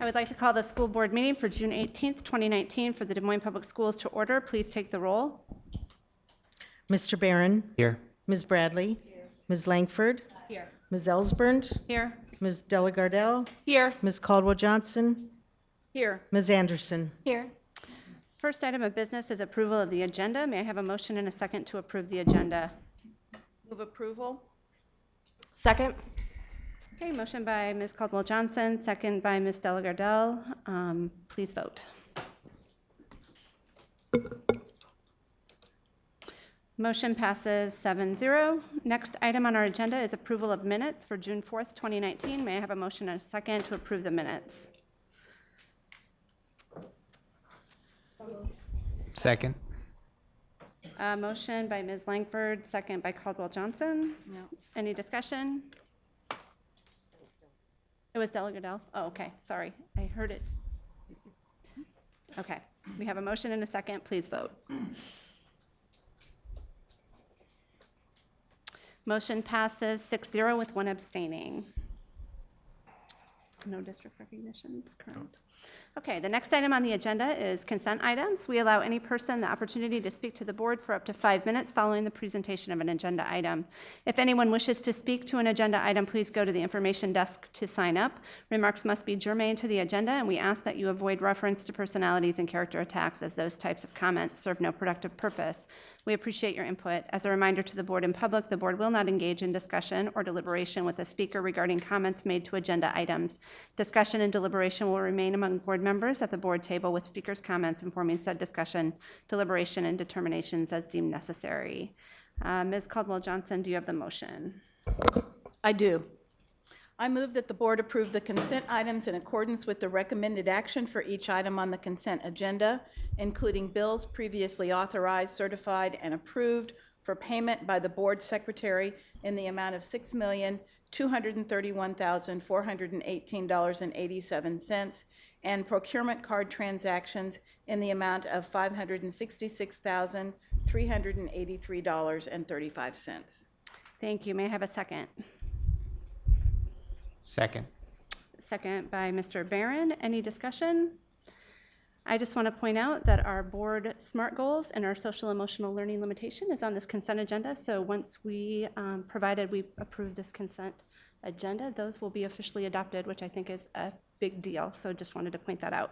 I would like to call the school board meeting for June 18th, 2019 for the Des Moines Public Schools to order. Please take the roll. Mr. Barron. Here. Ms. Bradley. Here. Ms. Langford. Here. Ms. Ellsburn. Here. Ms. Delagardelle. Here. Ms. Caldwell-Johnson. Here. Ms. Anderson. Here. First item of business is approval of the agenda. May I have a motion and a second to approve the agenda? Move approval. Second. Okay, motion by Ms. Caldwell-Johnson, second by Ms. Delagardelle. Please vote. Motion passes 7-0. Next item on our agenda is approval of minutes for June 4th, 2019. May I have a motion and a second to approve the minutes? Second. Motion by Ms. Langford, second by Caldwell-Johnson. No. Any discussion? It was Delagardelle? Oh, okay, sorry, I heard it. Okay, we have a motion and a second, please vote. Motion passes 6-0 with one abstaining. No district recognitions, correct. Okay, the next item on the agenda is consent items. We allow any person the opportunity to speak to the board for up to 5 minutes following the presentation of an agenda item. If anyone wishes to speak to an agenda item, please go to the information desk to sign up. Remarks must be germane to the agenda, and we ask that you avoid reference to personalities and character attacks, as those types of comments serve no productive purpose. We appreciate your input. As a reminder to the board in public, the board will not engage in discussion or deliberation with a speaker regarding comments made to agenda items. Discussion and deliberation will remain among board members at the board table, with speakers' comments informing said discussion, deliberation, and determinations as deemed necessary. Ms. Caldwell-Johnson, do you have the motion? I do. I move that the board approve the consent items in accordance with the recommended action for each item on the consent agenda, including bills previously authorized, certified, and approved for payment by the board secretary in the amount of $6,231,418.87 and procurement card transactions in the amount of $566,383.35. Thank you. May I have a second? Second. Second by Mr. Barron. Any discussion? I just want to point out that our board SMART goals and our social emotional learning limitation is on this consent agenda. So once we, provided we approve this consent agenda, those will be officially adopted, which I think is a big deal. So just wanted to point that out.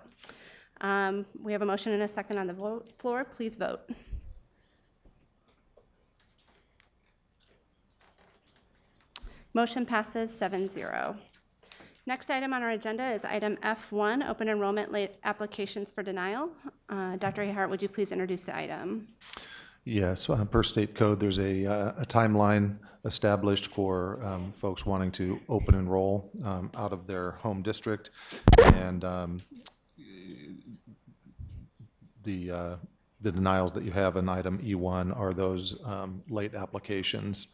We have a motion and a second on the floor. Please vote. Motion passes 7-0. Next item on our agenda is item F1, open enrollment late applications for denial. Dr. Ahart, would you please introduce the item? Yes, per state code, there's a timeline established for folks wanting to open enroll out of their home district, and the denials that you have in item E1 are those late applications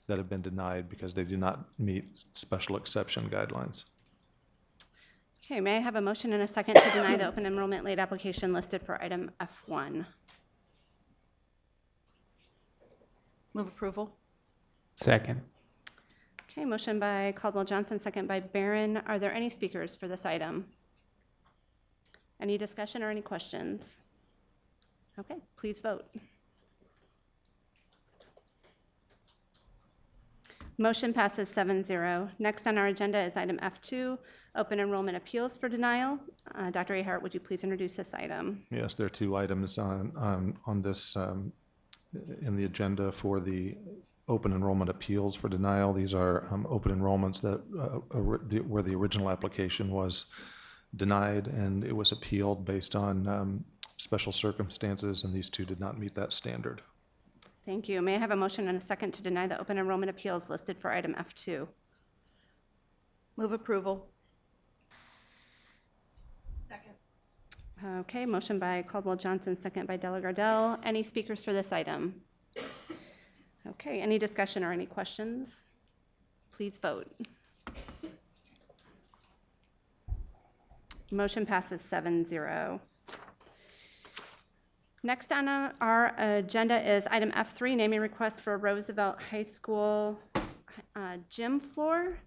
that have been denied because they do not meet special exception guidelines. Okay, may I have a motion and a second to deny the open enrollment late application listed for item F1? Move approval. Second. Okay, motion by Caldwell-Johnson, second by Barron. Are there any speakers for this item? Any discussion or any questions? Okay, please vote. Motion passes 7-0. Next on our agenda is item F2, open enrollment appeals for denial. Dr. Ahart, would you please introduce this item? Yes, there are two items on this in the agenda for the open enrollment appeals for denial. These are open enrollments that where the original application was denied and it was appealed based on special circumstances, and these two did not meet that standard. Thank you. May I have a motion and a second to deny the open enrollment appeals listed for item F2? Move approval. Second. Okay, motion by Caldwell-Johnson, second by Delagardelle. Any speakers for this item? Okay, any discussion or any questions? Please vote. Motion passes 7-0. Next on our agenda is item F3, naming request for Roosevelt High School gym floor.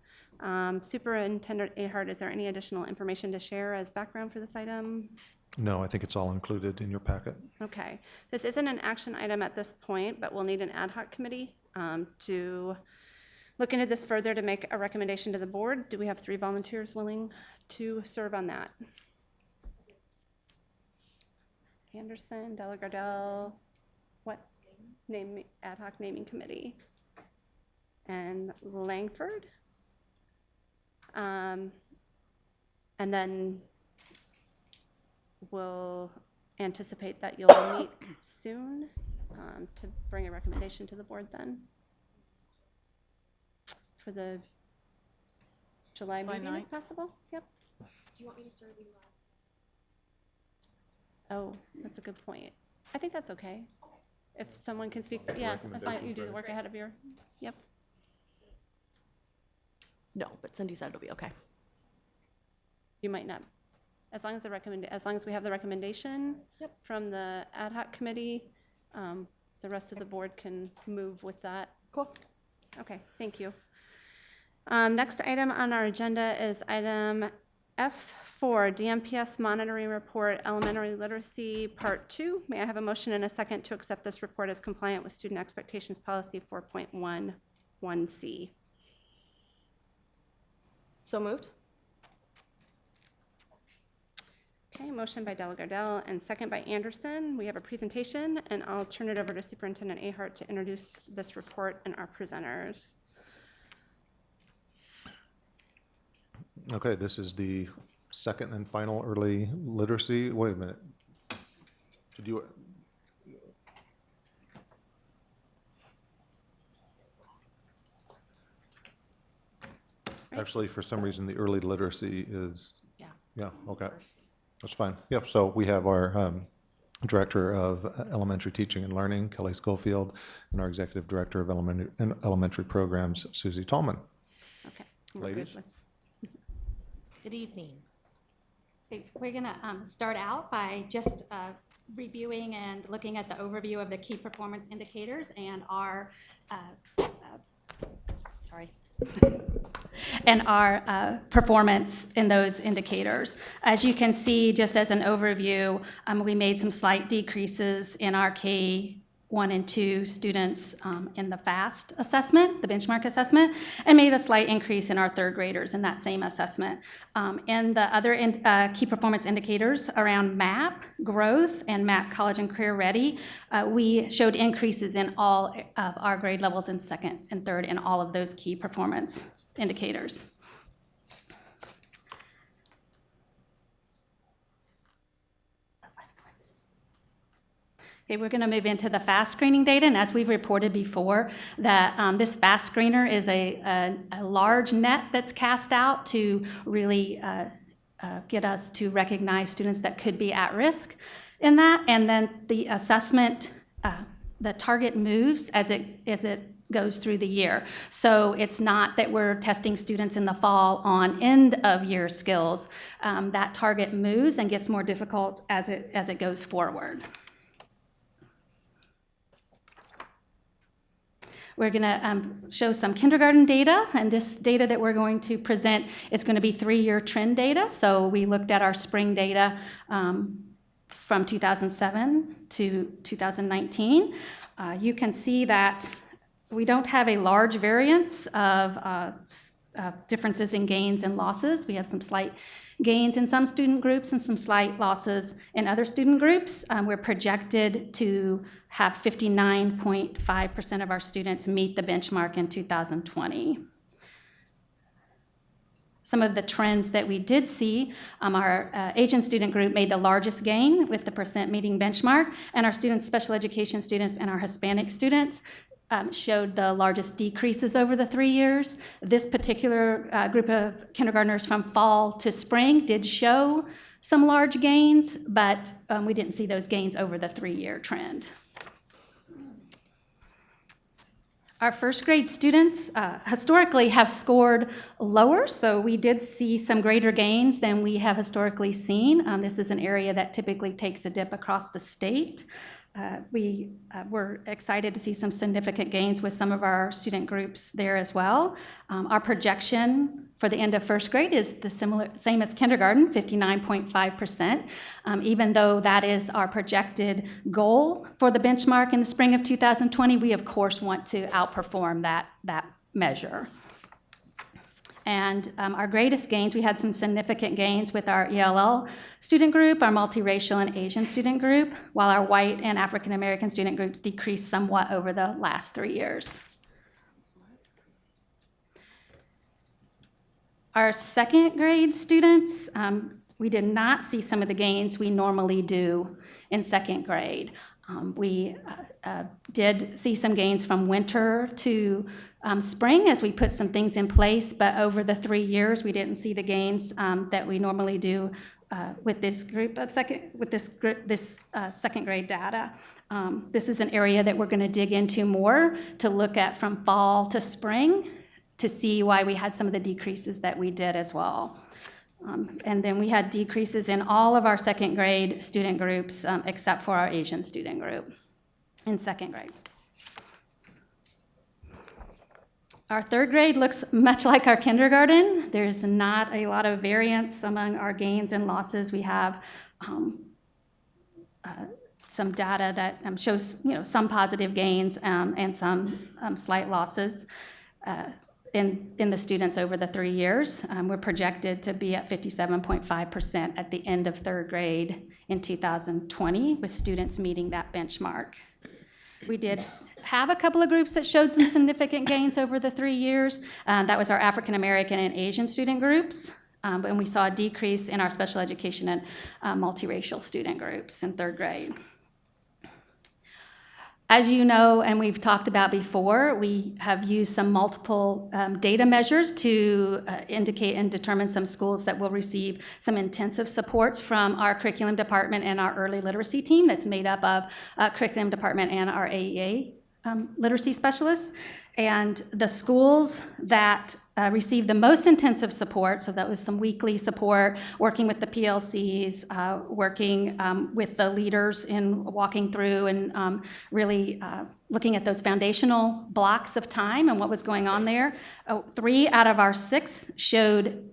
Superintendent Ahart, is there any additional information to share as background for this item? No, I think it's all included in your packet. Okay. This isn't an action item at this point, but we'll need an ad hoc committee to look into this further to make a recommendation to the board. Do we have 3 volunteers willing to serve on that? Anderson, Delagardelle, what? Name, ad hoc naming committee. And Langford. And then we'll anticipate that you'll meet soon to bring a recommendation to the board then for the July July meeting 9th. if possible. Yep. Do you want me to serve you? Oh, that's a good point. I think that's okay. If someone can speak, yeah, as long as you do the work ahead of your, yep. No, but Cindy said it'll be okay. You might not, as long as as long as we have the recommendation from the ad hoc committee, the rest of the board can move with that. Cool. Okay, thank you. Next item on our agenda is item F4, DMPS Monitoring Report, Elementary Literacy, Part 2. May I have a motion and a second to accept this report as compliant with Student Expectations Policy 4.11C? So moved? Okay, motion by Delagardelle and second by Anderson. We have a presentation, and I'll turn it over to Superintendent Ahart to introduce this report and our presenters. Okay, this is the second and final early literacy. Wait a minute. Did you? Actually, for some reason, the early literacy is. Yeah, okay. That's fine. Yep, so we have our Director of Elementary Teaching and Learning, Kelly Schofield, and our Executive Director of Elementary Programs, Susie Tallman. Okay. we're good Ladies? with- Good evening. We're going to start out by just reviewing and looking at the overview of the key performance indicators and our, performance in those indicators. As you can see, just as an overview, we made some slight decreases in our K1 and 2 students in the FAST assessment, the benchmark assessment, and made a slight increase in our 3rd graders in that same assessment. And the other key performance indicators around MAP, growth, and MAP college and career ready, we showed increases in all of our grade levels in 2nd and 3rd in all of those key performance indicators. Okay, we're going to move into the FAST screening data, and as we've reported before, that this FAST screener is a large net that's cast out to really get us to recognize students that could be at risk in that, and then the assessment, the target moves as it goes through the year. So it's not that we're testing students in the fall on end of year skills. That target moves and gets more difficult as it goes forward. We're going to show some kindergarten data, and this data that we're going to present is going to be 3-year trend data. So we looked at our spring data from 2007 to 2019. You can see that we don't have a large variance of differences in gains and losses. We have some slight gains in some student groups and some slight losses in other student groups. We're projected to have 59.5% of our students meet the benchmark in 2020. Some of the trends that we did see, our Asian student group made the largest gain with the percent meeting benchmark, and our special education students and our Hispanic students showed the largest decreases over the 3 years. This particular group of kindergartners from fall to spring did show some large gains, but we didn't see those gains over the 3-year trend. Our first grade students historically have scored lower, so we did see some greater gains than we have historically seen. This is an area that typically takes a dip across the state. We were excited to see some significant gains with some of our student groups there as well. Our projection for the end of first grade is the same as kindergarten, 59.5%. Even though that is our projected goal for the benchmark in the spring of 2020, we of course want to outperform that measure. And our greatest gains, we had some significant gains with our ELL student group, our multiracial and Asian student group, while our white and African American student groups decreased somewhat over the last 3 years. Our second grade students, we did not see some of the gains we normally do in second grade. We did see some gains from winter to spring as we put some things in place, but over the 3 years, we didn't see the gains that we normally do with this group of second grade data. This is an area that we're going to dig into more to look at from fall to spring to see why we had some of the decreases that we did as well. And then we had decreases in all of our second grade student groups except for our Asian student group in second grade. Our third grade looks much like our kindergarten. There's not a lot of variance among our gains and losses. We have some data that shows some positive gains and some slight losses in the students over the 3 years. We're projected to be at 57.5% at the end of third grade in 2020, with students meeting that benchmark. We did have a couple of groups that showed some significant gains over the 3 years. That was our African American and Asian student groups. And we saw a decrease in our special education and multiracial student groups in third grade. As you know, and we've talked about before, we have used some multiple data measures to indicate and determine some schools that will receive some intensive supports from our curriculum department and our early literacy team that's made up of curriculum department and our AEA literacy specialists. And the schools that received the most intensive support, so that was some weekly support, working with the PLCs, working with the leaders in walking through and really looking at those foundational blocks of time and what was going on there. 3 out of our 6 showed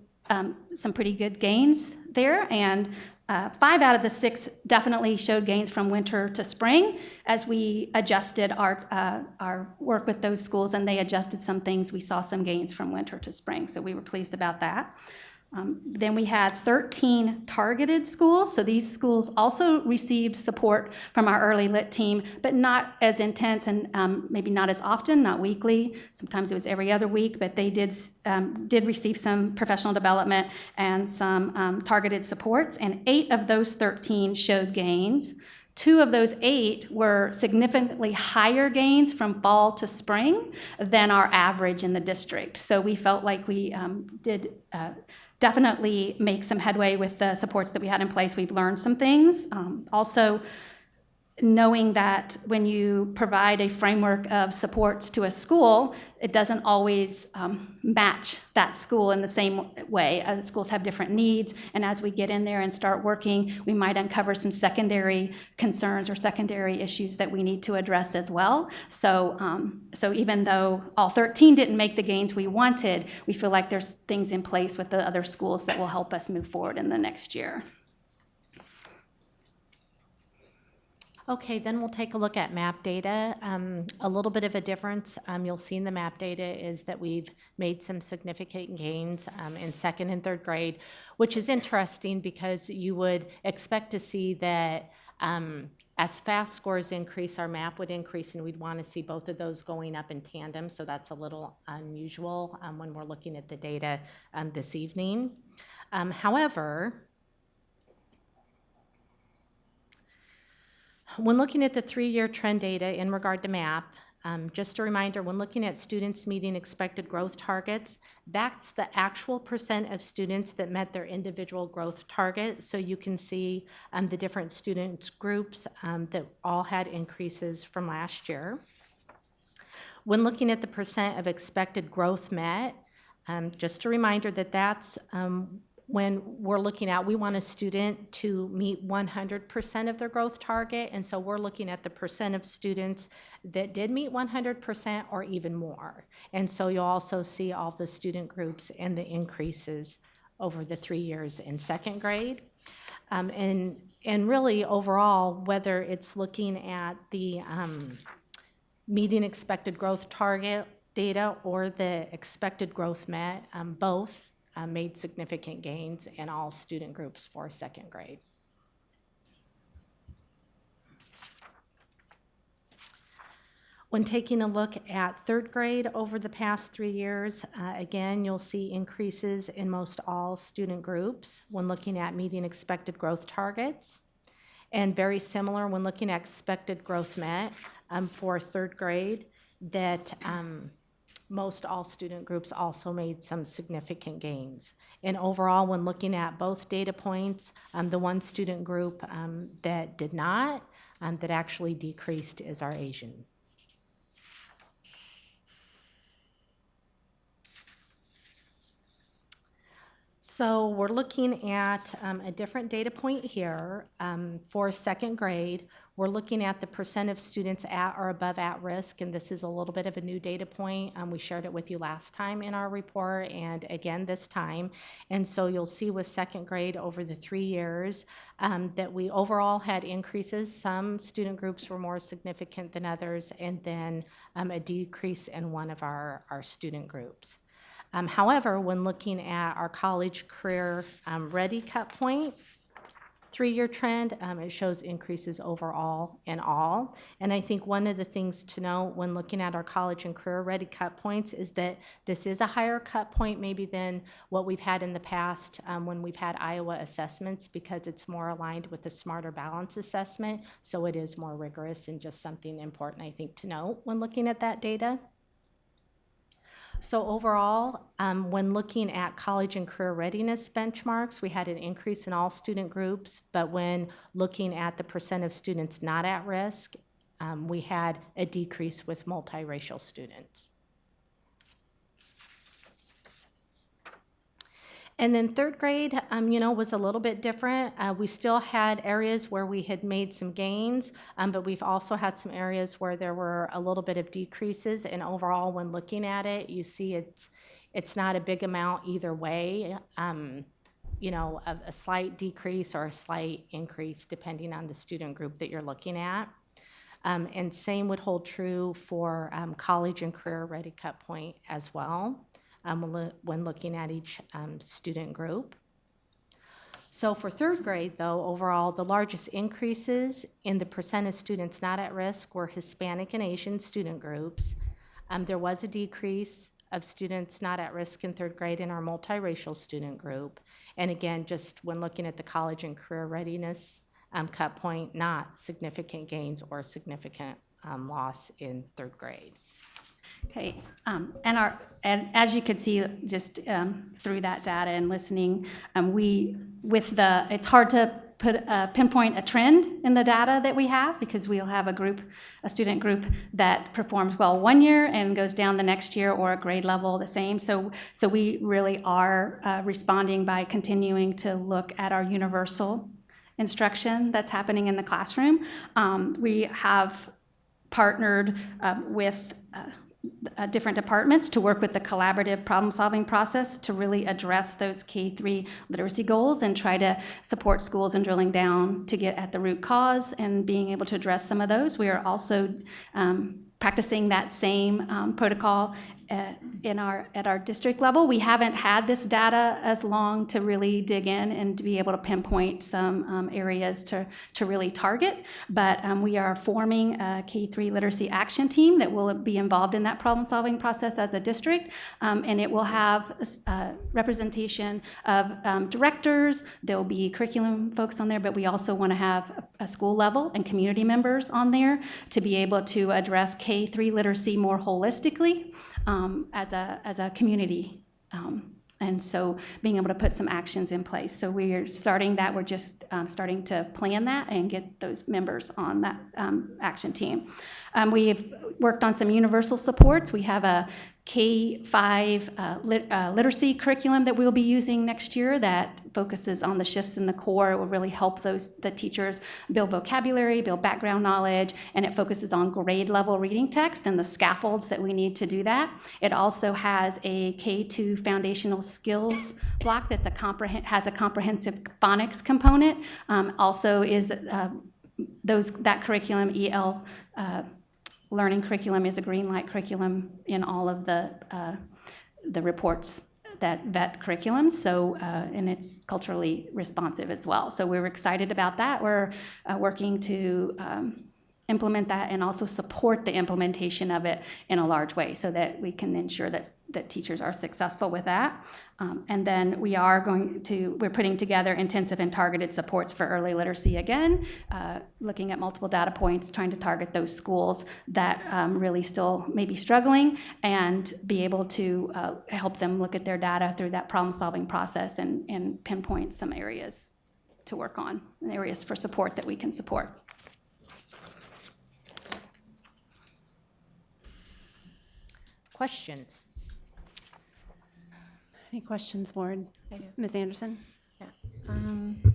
some pretty good gains there, and 5 out of the 6 definitely showed gains from winter to spring as we adjusted our work with those schools, and they adjusted some things. We saw some gains from winter to spring, so we were pleased about that. Then we had 13 targeted schools, so these schools also received support from our early lit team, but not as intense and maybe not as often, not weekly. Sometimes it was every other week, but they did receive some professional development and some targeted supports, and 8 of those 13 showed gains. 2 of those 8 were significantly higher gains from fall to spring than our average in the district. So we felt like we did definitely make some headway with the supports that we had in place. We've learned some things. Also, knowing that when you provide a framework of supports to a school, it doesn't always match that school in the same way. Schools have different needs, and as we get in there and start working, we might uncover some secondary concerns or secondary issues that we need to address as well. So even though all 13 didn't make the gains we wanted, we feel like there's things in place with the other schools that will help us move forward in the next year. Okay, then we'll take a look at map data. A little bit of a difference you'll see in the map data is that we've made some significant gains in second and third grade, which is interesting because you would expect to see that as FAST scores increase, our map would increase, and we'd want to see both of those going up in tandem, so that's a little unusual when we're looking at the data this evening. However, when looking at the 3-year trend data in regard to MAP, just a reminder, when looking at students meeting expected growth targets, that's the actual percent of students that met their individual growth target. So you can see the different student groups that all had increases from last year. When looking at the percent of expected growth met, just a reminder that that's when we're looking at, we want a student to meet 100% of their growth target, and so we're looking at the percent of students that did meet 100% or even more. And so you'll also see all the student groups and the increases over the 3 years in second grade. And really overall, whether it's looking at the meeting expected growth target data or the expected growth met, both made significant gains in all student groups for second grade. When taking a look at third grade over the past 3 years, again, you'll see increases in most all student groups when looking at meeting expected growth targets. And very similar when looking at expected growth met for third grade, that most all student groups also made some significant gains. And overall, when looking at both data points, the one student group that did not, that actually decreased is our Asian. So we're looking at a different data point here for second grade. We're looking at the percent of students at or above at risk, and this is a little bit of a new data point. We shared it with you last time in our report and again this time. And so you'll see with second grade over the 3 years that we overall had increases. Some student groups were more significant than others, and then a decrease in one of our student groups. However, when looking at our college career ready cut point, 3-year trend, it shows increases overall in all. And I think one of the things to know when looking at our college and career ready cut points is that this is a higher cut point maybe than what we've had in the past when we've had Iowa assessments, because it's more aligned with the Smarter Balance assessment. So it is more rigorous, and just something important, I think, to note when looking at that data. So overall, when looking at college and career readiness benchmarks, we had an increase in all student groups, but when looking at the percent of students not at risk, we had a decrease with multiracial students. And then third grade, was a little bit different. We still had areas where we had made some gains, but we've also had some areas where there were a little bit of decreases. And overall, when looking at it, you see it's not a big amount either way. A slight decrease or a slight increase depending on the student group that you're looking at. And same would hold true for college and career ready cut point as well. When looking at each student group. So for third grade, though, overall, the largest increases in the percent of students not at risk were Hispanic and Asian student groups. There was a decrease of students not at risk in third grade in our multiracial student group. And again, just when looking at the college and career readiness cut point, not significant gains or significant loss in third grade. Okay, and as you could see just through that data and listening, it's hard to pinpoint a trend in the data that we have, because we'll have a student group that performs well 1 year and goes down the next year, or a grade level the same. So we really are responding by continuing to look at our universal instruction that's happening in the classroom. We have partnered with different departments to work with the collaborative problem-solving process to really address those K-3 literacy goals and try to support schools in drilling down to get at the root cause and being able to address some of those. We are also practicing that same protocol at our district level. We haven't had this data as long to really dig in and to be able to pinpoint some areas to really target, but we are forming a K-3 literacy action team that will be involved in that problem-solving process as a district, and it will have representation of directors. There will be curriculum folks on there, but we also want to have a school level and community members on there to be able to address K-3 literacy more holistically as a community. And so being able to put some actions in place. So we're starting that. We're just starting to plan that and get those members on that action team. We've worked on some universal supports. We have a K-5 literacy curriculum that we'll be using next year that focuses on the shifts in the core. It will really help the teachers build vocabulary, build background knowledge, and it focuses on grade level reading text and the scaffolds that we need to do that. It also has a K-2 foundational skills block that's has a comprehensive phonics component. Also is that curriculum, EL learning curriculum, is a green light curriculum in all of the reports that vet curriculums. So, and it's culturally responsive as well. So we're excited about that. We're working to implement that and also support the implementation of it in a large way so that we can ensure that teachers are successful with that. And then we're putting together intensive and targeted supports for early literacy again, looking at multiple data points, trying to target those schools that really still may be struggling and be able to help them look at their data through that problem-solving process and pinpoint some areas to work on, and areas for support that we can support. Questions? Any questions, Board? I do. Ms. Anderson? Yeah.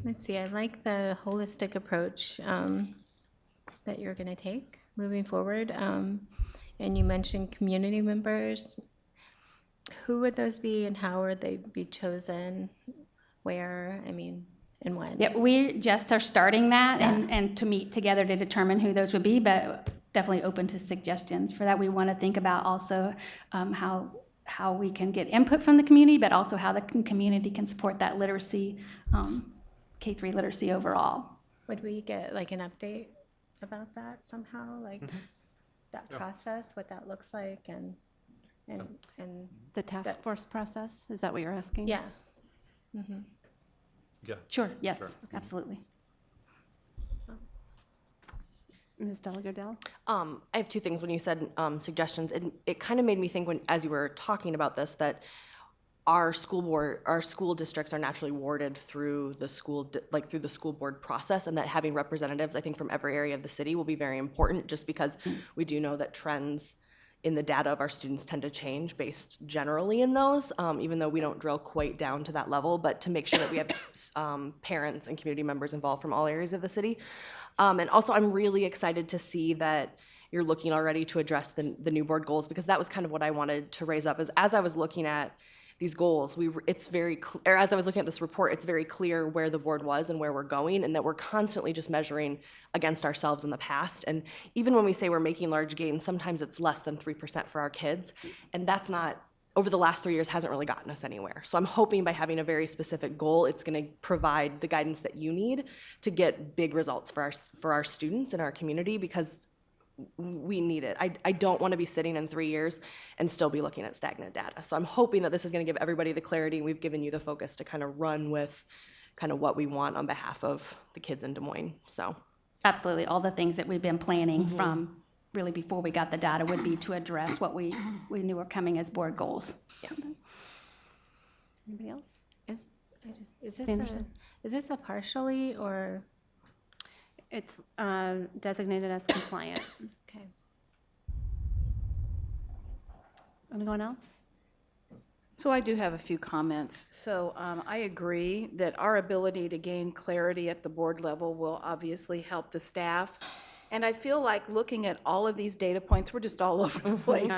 Let's see, I like the holistic approach that you're going to take moving forward. And you mentioned community members. Who would those be and how would they be chosen? Where, and when? Yeah, we just are starting that and to meet together to determine who those would be, but definitely open to suggestions for that. We want to think about also how we can get input from the community, but also how the community can support that literacy, K-3 literacy overall. Would we get like an update about that somehow? Like that process, what that looks like and The task force process, is that what you're asking? yeah. Sure, yes, absolutely. Ms. Delagardelle? I have two things when you said suggestions. It kind of made me think as you were talking about this, that our school districts are naturally warded through the school board process, and that having representatives, I think, from every area of the city will be very important, just because we do know that trends in the data of our students tend to change based generally in those, even though we don't drill quite down to that level, but to make sure that we have parents and community members involved from all areas of the city. And also, I'm really excited to see that you're looking already to address the new board goals, because that was kind of what I wanted to raise up. As I was looking at these goals, as I was looking at this report, it's very clear where the board was and where we're going, and that we're constantly just measuring against ourselves in the past. And even when we say we're making large gains, sometimes it's less than 3% for our kids, and that's not, over the last 3 years, hasn't really gotten us anywhere. So I'm hoping by having a very specific goal, it's going to provide the guidance that you need to get big results for our students and our community, because we need it. I don't want to be sitting in 3 years and still be looking at stagnant data. So I'm hoping that this is going to give everybody the clarity. We've given you the focus to kind of run with kind of what we want on behalf of the kids in Des Moines. So Absolutely, all the things that we've been planning from really before we got the data would be to address what we knew were coming as board goals. yeah. Anybody else? Is Anderson? this a partially or It's designated as compliant. okay? Anyone else? So I do have a few comments. So I agree that our ability to gain clarity at the board level will obviously help the staff. And I feel like looking at all of these data points, we're just all over the place.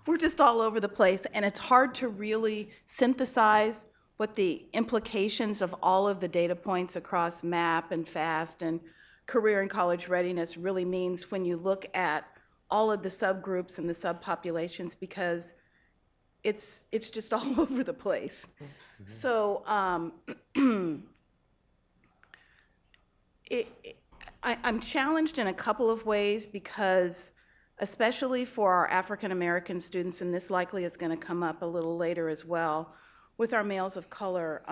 We're just all over the place, and it's hard to really synthesize what the implications of all of the data points across MAP and FAST and career and college readiness really means when you look at all of the subgroups and the subpopulations, because it's just all over the place. So I'm challenged in a couple of ways, because especially for our African American students, and this likely is going to come up a little later as well, with our males of color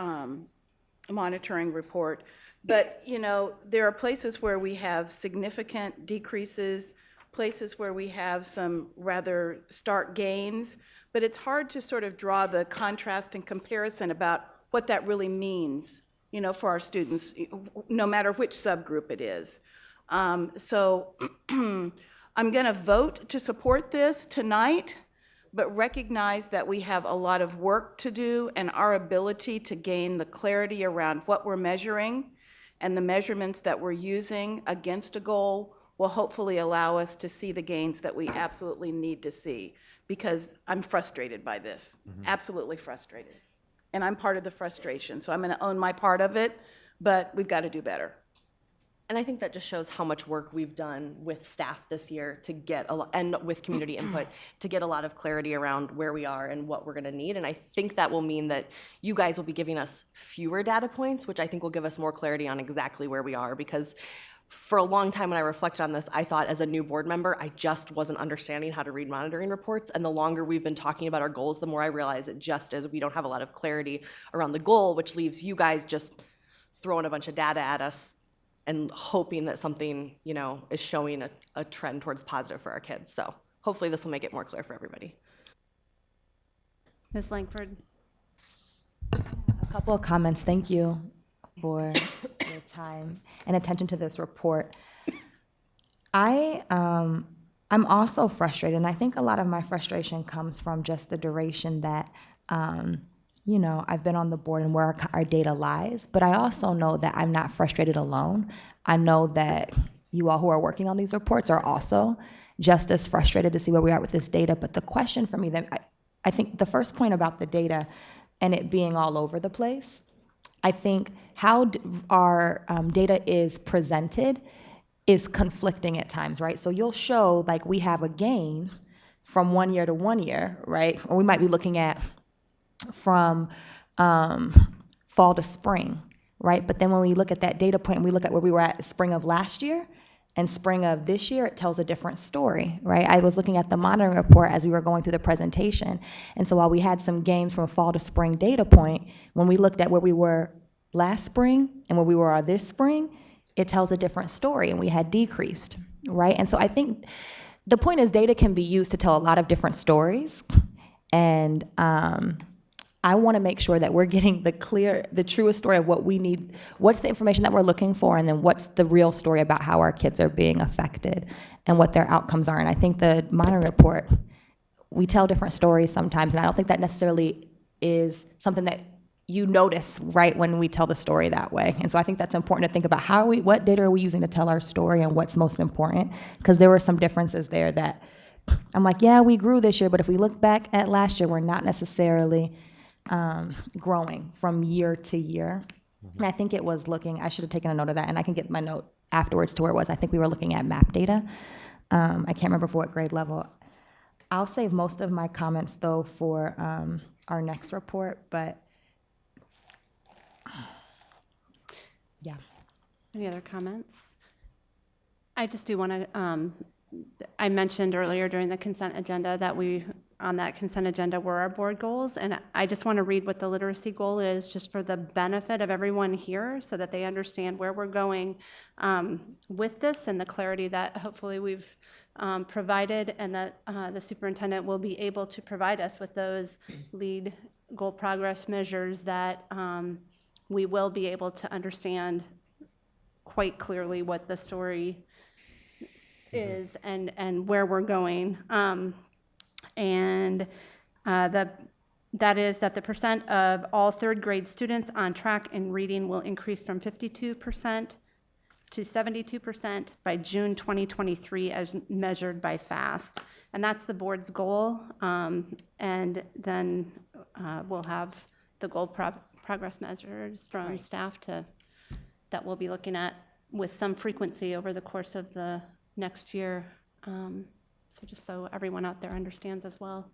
monitoring report. But, there are places where we have significant decreases, places where we have some rather stark gains, but it's hard to sort of draw the contrast and comparison about what that really means, for our students, no matter which subgroup it is. So I'm going to vote to support this tonight, but recognize that we have a lot of work to do, and our ability to gain the clarity around what we're measuring and the measurements that we're using against a goal will hopefully allow us to see the gains that we absolutely need to see, because I'm frustrated by this, absolutely frustrated. And I'm part of the frustration, so I'm going to own my part of it, but we've got to do better. And I think that just shows how much work we've done with staff this year to get a lot, and with community input, to get a lot of clarity around where we are and what we're gonna need. And I think that will mean that you guys will be giving us fewer data points, which I think will give us more clarity on exactly where we are. Because for a long time when I reflected on this, I thought as a new board member, I just wasn't understanding how to read monitoring reports. And the longer we've been talking about our goals, the more I realize it just is we don't have a lot of clarity around the goal, which leaves you guys just throwing a bunch of data at us and hoping that something, you know, is showing a trend towards positive for our kids. So hopefully this will make it more clear for everybody. Ms. Langford? A couple of comments. Thank you for your time and attention to this report. I'm also frustrated, and I think a lot of my frustration comes from just the duration that you know, I've been on the board and where our data lies, but I also know that I'm not frustrated alone. I know that you all who are working on these reports are also just as frustrated to see where we are with this data. But the question for me that I think the first point about the data and it being all over the place, I think how our data is presented is conflicting at times, right? So you'll show like we have a gain from 1 year to 1 year, right? Or we might be looking at from fall to spring, right? But then when we look at that data point, and we look at where we were at spring of last year and spring of this year, it tells a different story, right? I was looking at the monitoring report as we were going through the presentation. And so while we had some gains from fall to spring data point, when we looked at where we were last spring and where we were this spring, it tells a different story, and we had decreased, right? And so I think the point is data can be used to tell a lot of different stories. And I want to make sure that we're getting the truest story of what we need, what's the information that we're looking for, and then what's the real story about how our kids are being affected and what their outcomes are. And I think the monitoring report, we tell different stories sometimes, and I don't think that necessarily is something that you notice right when we tell the story that way. And so I think that's important to think about what data are we using to tell our story and what's most important, because there were some differences there that I'm like, yeah, we grew this year, but if we look back at last year, we're not necessarily growing from year to year. And I think it was I should have taken a note of that, and I can get my note afterwards to where it was. I think we were looking at map data. I can't remember for what grade level. I'll save most of my comments, though, for our next report, but yeah. Any other comments? I just do want to, I mentioned earlier during the consent agenda that on that consent agenda were our board goals, and I just want to read what the literacy goal is just for the benefit of everyone here so that they understand where we're going with this and the clarity that hopefully we've provided, and that the superintendent will be able to provide us with those lead goal progress measures that we will be able to understand quite clearly what the story is and where we're going. That is that the percent of all third grade students on track in reading will increase from 52% to 72% by June 2023 as measured by FAST. And that's the board's goal. And then we'll have the goal progress measures from staff that we'll be looking at with some frequency over the course of the next year. So just so everyone out there understands as well.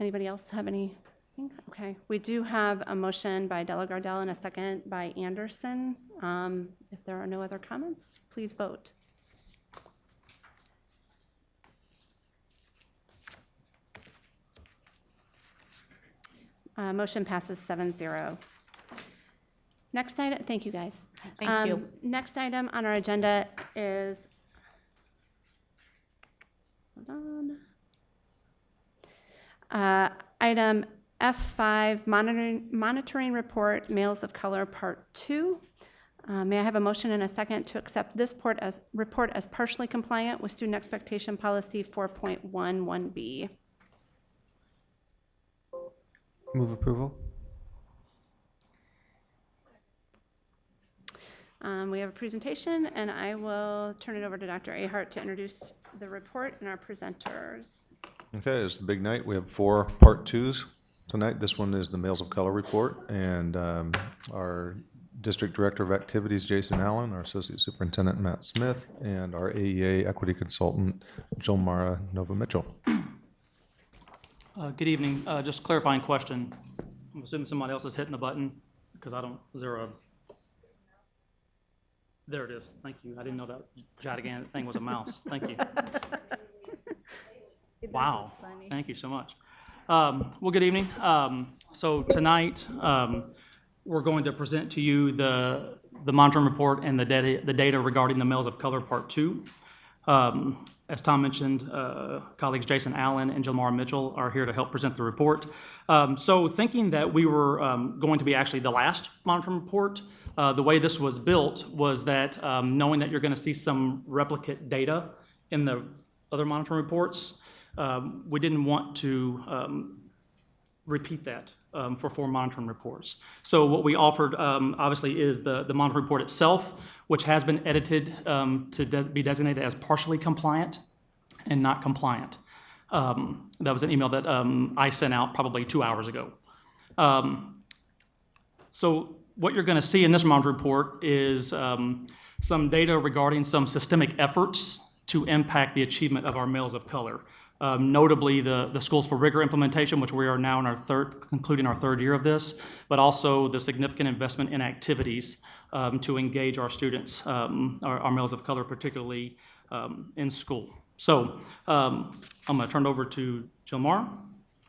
Anybody else have anything? Okay, we do have a motion by Della Gardell and a second by Anderson. If there are no other comments, please vote. Motion passes 7-0. Next item, thank you guys. Thank you. Next item on our agenda is, item F5, monitoring report, males of color, part 2. May I have a motion and a second to accept this report as partially compliant with Student Expectation Policy 4.11B? Move approval. We have a presentation, and I will turn it over to Dr. Ahart to introduce the report and our presenters. Okay, it's the big night. We have 4 part 2s tonight. This one is the Males of Color report, and our District Director of Activities, Jason Allen, our Associate Superintendent, Matt Smith, and our AEA Equity Consultant, Jilmara Nova-Mitchell. Good evening. Just a clarifying question. I'm assuming somebody else is hitting the button because I don't, is there a, there it is. Thank you. I didn't know that gigantic thing was a mouse. Thank you. Wow. Thank you so much. Well, good evening. So tonight, we're going to present to you the monitoring report and the data regarding the Males of Color Part 2. As Tom mentioned, colleagues Jason Allen and Jilmara Mitchell are here to help present the report. So thinking that we were going to be actually the last monitoring report, the way this was built was that knowing that you're going to see some replicate data in the other monitoring reports, we didn't want to repeat that for 4 monitoring reports. So what we offered, obviously, is the monitoring report itself, which has been edited to be designated as partially compliant and not compliant. That was an email that I sent out probably 2 hours ago. So what you're going to see in this monitoring report is some data regarding some systemic efforts to impact the achievement of our males of color. Notably the Schools for Rigor implementation, which we are now in concluding our 3rd year of this, but also the significant investment in activities to engage our students, our males of color, particularly in school. So I'm going to turn it over to Jilmara.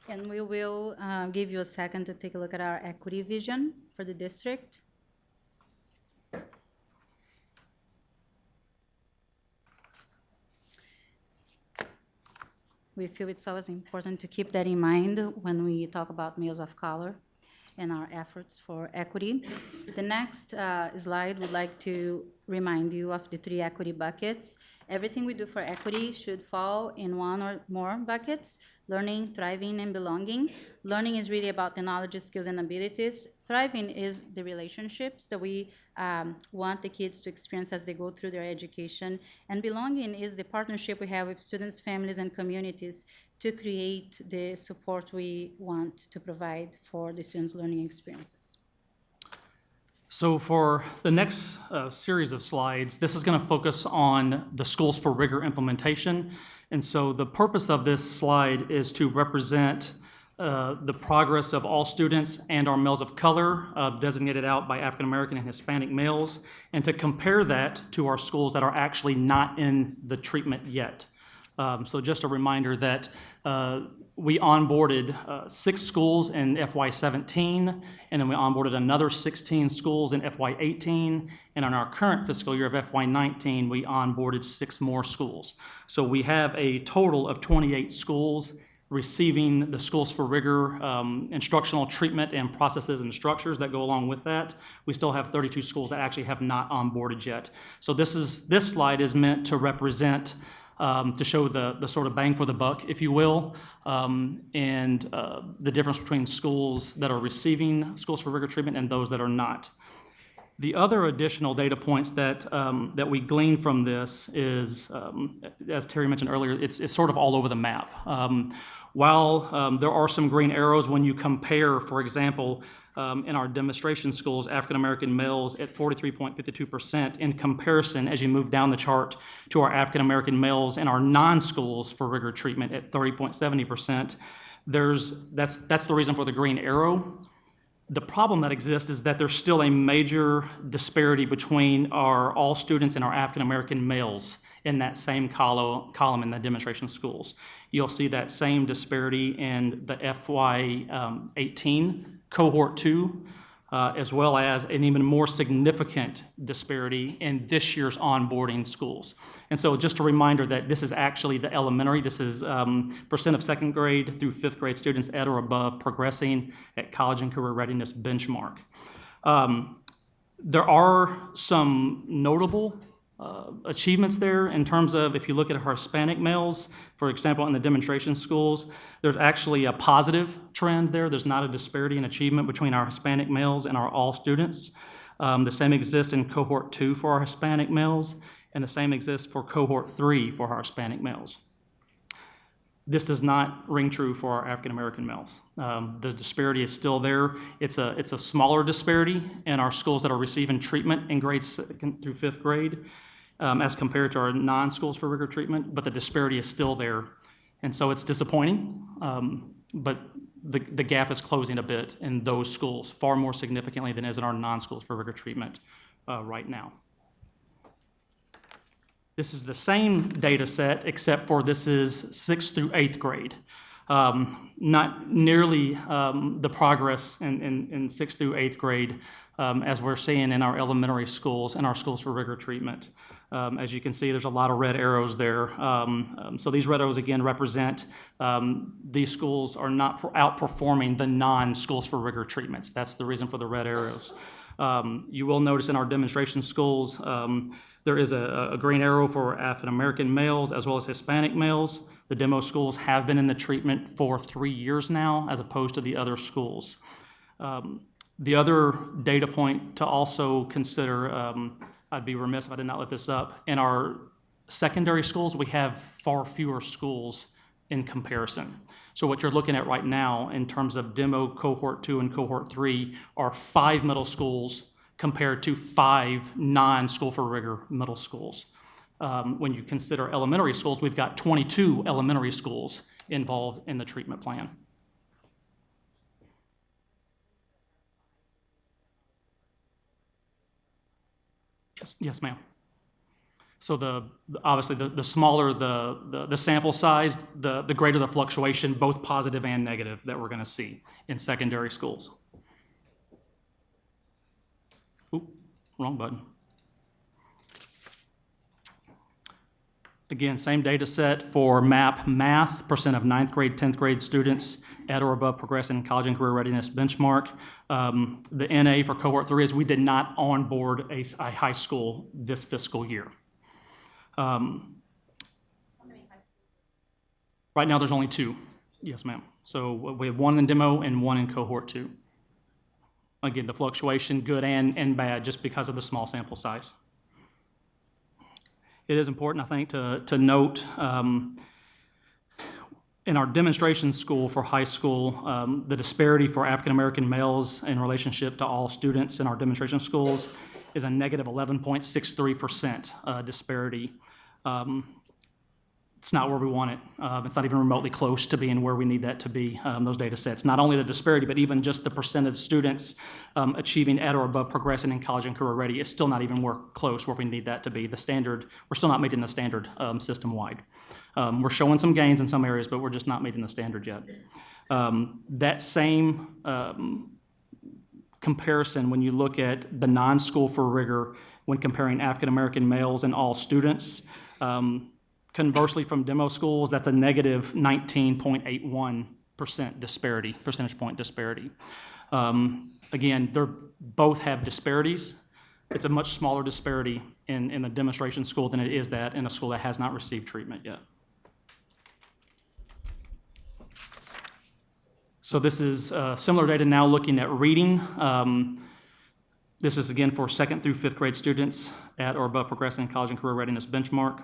And we will give you a second to take a look at our equity vision for the district. We feel it's always important to keep that in mind when we talk about males of color and our efforts for equity. The next slide would like to remind you of the 3 equity buckets. Everything we do for equity should fall in 1 or more buckets: learning, thriving, and belonging. Learning is really about the knowledge, skills, and abilities. Thriving is the relationships that we want the kids to experience as they go through their education. And belonging is the partnership we have with students, families, and communities to create the support we want to provide for the students' learning experiences. So for the next series of slides, this is going to focus on the Schools for Rigor implementation. And so the purpose of this slide is to represent the progress of all students and our males of color designated out by African American and Hispanic males, and to compare that to our schools that are actually not in the treatment yet. So just a reminder that we onboarded 6 schools in FY17, and then we onboarded another 16 schools in FY18, and on our current fiscal year of FY19, we onboarded 6 more schools. So we have a total of 28 schools receiving the Schools for Rigor instructional treatment and processes and structures that go along with that. We still have 32 schools that actually have not onboarded yet. So this slide is meant to represent to show the sort of bang for the buck, if you will, and the difference between schools that are receiving Schools for Rigor treatment and those that are not. The other additional data points that we glean from this is, as Terry mentioned earlier, it's sort of all over the map. While there are some green arrows when you compare, for example, in our demonstration schools, African-American males at 43.52% in comparison as you move down the chart to our African-American males in our non-schools for rigor treatment at 30.70%. That's the reason for the green arrow. The problem that exists is that there's still a major disparity between our all students and our African-American males in that same column in the demonstration schools. You'll see that same disparity in the FY18 cohort 2, as well as an even more significant disparity in this year's onboarding schools. And so just a reminder that this is actually the elementary. This is percent of 2nd grade through 5th grade students at or above progressing at college and career readiness benchmark. There are some notable achievements there in terms of, if you look at our Hispanic males, for example, in the demonstration schools, there's actually a positive trend there. There's not a disparity in achievement between our Hispanic males and our all students. The same exists in cohort 2 for our Hispanic males, and the same exists for cohort 3 for our Hispanic males. This does not ring true for our African American males. The disparity is still there. It's a smaller disparity in our schools that are receiving treatment in grades 2nd through 5th grade as compared to our non-schools for rigor treatment, but the disparity is still there. And so it's disappointing, but the gap is closing a bit in those schools, far more significantly than is in our non-schools for rigor treatment right now. This is the same data set, except for this is 6th through 8th grade. Not nearly the progress in 6th through 8th grade as we're seeing in our elementary schools and our schools for rigor treatment. As you can see, there's a lot of red arrows there. So these red arrows, again, represent these schools are not outperforming the non-schools for rigor treatments. That's the reason for the red arrows. You will notice in our demonstration schools, there is a green arrow for African American males as well as Hispanic males. The demo schools have been in the treatment for 3 years now, as opposed to the other schools. The other data point to also consider, I'd be remiss if I did not let this up, in our secondary schools, we have far fewer schools in comparison. So what you're looking at right now in terms of demo cohort 2 and cohort 3 are 5 middle schools compared to 5 non-school for rigor middle schools. When you consider elementary schools, we've got 22 elementary schools involved in the treatment plan. Yes, ma'am. So obviously the smaller the sample size, the greater the fluctuation, both positive and negative, that we're going to see in secondary schools. Oop, wrong button. Again, same data set for MAP math, percent of 9th grade, 10th grade students at or above progressing college and career readiness benchmark. The NA for cohort 3 is we did not onboard a high school this fiscal year. How many high schools? Right now, there's only 2. Yes, ma'am. So we have 1 in demo and 1 in cohort 2. Again, the fluctuation, good and bad, just because of the small sample size. It is important, I think, to note in our demonstration school for high school, the disparity for African American males in relationship to all students in our demonstration schools is a negative 11.63% disparity. It's not where we want it. It's not even remotely close to being where we need that to be, those data sets. Not only the disparity, but even just the percent of students achieving at or above progressing in college and career ready is still not even close where we need that to be. The standard, we're still not meeting the standard system-wide. We're showing some gains in some areas, but we're just not meeting the standard yet. That same comparison, when you look at the non-school for rigor, when comparing African American males and all students, conversely, from demo schools, that's a negative 19.81% disparity, percentage point disparity. Again, they both have disparities. It's a much smaller disparity in the demonstration school than it is that in a school that has not received treatment yet. So this is similar data now looking at reading. This is again for 2nd through 5th grade students at or above progressing in college and career readiness benchmark.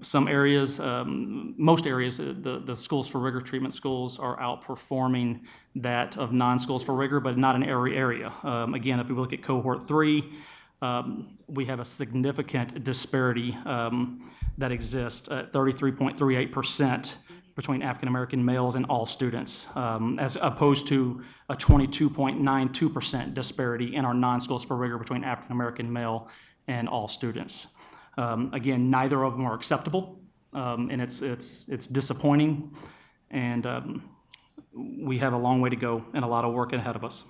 Some areas, most areas, the schools for rigor treatment schools are outperforming that of non-schools for rigor, but not in every area. Again, if we look at cohort 3, we have a significant disparity that exists at 33.38% between African American males and all students, as opposed to a 22.92% disparity in our non-schools for rigor between African American male and all students. Again, neither of them are acceptable, and it's disappointing, and we have a long way to go and a lot of work ahead of us.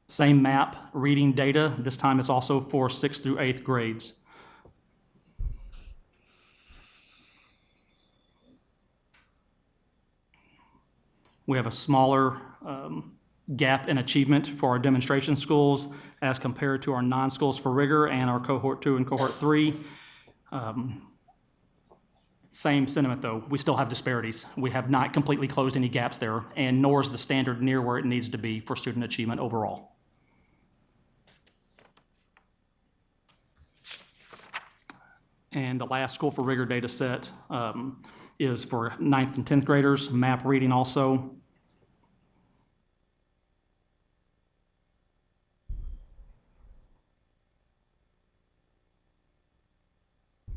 Same map, reading data. This time it's also for 6th through 8th grades. We have a smaller gap in achievement for our demonstration schools as compared to our non-schools for rigor and our cohort 2 and cohort 3. Same sentiment, though. We still have disparities. We have not completely closed any gaps there, and nor is the standard near where it needs to be for student achievement overall. And the last school for rigor data set is for 9th and 10th graders, map reading also.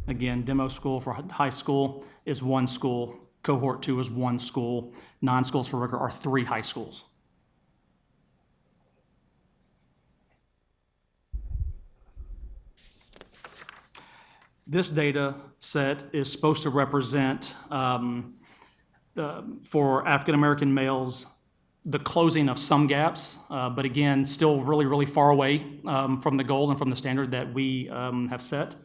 Again, demo school for high school is 1 school, cohort 2 is 1 school, non-schools for rigor are 3 high schools. This data set is supposed to represent, for African-American males, the closing of some gaps, but again, still really, really far away from the goal and from the standard that we have set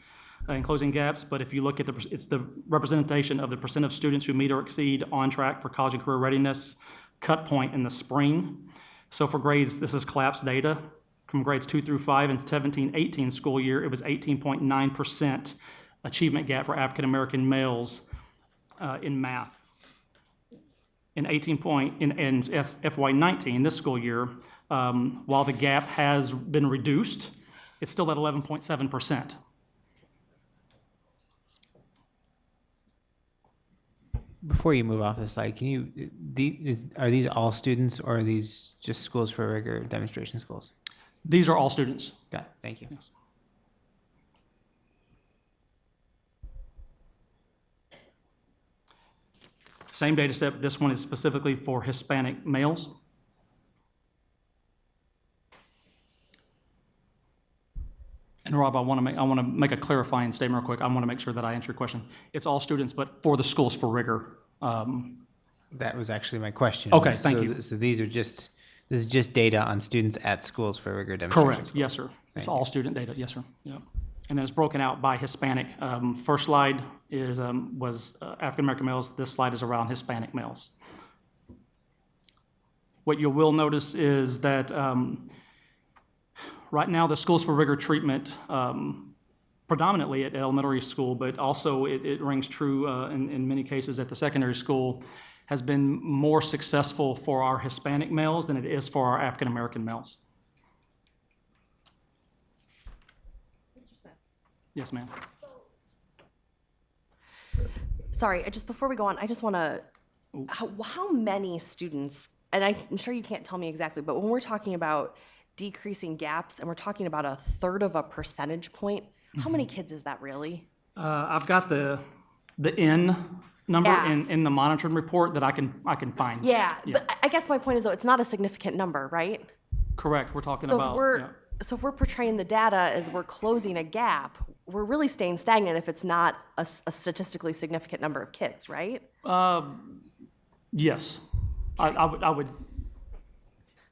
in closing gaps. But if you look at it's the representation of the percent of students who meet or exceed on track for college and career readiness cut point in the spring. So for grades, this is collapsed data. From grades 2 through 5 in 17-18 school year, it was 18.9% achievement gap for African-American males in math. In FY19, this school year, while the gap has been reduced, it's still at 11.7%. Before you move off the slide, can you, are these all students or are these just schools for rigor demonstration schools? These are all students. Got it, thank you. Yes. Same data set, but this one is specifically for Hispanic males. And Rob, I want to make a clarifying statement real quick. I want to make sure that I answer your question. It's all students, but for the schools for rigor. That was actually my question. Okay, thank you. So these are just, this is just data on students at schools for rigor demonstration Correct, schools. yes, sir. It's Thank all student data, yes, sir. Yeah. And then it's broken out by Hispanic. First slide is was African-American males. This slide is around Hispanic males. What you will notice is that right now the schools for rigor treatment, predominantly at elementary school, but also it rings true in many cases at the secondary school, has been more successful for our Hispanic males than it is for our African-American males. Yes, ma'am. Sorry, just before we go on, I just want to, how many students, and I'm sure you can't tell me exactly, but when we're talking about decreasing gaps and we're talking about 1/3 of a percentage point, how many kids is that really? I've got the N number Yeah. in the monitoring report that I can find. Yeah, but I guess my point is though, it's not a significant number, right? Correct, we're talking So about. if we're portraying the data as we're closing a gap, we're really staying stagnant if it's not a statistically significant number of kids, right? Yes, I would,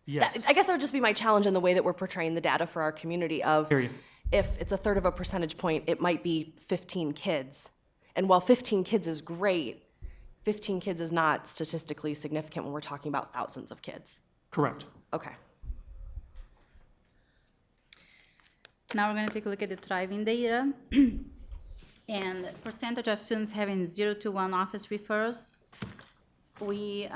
yes. I guess that would just be my challenge in the way that we're portraying the data for our community of Hear you. if it's 1/3 of a percentage point, it might be 15 kids. And while 15 kids is great, 15 kids is not statistically significant when we're talking about thousands of kids. Correct. Okay. Now we're going to take a look at the thriving data. And percentage of students having 0 to 1 office referrals. We,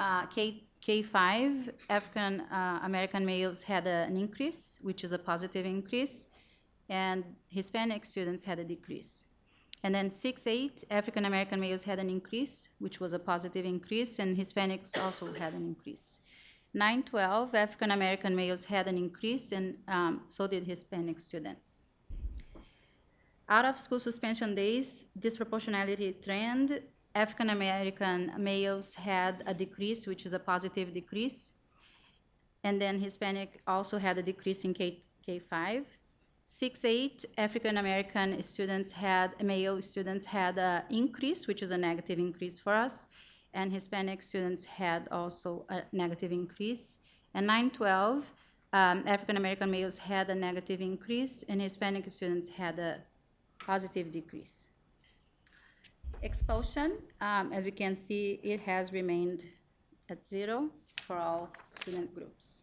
K5, African American males had an increase, which is a positive increase, and Hispanic students had a decrease. And then 6-8, African American males had an increase, which was a positive increase, and Hispanics also had an increase. 9-12, African American males had an increase, and so did Hispanic students. Out of school suspension days, disproportionality trend, African American males had a decrease, which is a positive decrease. And then Hispanic also had a decrease in K5. 6-8, African American students male students had an increase, which is a negative increase for us. And Hispanic students had also a negative increase. And 9-12, African American males had a negative increase, and Hispanic students had a positive decrease. Expulsion, as you can see, it has remained at 0. for all student groups.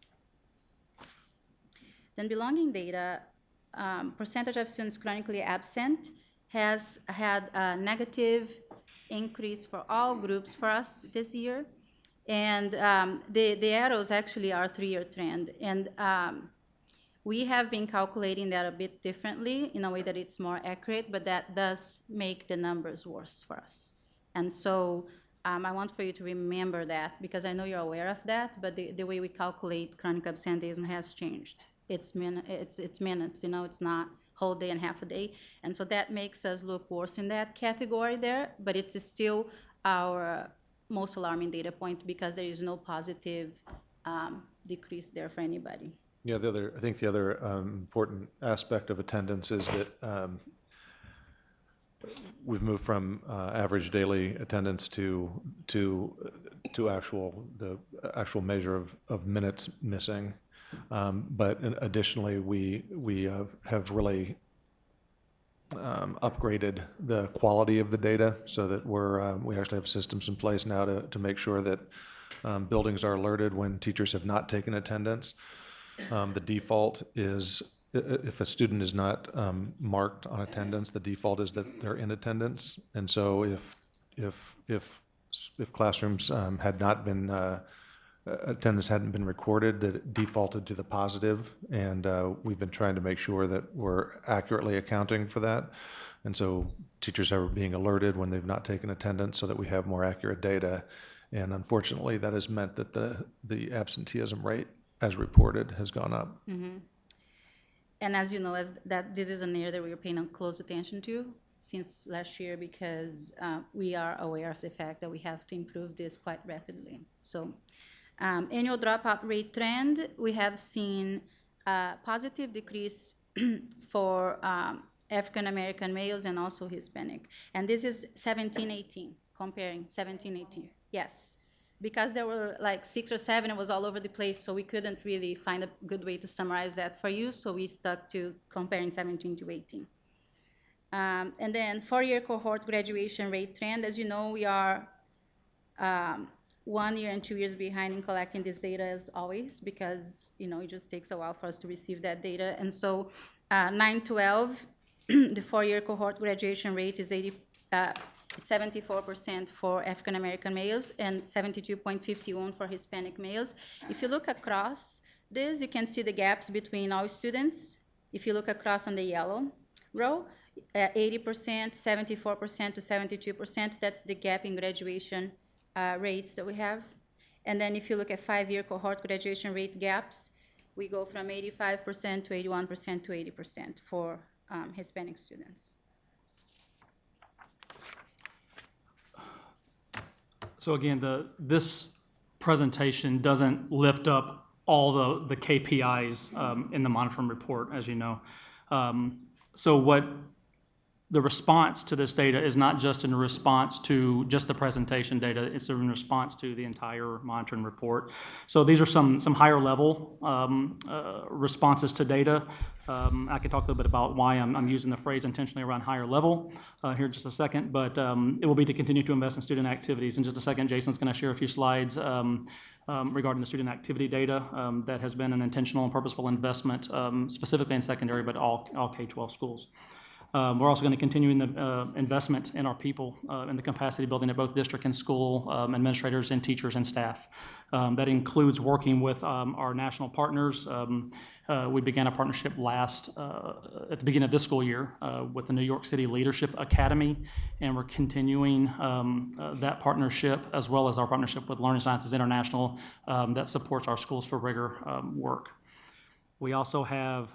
Then belonging data, percentage of students chronically absent has had a negative increase for all groups for us this year. And the arrows actually are 3-year trend. And we have been calculating that a bit differently in a way that it's more accurate, but that does make the numbers worse for us. And so I want for you to remember that, because I know you're aware of that, but the way we calculate chronic absenteeism has changed. It's minutes, you know, it's not whole day and half a day. And so that makes us look worse in that category there, but it's still our most alarming data point because there is no positive decrease there for anybody. Yeah, I think the other important aspect of attendance is that we've moved from average daily attendance to the actual measure of minutes missing. But additionally, we have really upgraded the quality of the data so that we actually have systems in place now to make sure that buildings are alerted when teachers have not taken attendance. The default is, if a student is not marked on attendance, the default is that they're in attendance. And so if classrooms had not been attendance hadn't been recorded, that it defaulted to the positive, and we've been trying to make sure that we're accurately accounting for that. And so teachers are being alerted when they've not taken attendance so that we have more accurate data. And unfortunately, that has meant that the absenteeism rate, as reported, has gone up. Mm-hmm. And as you know, this is an area that we are paying close attention to since last year, because we are aware of the fact that we have to improve this quite rapidly. So annual dropout rate trend, we have seen a positive decrease for African American males and also Hispanic. And this is 17-18, comparing 17-18. Yes. Because there were like 6 or 7, it was all over the place, so we couldn't really find a good way to summarize that for you, so we stuck to comparing 17 to 18. And then 4-year cohort graduation rate trend, as you know, we are 1 year and 2 years behind in collecting this data as always, because, you know, it just takes a while for us to receive that data. And so 9-12, the 4-year cohort graduation rate is 74% for African American males and 72.51 for Hispanic males. If you look across this, you can see the gaps between all students. If you look across on the yellow row, 80%, 74% to 72%, that's the gap in graduation rates that we have. And then if you look at 5-year cohort graduation rate gaps, we go from 85% to 81% to 80% for Hispanic students. So again, this presentation doesn't lift up all the KPIs in the monitoring report, as you know. So what the response to this data is not just in response to just the presentation data, it's in response to the entire monitoring report. So these are some higher level responses to data. I can talk a little bit about why I'm using the phrase intentionally around higher level here in just a second, but it will be to continue to invest in student activities. In just a second, Jason's going to share a few slides regarding the student activity data that has been an intentional and purposeful investment, specifically in secondary, but all K-12 schools. We're also going to continue in the investment in our people and the capacity building at both district and school administrators and teachers and staff. That includes working with our national partners. We began a partnership at the beginning of this school year with the New York City Leadership Academy, and we're continuing that partnership as well as our partnership with Learning Sciences International that supports our Schools for Rigor work. We also have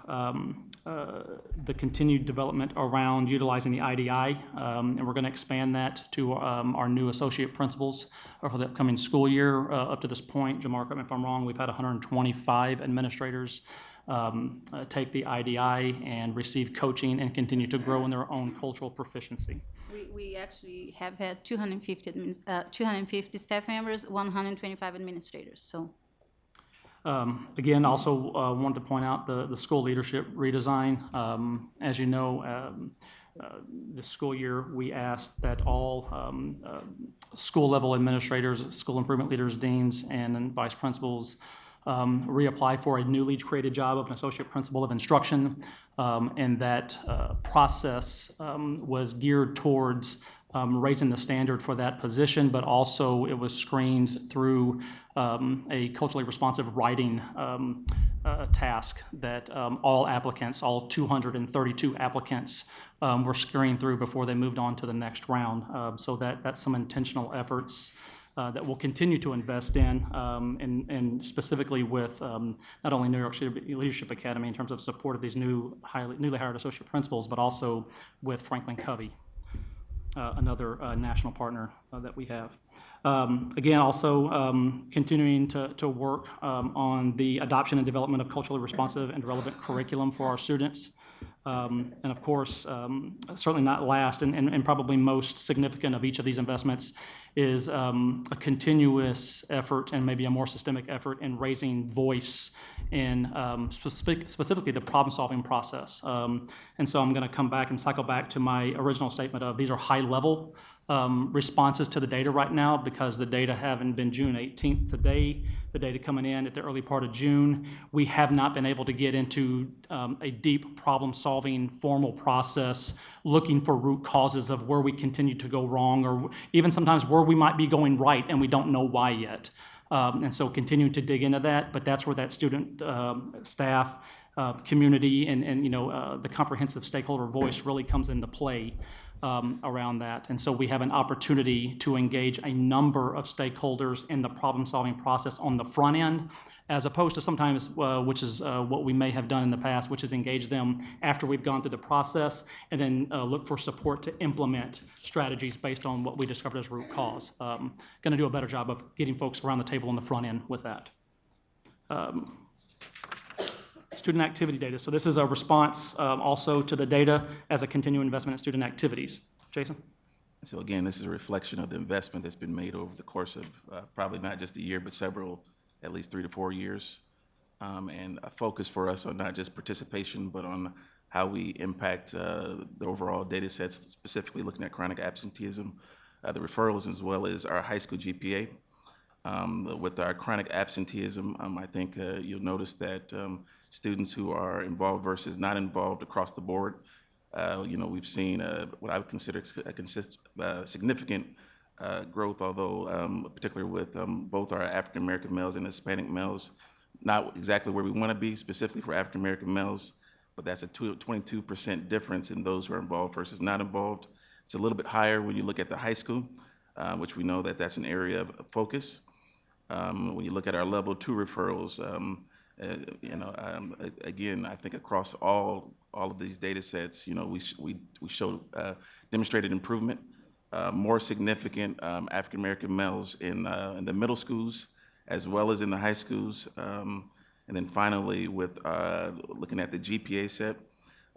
the continued development around utilizing the IDI, and we're going to expand that to our new associate principals for the upcoming school year. Up to this point, Jamar, correct me if I'm wrong, we've had 125 administrators take the IDI and receive coaching and continue to grow in their own cultural proficiency. We actually have had 250 staff members, 125 administrators, so. Again, also wanted to point out the school leadership redesign. As you know, this school year, we asked that all school-level administrators, school improvement leaders, deans, and vice principals reapply for a newly created job of an associate principal of instruction, and that process was geared towards raising the standard for that position, but also it was screened through a culturally responsive writing task that all applicants, all 232 applicants, were screened through before they moved on to the next round. So that's some intentional efforts that we'll continue to invest in, and specifically with not only New York City Leadership Academy in terms of support of these newly hired associate principals, but also with Franklin Covey, another national partner that we have. Again, also continuing to work on the adoption and development of culturally responsive and relevant curriculum for our students. And of course, certainly not last and probably most significant of each of these investments is a continuous effort and maybe a more systemic effort in raising voice in specifically the problem-solving process. And so I'm going to come back and cycle back to my original statement of these are high-level responses to the data right now because the data haven't been June 18th today, the data coming in at the early part of June. We have not been able to get into a deep problem-solving formal process looking for root causes of where we continue to go wrong or even sometimes where we might be going right and we don't know why yet. And so continuing to dig into that, but that's where that student, staff, community, and the comprehensive stakeholder voice really comes into play around that. And so we have an opportunity to engage a number of stakeholders in the problem-solving process on the front end, as opposed to sometimes, which is what we may have done in the past, which is engage them after we've gone through the process and then look for support to implement strategies based on what we discovered as root cause. Going to do a better job of getting folks around the table on the front end with that. Student activity data. So this is a response also to the data as a continuing investment in student activities. Jason? So again, this is a reflection of the investment that's been made over the course of probably not just a year, but several, at least 3 to 4 years. And a focus for us on not just participation, but on how we impact the overall data sets, specifically looking at chronic absenteeism, the referrals, as well as our high school GPA. With our chronic absenteeism, I think you'll notice that students who are involved versus not involved across the board, we've seen what I would consider significant growth, although particularly with both our African American males and Hispanic males, not exactly where we want to be specifically for African American males, but that's a 22% difference in those who are involved versus not involved. It's a little bit higher when you look at the high school, which we know that that's an area of focus. When you look at our level 2 referrals, again, I think across all of these data sets, we showed demonstrated improvement, more significant African American males in the middle schools as well as in the high schools, and then finally with looking at the GPA set,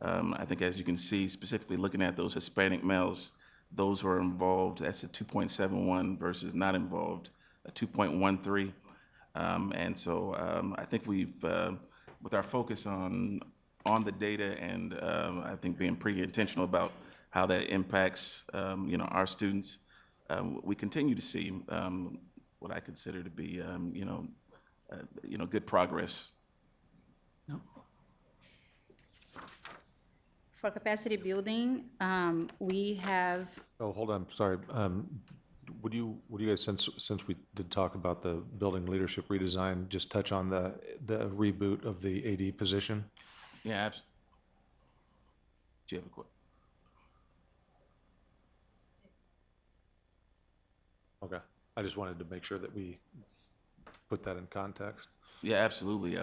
I think as you can see, specifically looking at those Hispanic males, those who are involved, that's a 2.71 versus not involved, a 2.13. And so I think we've, with our focus on the data and I think being pretty intentional about how that impacts, our students, we continue to see what I consider to be, good progress. For capacity building, we have, Oh, hold on, sorry. Would you guys, since we did talk about the building leadership redesign, just touch on the reboot of the AD position? Yeah, absolutely. Do you have a question? Okay, I just wanted to make sure that we put that in context. Yeah, absolutely.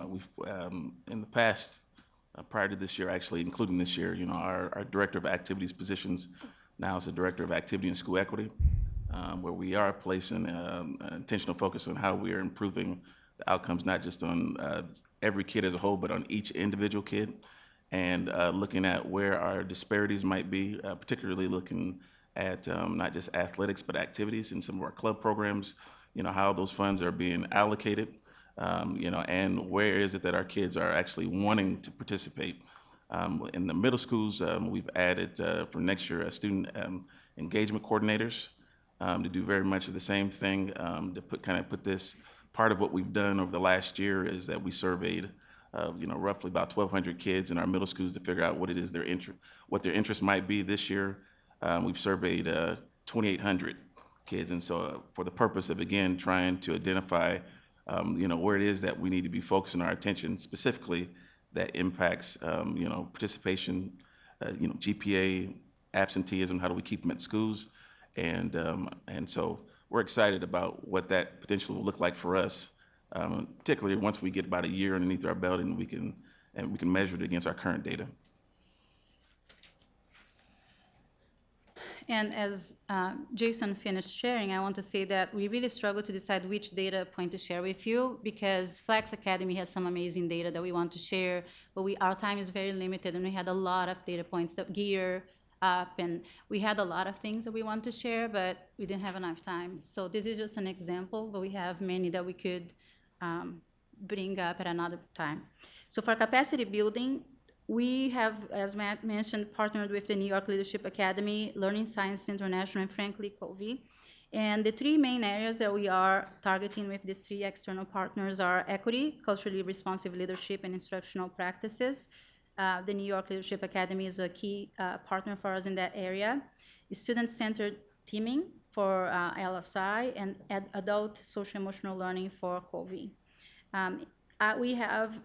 We've in the past, prior to this year, actually, including this year, our director of activities positions now is the director of activity and school equity, where we are placing an intentional focus on how we are improving the outcomes, not just on every kid as a whole, but on each individual kid, and looking at where our disparities might be, particularly looking at not just athletics, but activities in some of our club programs, how those funds are being allocated, and where is it that our kids are actually wanting to participate. In the middle schools, we've added for next year student engagement coordinators to do very much of the same thing. To put this, part of what we've done over the last year is that we surveyed roughly about 1,200 kids in our middle schools to figure out what it is what their interest might be this year. We've surveyed 2,800 kids, and so for the purpose of, again, trying to identify where it is that we need to be focusing our attention specifically that impacts participation, GPA, absenteeism, how do we keep them at schools? And so we're excited about what that potentially will look like for us, particularly once we get about a year underneath our belt and we can measure it against our current data. And as Jason finished sharing, I want to say that we really struggle to decide which data point to share with you, because Flex Academy has some amazing data that we want to share, but our time is very limited, and we had a lot of data points that gear up, and we had a lot of things that we want to share, but we didn't have enough time. So this is just an example, but we have many that we could bring up at another time. So for capacity building, we have, as Matt mentioned, partnered with the New York Leadership Academy, Learning Science International, and frankly, COVI. And the three main areas that we are targeting with these three external partners are equity, culturally responsive leadership, and instructional practices. The New York Leadership Academy is a key partner for us in that area. Student-centered teaming for LSI, and adult social-emotional learning for COVI. We have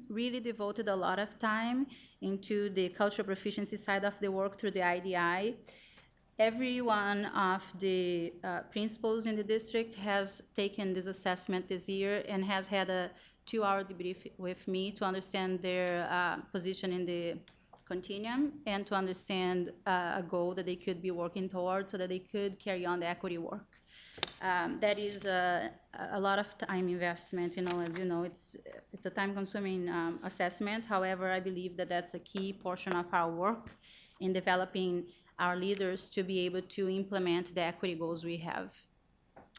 really devoted a lot of time into the cultural proficiency side of the work through the IDI. Every one of the principals in the district has taken this assessment this year and has had a 2-hour debrief with me to understand their position in the continuum and to understand a goal that they could be working towards so that they could carry on the equity work. That is a lot of time investment, as you know, it's a time-consuming assessment. However, I believe that that's a key portion of our work in developing our leaders to be able to implement the equity goals we have.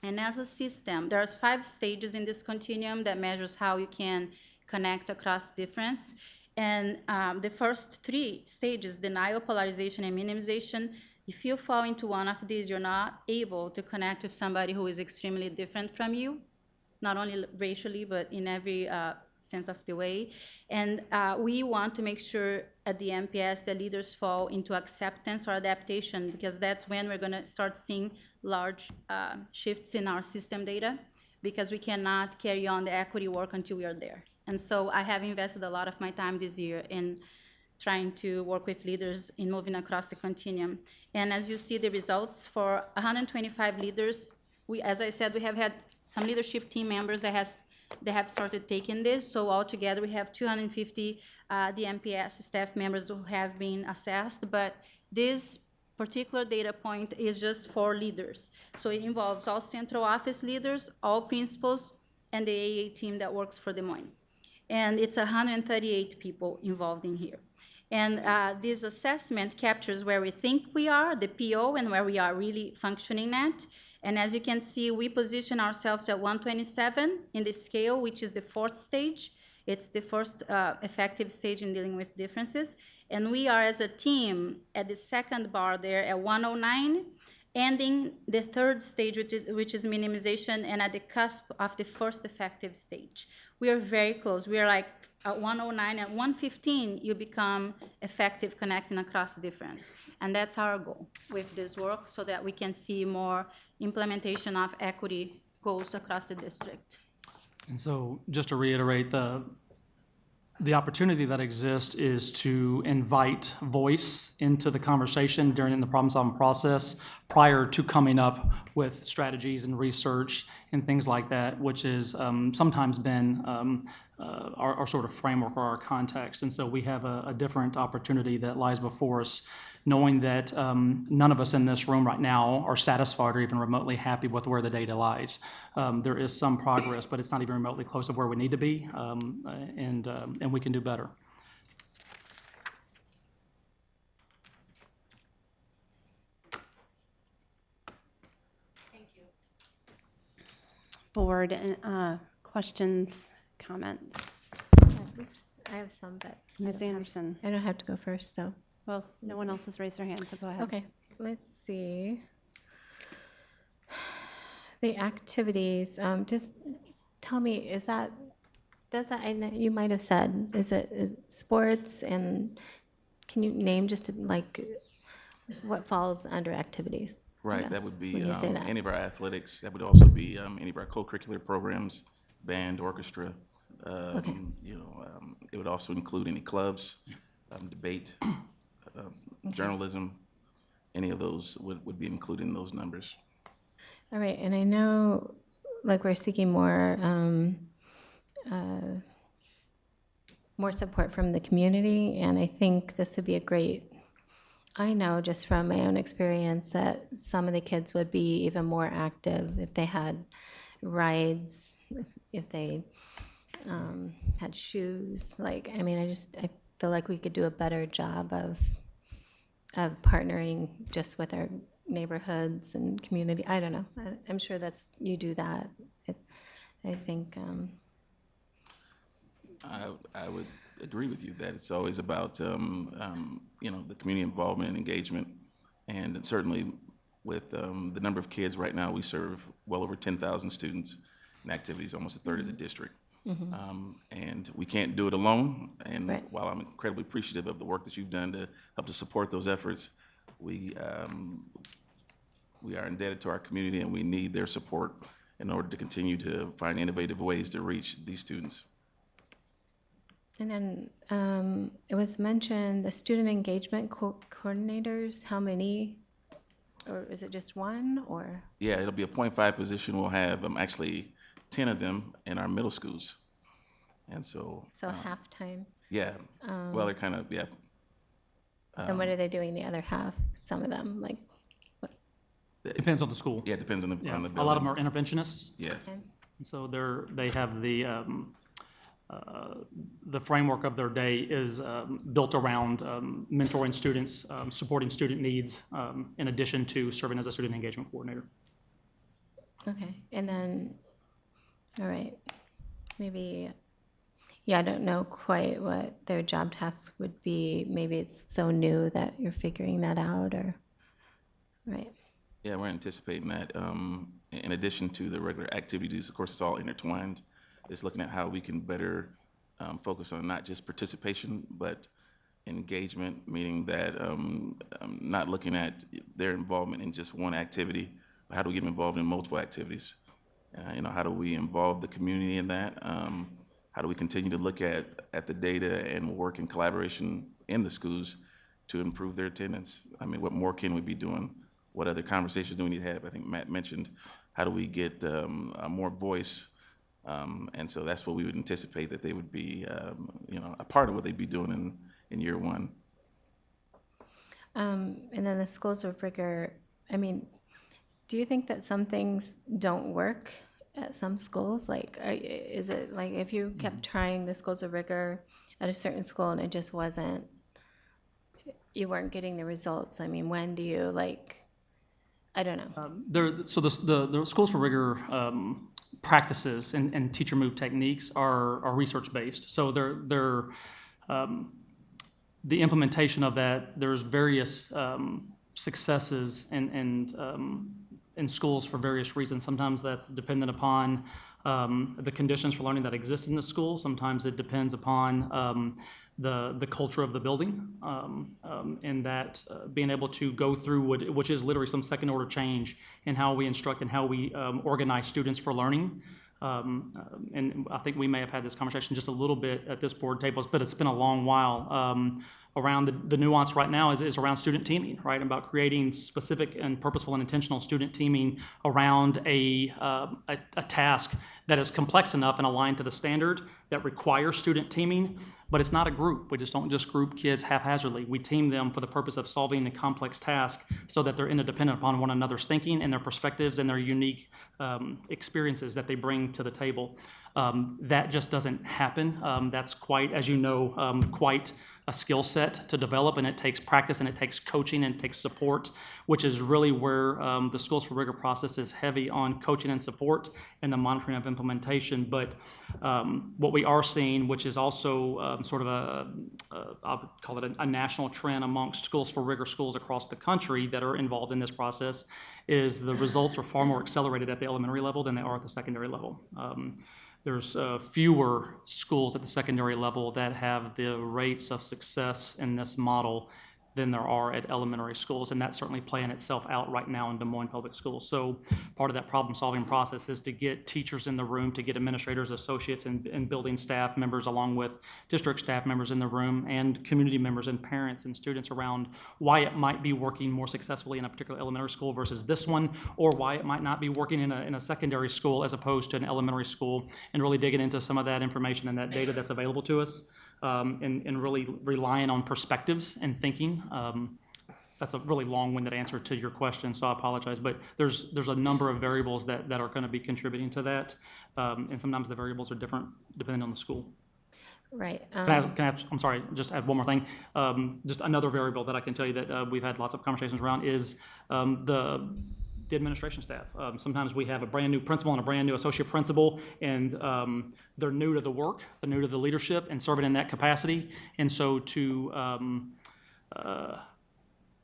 And as a system, there's 5 stages in this continuum that measures how you can connect across difference. And the first 3 stages, denial, polarization, and minimization, if you fall into one of these, you're not able to connect with somebody who is extremely different from you, not only racially, but in every sense of the way. And we want to make sure at the DMPS that leaders fall into acceptance or adaptation, because that's when we're going to start seeing large shifts in our system data, because we cannot carry on the equity work until we are there. And so I have invested a lot of my time this year in trying to work with leaders in moving across the continuum. And as you see the results for 125 leaders, as I said, we have had some leadership team members that have started taking this. So altogether, we have 250 DMPS staff members who have been assessed. But this particular data point is just for leaders. So it involves all central office leaders, all principals, and the AA team that works for Des Moines. And it's 138 people involved in here. And this assessment captures where we think we are, the PO, and where we are really functioning at. And as you can see, we position ourselves at 127 in the scale, which is the 4th stage. It's the first effective stage in dealing with differences. And we are, as a team, at the 2nd bar there at 109, ending the 3rd stage, which is minimization, and at the cusp of the first effective stage. We are very close. We are like at 109. At 115, you become effective connecting across difference. And that's our goal with this work, so that we can see more implementation of equity goals across the district. And so just to reiterate, the opportunity that exists is to invite voice into the conversation during the problem-solving process prior to coming up with strategies and research and things like that, which has sometimes been our sort of framework or our context. And so we have a different opportunity that lies before us, knowing that none of us in this room right now are satisfied or even remotely happy with where the data lies. There is some progress, but it's not even remotely close to where we need to be, and we can do better. Thank you. Board, questions, comments? Oops. I have some, but Ms. Anderson. I don't have to go first, so. Well, no one else has raised their hand, so go ahead. Okay, let's see. The activities, just tell me, I know you might have said, is it sports, and can you name just like what falls under activities? I Right, that guess, would be when you say that. any of our athletics. That would also be any of our co-curricular programs, band, orchestra. Okay. It would also include any clubs, debate, journalism. Any of those would be included in those numbers. All right, and I know, like, we're seeking more support from the community, and I think this would be a great, I know just from my own experience that some of the kids would be even more active if they had rides, if they had shoes. Like, I mean, I feel like we could do a better job of partnering just with our neighborhoods and community. I don't know. I'm sure you do that. I think. I would agree with you that it's always about the community involvement and engagement, and certainly with the number of kids right now, we serve well over 10,000 students in activities, almost a third of the district. And we can't do it alone. And Right. while I'm incredibly appreciative of the work that you've done to help to support those efforts, we are indebted to our community, and we need their support in order to continue to find innovative ways to reach these students. And then it was mentioned the student engagement coordinators. How many, or is it just one, or? Yeah, it'll be a .5 position. We'll have actually 10 of them in our middle schools. And so. So half-time. Yeah, well, they're kind of, yeah. And what are they doing the other half? Some of them, like, Depends on the school. Yeah, it depends on the Yeah, building. a lot of them are interventionists. Yes. okay. And so they have the framework of their day is built around mentoring students, supporting student needs, in addition to serving as a student engagement coordinator. Okay, and then, all right, maybe, yeah, I don't know quite what their job tasks would be. Maybe it's so new that you're figuring that out, or, right? Yeah, we're anticipating that. In addition to the regular activities, of course, it's all intertwined. It's looking at how we can better focus on not just participation, but engagement, meaning that not looking at their involvement in just one activity, but how do we get them involved in multiple activities? How do we involve the community in that? How do we continue to look at the data and work in collaboration in the schools to improve their attendance? I mean, what more can we be doing? What other conversations do we need to have? I think Matt mentioned, how do we get more voice? And so that's what we would anticipate that they would be, a part of what they'd be doing in year one. And then the schools of rigor, I mean, do you think that some things don't work at some schools? Like, is it like if you kept trying the schools of rigor at a certain school and it just wasn't, you weren't getting the results? I mean, when do you, like, I don't know. So the Schools for Rigor practices and teacher move techniques are research-based. So they're the implementation of that, there's various successes in schools for various reasons. Sometimes that's dependent upon the conditions for learning that exist in the school. Sometimes it depends upon the culture of the building, and that being able to go through which is literally some second order change in how we instruct and how we organize students for learning. And I think we may have had this conversation just a little bit at this board table, but it's been a long while. Around the nuance right now is around student teaming, right? About creating specific and purposeful and intentional student teaming around a task that is complex enough and aligned to the standard that requires student teaming, but it's not a group. We just don't just group kids haphazardly. We team them for the purpose of solving a complex task so that they're interdependent upon one another's thinking and their perspectives and their unique experiences that they bring to the table. That just doesn't happen. That's quite, as you know, quite a skill set to develop, and it takes practice, and it takes coaching, and it takes support, which is really where the Schools for Rigor process is heavy on coaching and support and the monitoring of implementation. But what we are seeing, which is also sort of I would call it a national trend amongst Schools for Rigor schools across the country that are involved in this process, is the results are far more accelerated at the elementary level than they are at the secondary level. There's fewer schools at the secondary level that have the rates of success in this model than there are at elementary schools, and that's certainly playing itself out right now in Des Moines Public Schools. So part of that problem-solving process is to get teachers in the room, to get administrators, associates, and building staff members, along with district staff members in the room, and community members and parents and students around why it might be working more successfully in a particular elementary school versus this one, or why it might not be working in a secondary school as opposed to an elementary school, and really digging into some of that information and that data that's available to us. And really relying on perspectives and thinking. That's a really long-winded answer to your question, so I apologize. But there's a number of variables that are going to be contributing to that, and sometimes the variables are different depending on the school. Right. I'm sorry, just add one more thing. Just another variable that I can tell you that we've had lots of conversations around is the administration staff. Sometimes we have a brand new principal and a brand new associate principal, and they're new to the work, they're new to the leadership, and serving in that capacity. And so to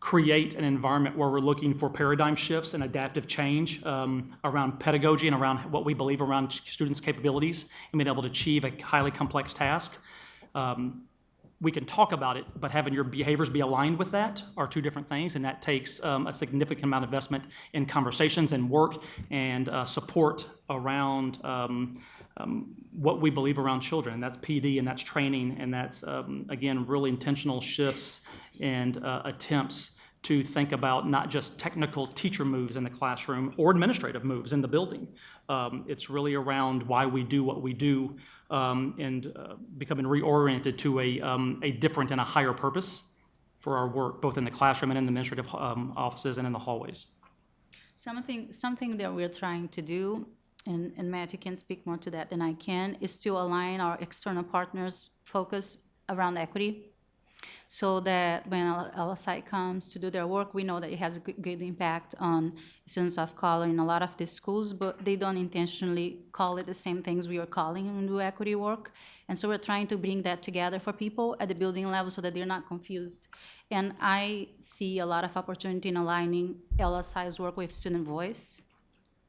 create an environment where we're looking for paradigm shifts and adaptive change around pedagogy and around what we believe around students' capabilities and being able to achieve a highly complex task. We can talk about it, but having your behaviors be aligned with that are two different things, and that takes a significant amount of investment in conversations and work and support around what we believe around children. And that's PD, and that's training, and that's, again, really intentional shifts and attempts to think about not just technical teacher moves in the classroom or administrative moves in the building. It's really around why we do what we do, and becoming reoriented to a different and a higher purpose for our work, both in the classroom and in the administrative offices and in the hallways. Something that we're trying to do, and Matt, you can speak more to that than I can, is to align our external partners' focus around equity, so that when LSI comes to do their work, we know that it has a good impact on students of color in a lot of these schools, but they don't intentionally call it the same things we are calling when we do equity work. And so we're trying to bring that together for people at the building level so that they're not confused. And I see a lot of opportunity in aligning LSI's work with student voice,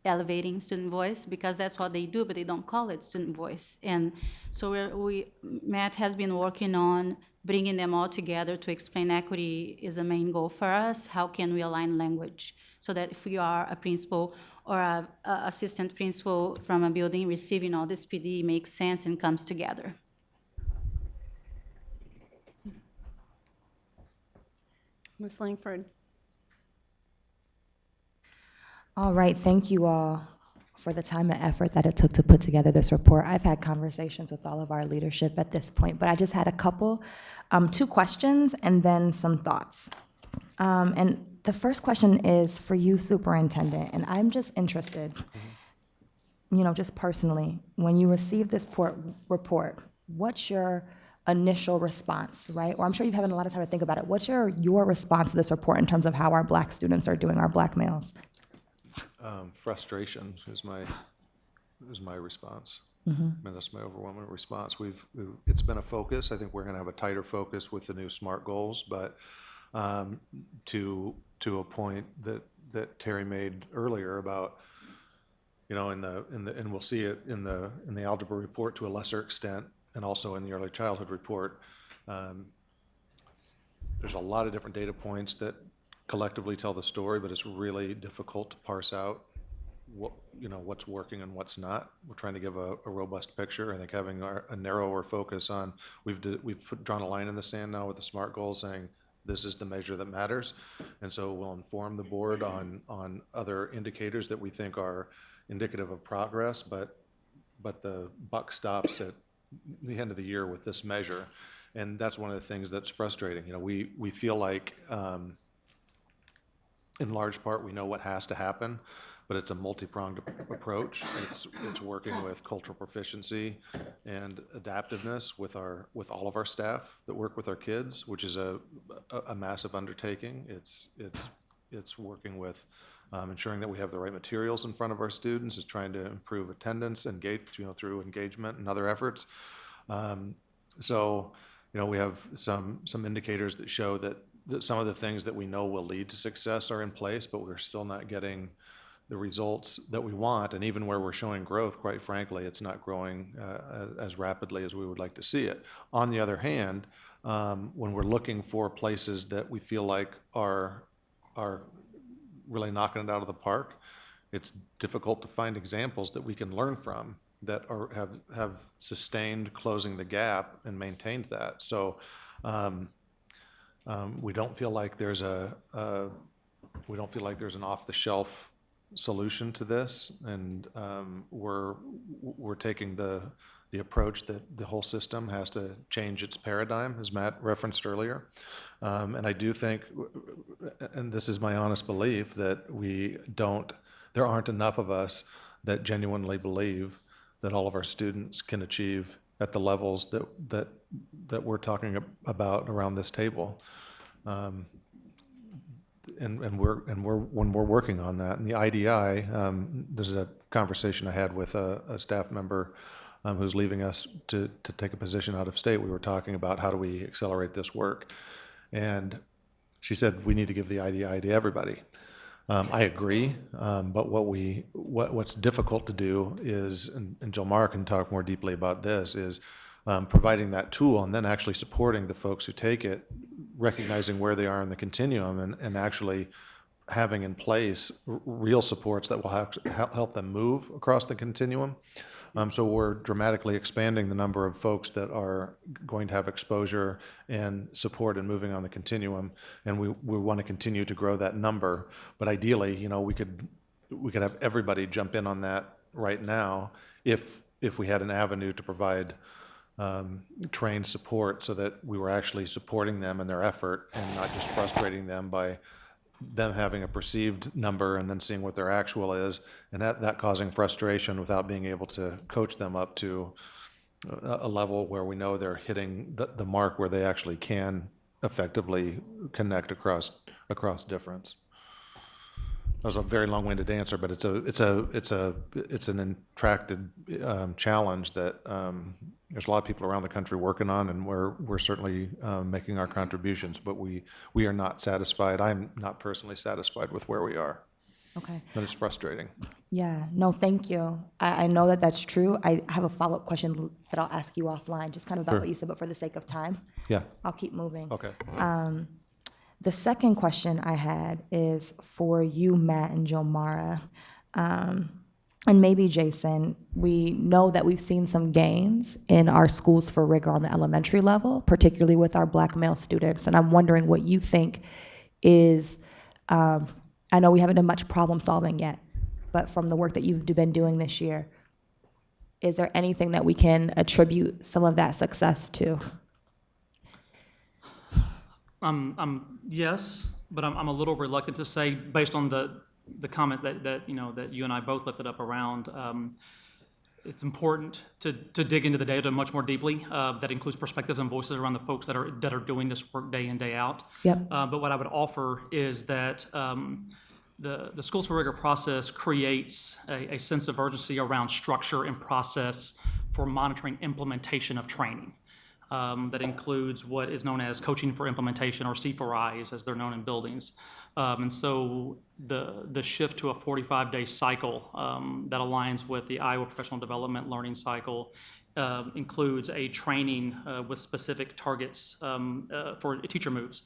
elevating student voice, because that's what they do, but they don't call it student voice. And so Matt has been working on bringing them all together to explain equity is a main goal for us. How can we align language so that if we are a principal or a assistant principal from a building receiving all this PD makes sense and comes together. Ms. Langford. All right, thank you all for the time and effort that it took to put together this report. I've had conversations with all of our leadership at this point, but I just had a couple, 2 questions and then some thoughts. And the first question is for you, Superintendent, and I'm just interested, just personally, when you receive this report, what's your initial response, right? Or I'm sure you've had a lot of time to think about it. What's your response to this report in terms of how our Black students are doing, our Black males? Frustration is my response. I mean, that's my overwhelming response. It's been a focus. I think we're going to have a tighter focus with the new SMART goals, but to a point that Terry made earlier about, and we'll see it in the algebra report to a lesser extent, and also in the early childhood report. There's a lot of different data points that collectively tell the story, but it's really difficult to parse out what's working and what's not. We're trying to give a robust picture. I think having a narrower focus on, we've drawn a line in the sand now with the SMART goals saying this is the measure that matters, and so we'll inform the board on other indicators that we think are indicative of progress, but the buck stops at the end of the year with this measure, and that's one of the things that's frustrating. We feel like in large part we know what has to happen, but it's a multi-pronged approach. It's working with cultural proficiency and adaptiveness with all of our staff that work with our kids, which is a massive undertaking. It's working with ensuring that we have the right materials in front of our students. It's trying to improve attendance, through engagement and other efforts. So, we have some indicators that show that some of the things that we know will lead to success are in place, but we're still not getting the results that we want. And even where we're showing growth, quite frankly, it's not growing as rapidly as we would like to see it. On the other hand, when we're looking for places that we feel like are really knocking it out of the park, it's difficult to find examples that we can learn from that have sustained closing the gap and maintained that. So we don't feel like there's an off-the-shelf solution to this, and we're taking the approach that the whole system has to change its paradigm, as Matt referenced earlier. And I do think, and this is my honest belief, that there aren't enough of us that genuinely believe that all of our students can achieve at the levels that we're talking about around this table. And we're working on that. And the IDI, there's a conversation I had with a staff member who's leaving us to take a position out of state. We were talking about how do we accelerate this work. And she said, we need to give the IDI to everybody. I agree, but what's difficult to do is, and Jilmar can talk more deeply about this, is providing that tool and then actually supporting the folks who take it, recognizing where they are in the continuum, and actually having in place real supports that will help them move across the continuum. So we're dramatically expanding the number of folks that are going to have exposure and support in moving on the continuum, and we want to continue to grow that number. But ideally, we could have everybody jump in on that right now if we had an avenue to provide trained support, so that we were actually supporting them in their effort and not just frustrating them by them having a perceived number and then seeing what their actual is, and that causing frustration without being able to coach them up to a level where we know they're hitting the mark where they actually can effectively connect across difference. That was a very long-winded answer, but it's an intracted challenge that there's a lot of people around the country working on, and we're certainly making our contributions, but we are not satisfied. I'm not personally satisfied with where we are. Okay. But it's frustrating. Yeah, no, thank you. I know that that's true. I have a follow-up question that I'll ask you offline, just kind of about Sure. what you said, but for the sake of time, Yeah. I'll keep moving. Okay. The second question I had is for you, Matt and Jilmara, and maybe Jason. We know that we've seen some gains in our schools for rigor on the elementary level, particularly with our Black male students, and I'm wondering what you think is, I know we haven't done much problem solving yet, but from the work that you've been doing this year, is there anything that we can attribute some of that success to? Yes, but I'm a little reluctant to say, based on the comments that you and I both lifted up around. It's important to dig into the data much more deeply. That includes perspectives and voices around the folks that are doing this work day in, day out. Yep. But what I would offer is that the Schools for Rigor process creates a sense of urgency around structure and process for monitoring implementation of training. That includes what is known as coaching for implementation, or C4Is, as they're known in buildings. And so the shift to a 45-day cycle that aligns with the Iowa Professional Development Learning Cycle includes a training with specific targets for teacher moves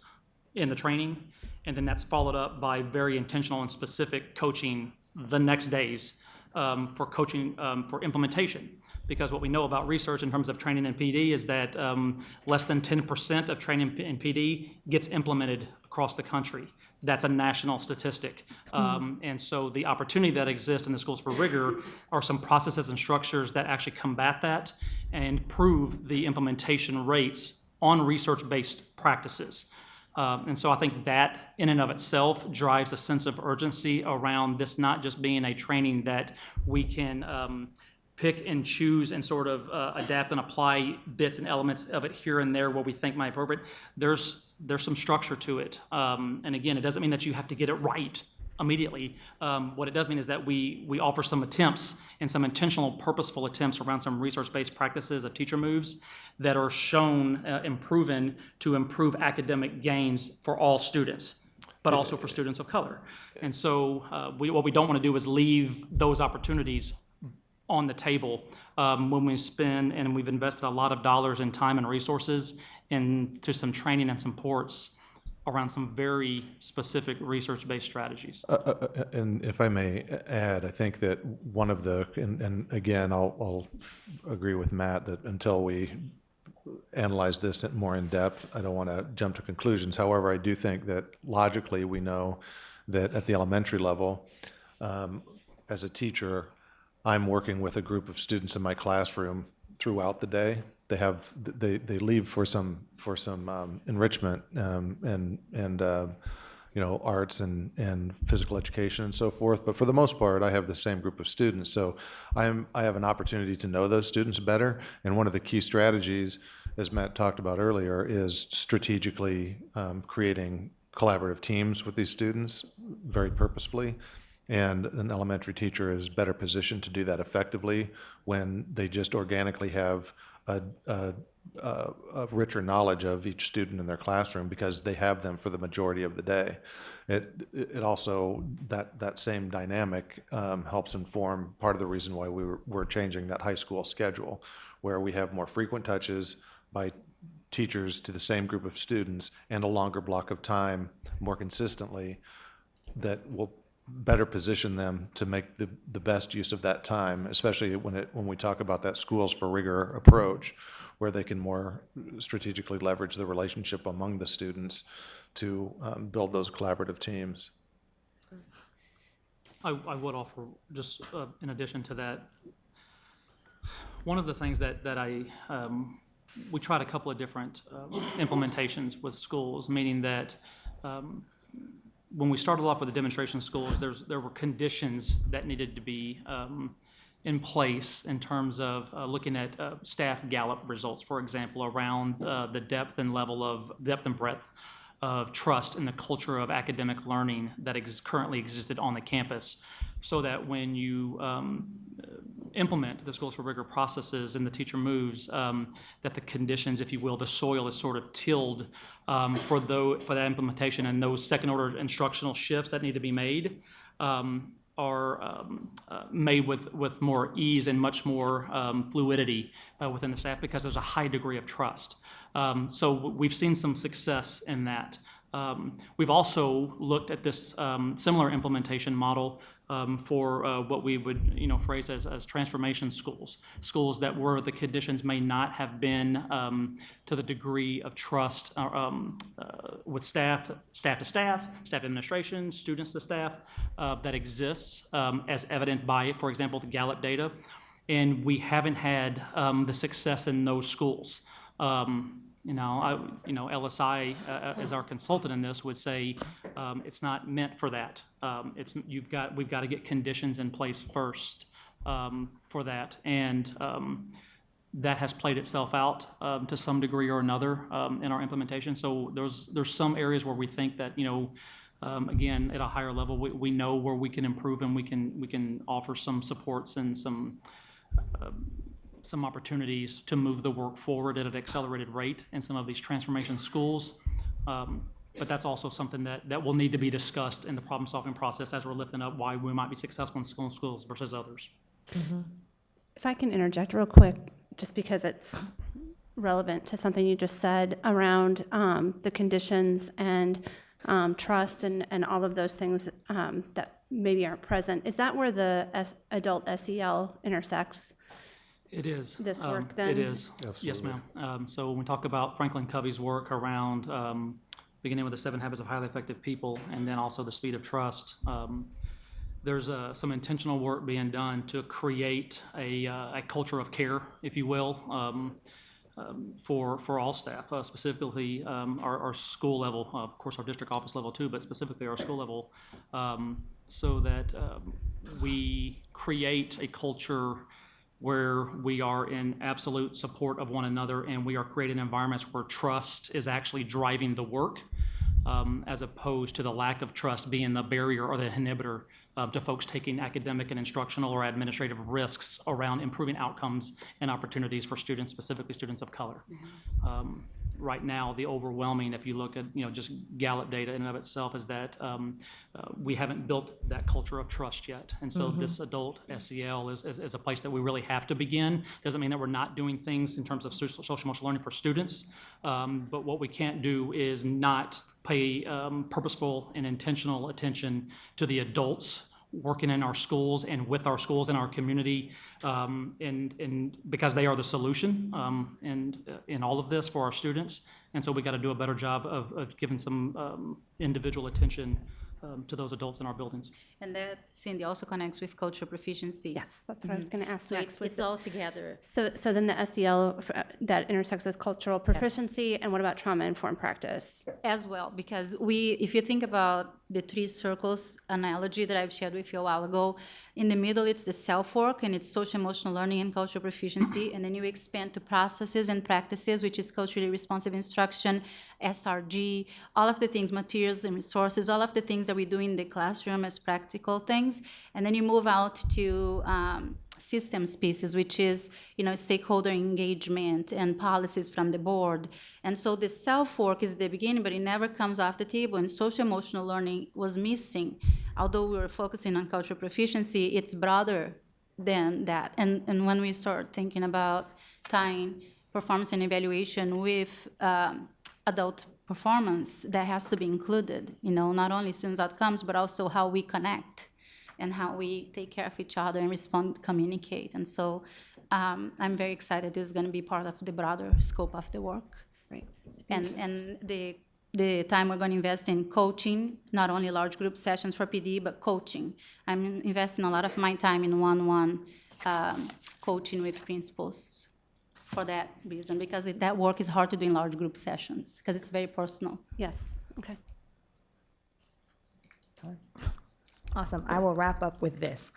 in the training, and then that's followed up by very intentional and specific coaching the next days for coaching for implementation. Because what we know about research in terms of training in PD is that less than 10% of training in PD gets implemented across the country. That's a national statistic. And so the opportunity that exists in the Schools for Rigor are some processes and structures that actually combat that and improve the implementation rates on research-based practices. And so I think that in and of itself drives a sense of urgency around this not just being a training that we can pick and choose and sort of adapt and apply bits and elements of it here and there where we think might be appropriate. There's some structure to it. And again, it doesn't mean that you have to get it right immediately. What it does mean is that we offer some attempts and some intentional, purposeful attempts around some research-based practices of teacher moves that are shown and proven to improve academic gains for all students, but also for students of color. And so what we don't want to do is leave those opportunities on the table when we spend, and we've invested a lot of dollars and time and resources into some training and supports around some very specific research-based strategies. And if I may add, I think that one of the, and again, I'll agree with Matt that until we analyze this more in depth, I don't want to jump to conclusions. However, I do think that logically we know that at the elementary level, as a teacher, I'm working with a group of students in my classroom throughout the day. They leave for some enrichment and arts and physical education and so forth. But for the most part, I have the same group of students. So I have an opportunity to know those students better. And one of the key strategies, as Matt talked about earlier, is strategically creating collaborative teams with these students very purposefully. And an elementary teacher is better positioned to do that effectively when they just organically have a richer knowledge of each student in their classroom because they have them for the majority of the day. It also, that same dynamic helps inform part of the reason why we're changing that high school schedule, where we have more frequent touches by teachers to the same group of students and a longer block of time more consistently that will better position them to make the best use of that time, especially when we talk about that schools for rigor approach, where they can more strategically leverage the relationship among the students to build those collaborative teams. I would offer, just in addition to that, one of the things that we tried a couple of different implementations with schools, meaning that when we started off with the demonstration schools, there were conditions that needed to be in place in terms of looking at staff Gallup results, for example, around the depth and breadth of trust in the culture of academic learning that currently existed on the campus, so that when you implement the Schools for Rigor processes and the teacher moves, that the conditions, if you will, the soil is sort of tilled for that implementation, and those second-order instructional shifts that need to be made are made with more ease and much more fluidity within the staff because there's a high degree of trust. So we've seen some success in that. We've also looked at this similar implementation model for what we would phrase as transformation schools that where the conditions may not have been to the degree of trust with staff to staff administration, students to staff that exists as evident by, for example, the Gallup data. And we haven't had the success in those schools. LSI, as our consultant in this, would say it's not meant for that. We've got to get conditions in place first for that, and that has played itself out to some degree or another in our implementation. So there's some areas where we think that again at a higher level we know where we can improve, and we can offer some supports and some opportunities to move the work forward at an accelerated rate in some of these transformation schools. But that's also something that will need to be discussed in the problem-solving process as we're lifting up why we might be successful in schools versus others. Mm-hmm. If I can interject real quick, just because it's relevant to something you just said around the conditions and trust and all of those things that maybe aren't present. Is that where the adult SEL intersects? It is. This work, then? It is. Absolutely. Yes, ma'am. So when we talk about Franklin Covey's work around beginning with the 7 Habits of Highly Effective People and then also the Speed of Trust, there's some intentional work being done to create a culture of care, if you will, for all staff, specifically our school level, of course, our district office level too, but specifically our school level, so that we create a culture where we are in absolute support of one another and we are creating environments where trust is actually driving the work, as opposed to the lack of trust being the barrier or the inhibitor to folks taking academic and instructional or administrative risks around improving outcomes and opportunities for students, specifically students of color. Right now, the overwhelming, if you look at just Gallup data in and of itself, is that we haven't built that culture of trust yet. And so this adult SEL is a place that we really have to begin. Doesn't mean that we're not doing things in terms of social emotional learning for students, but what we can't do is not pay purposeful and intentional attention to the adults working in our schools and with our schools in our community, and because they are the solution and in all of this for our students. And so we got to do a better job of giving some individual attention to those adults in our buildings. And that, Cindy, also connects with cultural proficiency. Yes, that's what I was going to ask So next. it's all together. So then the SEL that intersects with cultural proficiency, and what about trauma-informed practice? As well, because if you think about the three circles analogy that I've shared with you a while ago, in the middle it's the self-work and it's social emotional learning and cultural proficiency, and then you expand to processes and practices, which is culturally responsive instruction, SRG, all of the things, materials and resources, all of the things that we do in the classroom as practical things, and then you move out to systems pieces, which is stakeholder engagement and policies from the board. And so the self-work is the beginning, but it never comes off the table, and social emotional learning was missing. Although we were focusing on cultural proficiency, it's broader than that. And when we start thinking about tying performance and evaluation with adult performance, that has to be included, not only students' outcomes, but also how we connect and how we take care of each other and respond, communicate. And so I'm very excited this is going to be part of the broader scope of the work. Right. And the time we're going to invest in coaching, not only large group sessions for PD, but coaching. I'm investing a lot of my time in one-on-one coaching with principals for that reason, because that work is hard to do in large group sessions, because it's very personal. Yes, okay. Awesome. I will wrap up with this.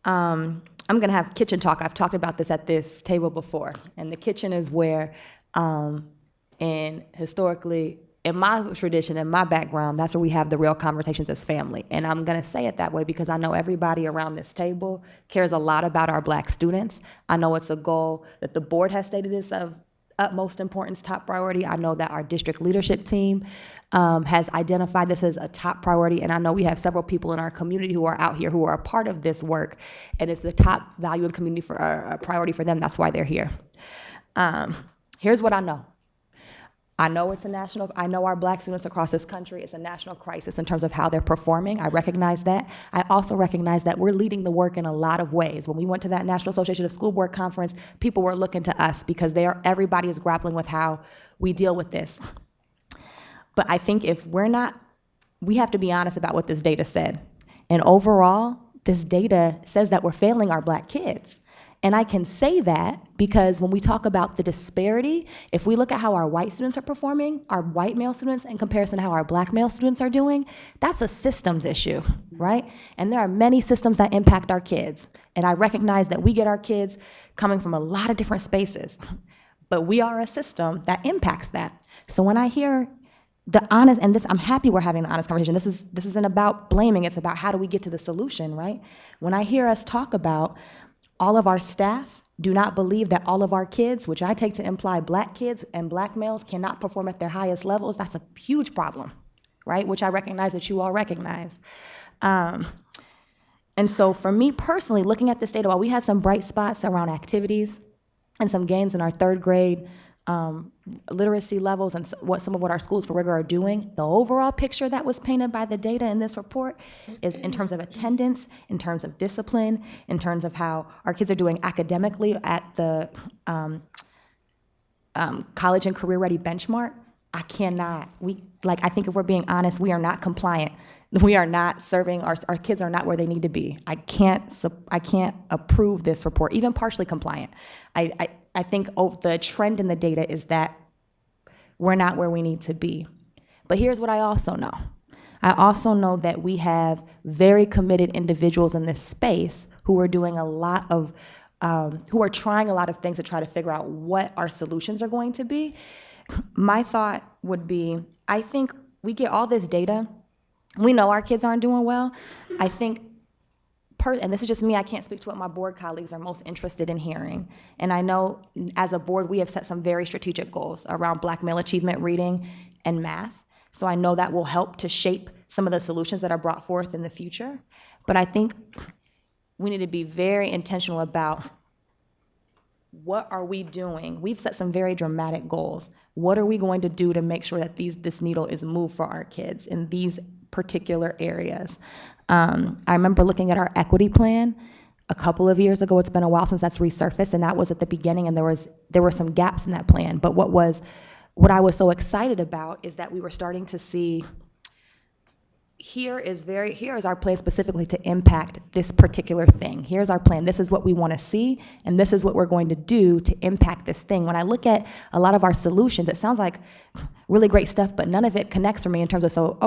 I'm going to have kitchen talk. I've talked about this at this table before. And the kitchen is where, and historically, in my tradition, in my background, that's where we have the real conversations as family. And I'm going to say it that way because I know everybody around this table cares a lot about our Black students. I know it's a goal that the board has stated is of utmost importance, top priority. I know that our district leadership team has identified this as a top priority, and I know we have several people in our community who are out here who are a part of this work, and it's the top value and community for a priority for them. That's why they're here. Here's what I know. I know I know our Black students across this country, it's a national crisis in terms of how they're performing. I recognize that. I also recognize that we're leading the work in a lot of ways. When we went to that National Association of School Board Conference, people were looking to us because everybody is grappling with how we deal with this. But I think we have to be honest about what this data said. And overall, this data says that we're failing our Black kids. And I can say that because when we talk about the disparity, if we look at how our white students are performing, our white male students in comparison to how our Black male students are doing, that's a systems issue, right? And there are many systems that impact our kids. And I recognize that we get our kids coming from a lot of different spaces, but we are a system that impacts that. So when I hear I'm happy we're having the honest conversation. This isn't about blaming, it's about how do we get to the solution, right? When I hear us talk about all of our staff do not believe that all of our kids, which I take to imply Black kids and Black males, cannot perform at their highest levels. That's a huge problem, right? Which I recognize that you all recognize. And so for me personally, looking at this data, while we had some bright spots around activities and some gains in our third grade literacy levels and some of what our schools for rigor are doing, the overall picture that was painted by the data in this report is in terms of attendance, in terms of discipline, in terms of how our kids are doing academically at the college and career ready benchmark. I think if we're being honest, we are not compliant. We are not serving, our kids are not where they need to be. I can't approve this report, even partially compliant. I I think the trend in the data is that we're not where we need to be. But here's what I also know. I also know that we have very committed individuals in this space who are doing a lot of, who are trying a lot of things to try to figure out what our solutions are going to be. My thought would be, I think we get all this data. We know our kids aren't doing well. I think, and this is just me, I can't speak to what my board colleagues are most interested in hearing. And I know as a board, we have set some very strategic goals around Black male achievement, reading, and math. So I know that will help to shape some of the solutions that are brought forth in the future. But I think we need to be very intentional about what are we doing? We've set some very dramatic goals. What are we going to do to make sure that this needle is moved for our kids in these particular areas? I remember looking at our equity plan a couple of years ago. It's been a while since that's resurfaced, and that was at the beginning, and there were some gaps in that plan. But what I was so excited about is that we were starting to see, here is our plan specifically to impact this particular thing. Here's our plan. This is what we want to see, and this is what we're going to do to impact this thing. When I look at a lot of our solutions, it sounds like really great stuff, but none of it connects for me in terms of,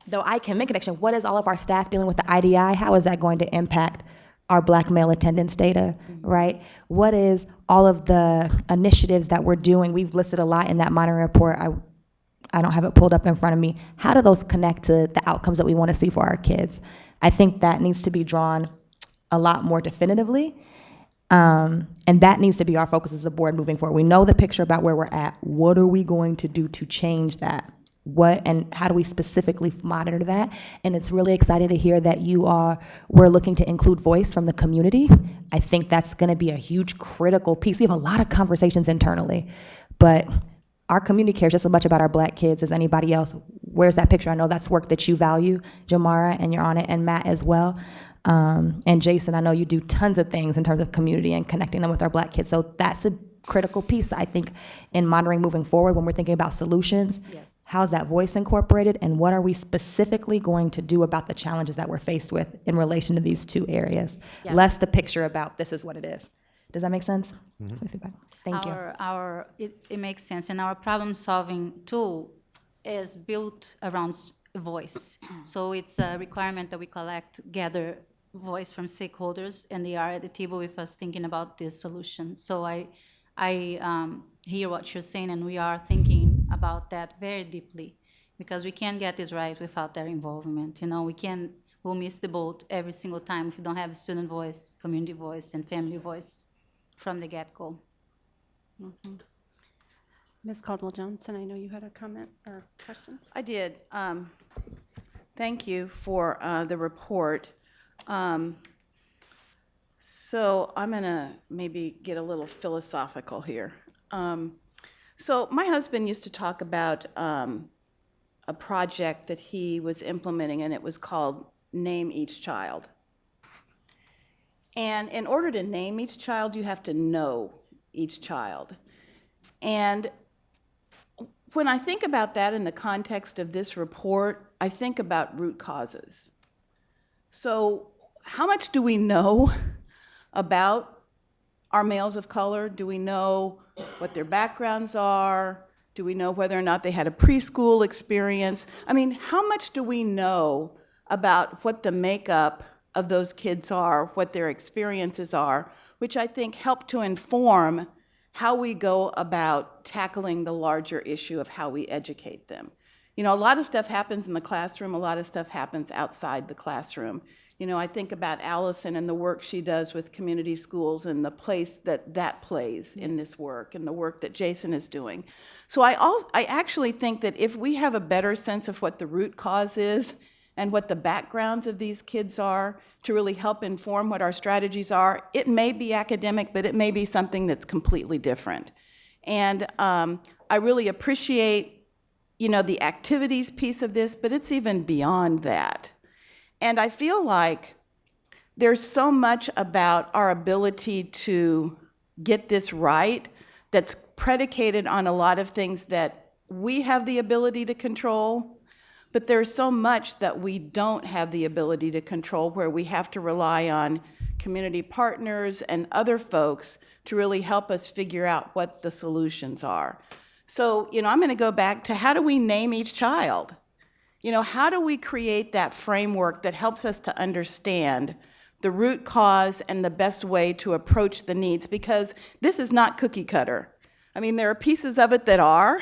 though I can make a connection, what is all of our staff dealing with the IDI? How is that going to impact our Black male attendance data, right? What is all of the initiatives that we're doing? We've listed a lot in that monitoring report. I don't have it pulled up in front of me. How do those connect to the outcomes that we want to see for our kids? I think that needs to be drawn a lot more definitively. And that needs to be our focus as a board moving forward. We know the picture about where we're at. What are we going to do to change that? And how do we specifically monitor that? And it's really exciting to hear that we're looking to include voice from the community. I think that's gonna be a huge critical piece. We have a lot of conversations internally, but our community cares just as much about our Black kids as anybody else. Where's that picture? I know that's work that you value, Jamara, and you're on it, and Matt as well. And Jason, I know you do tons of things in terms of community and connecting them with our Black kids. So that's a critical piece, I think, in monitoring moving forward when we're thinking about solutions. Yes. How's that voice incorporated, and what are we specifically going to do about the challenges that we're faced with in relation to these two areas? Yes. Less the picture about this is what it is. Does that make sense? Thank you. It makes sense, and our problem-solving tool is built around voice. So it's a requirement that we gather voice from stakeholders, and they are at the table with us thinking about this solution. So I hear what you're saying, and we are thinking about that very deeply, because we can't get this right without their involvement. We'll miss the boat every single time if we don't have student voice, community voice, and family voice from the get-go. Ms. Caldwell-Johnson, I know you had a comment or questions? I did. Thank you for the report. So I'm going to maybe get a little philosophical here. So my husband used to talk about a project that he was implementing, and it was called Name Each Child. And in order to name each child, you have to know each child. And when I think about that in the context of this report, I think about root causes. So how much do we know about our males of color? Do we know what their backgrounds are? Do we know whether or not they had a preschool experience? I mean, how much do we know about what the makeup of those kids are, what their experiences are, which I think help to inform how we go about tackling the larger issue of how we educate them. A lot of stuff happens in the classroom, a lot of stuff happens outside the classroom. I think about Allison and the work she does with community schools and the place that plays in this work and the work that Jason is doing. So I actually think that if we have a better sense of what the root cause is and what the backgrounds of these kids are to really help inform what our strategies are, it may be academic, but it may be something that's completely different. And I really appreciate, the activities piece of this, but it's even beyond that. And I feel like there's so much about our ability to get this right that's predicated on a lot of things that we have the ability to control, but there's so much that we don't have the ability to control, where we have to rely on community partners, and other folks to really help us figure out what the solutions are. So, I'm going to go back to how do we name each child? How do we create that framework that helps us to understand the root cause and the best way to approach the needs? Because this is not cookie cutter. I mean, there are pieces of it that are,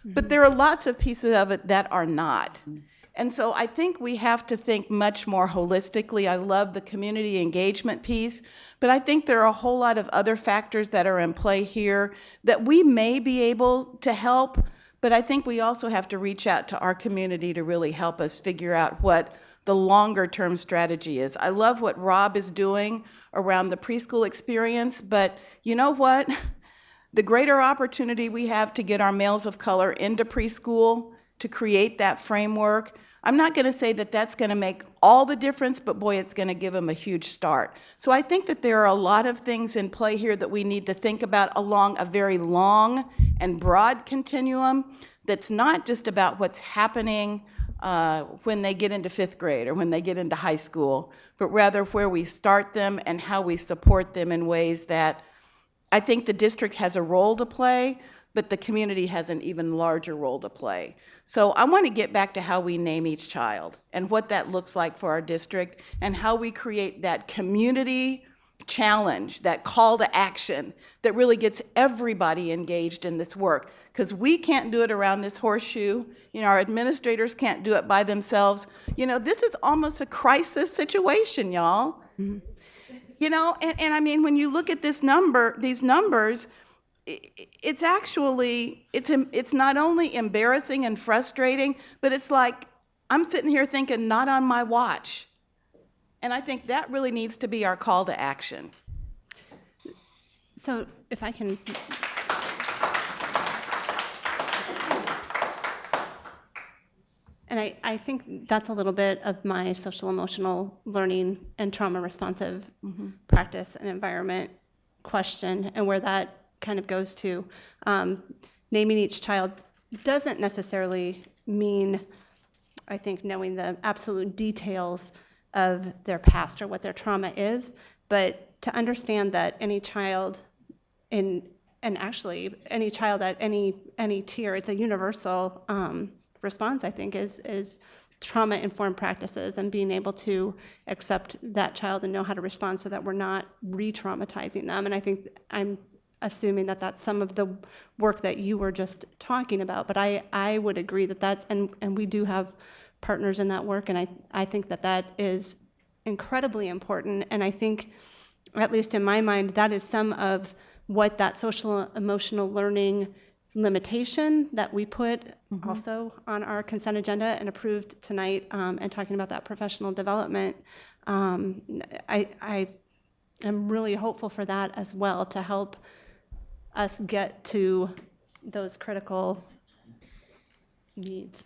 but there are lots of pieces of it that are not. And so I think we have to think much more holistically. I love the community engagement piece, but I think there are a whole lot of other factors that are in play here that we may be able to help, but I think we also have to reach out to our community to really help us figure out what the longer term strategy is. I love what Rob is doing around the preschool experience, but you know what? The greater opportunity we have to get our males of color into preschool, to create that framework, I'm not going to say that that's going to make all the difference, but boy, it's going to give them a huge start. So I think that there are a lot of things in play here that we need to think about along a very long and broad continuum that's not just about what's happening when they get into 5th grade or when they get into high school, but rather where we start them and how we support them in ways that I think the district has a role to play, but the community has an even larger role to play. So I want to get back to how we name each child and what that looks like for our district and how we create that community challenge, that call to action that really gets everybody engaged in this work. Because we can't do it around this horseshoe. Our administrators can't do it by themselves. This is almost a crisis situation, y'all. Mm-hmm. And I mean, when you look at these numbers, it's actually, it's not only embarrassing and frustrating, but it's like, I'm sitting here thinking, not on my watch. And I think that really needs to be our call to action. So if I can... And I think that's a little bit of my social emotional learning and trauma responsive practice and environment question, and where that kind of goes to. Naming each child doesn't necessarily mean, I think, knowing the absolute details of their past or what their trauma is, but to understand that any child and actually any child at any tier, it's a universal response, I think, is trauma-informed practices and being able to accept that child and know how to respond so that we're not re-traumatizing them. And I think I'm assuming that that's some of the work that you were just talking about, but I would agree that that's, and we do have partners in that work, and I think that is incredibly important, and I think, at least in my mind, that is some of what that social emotional learning limitation that we put also on our consent agenda and approved tonight, and talking about that professional development. I am really hopeful for that as well, to help us get to those critical needs.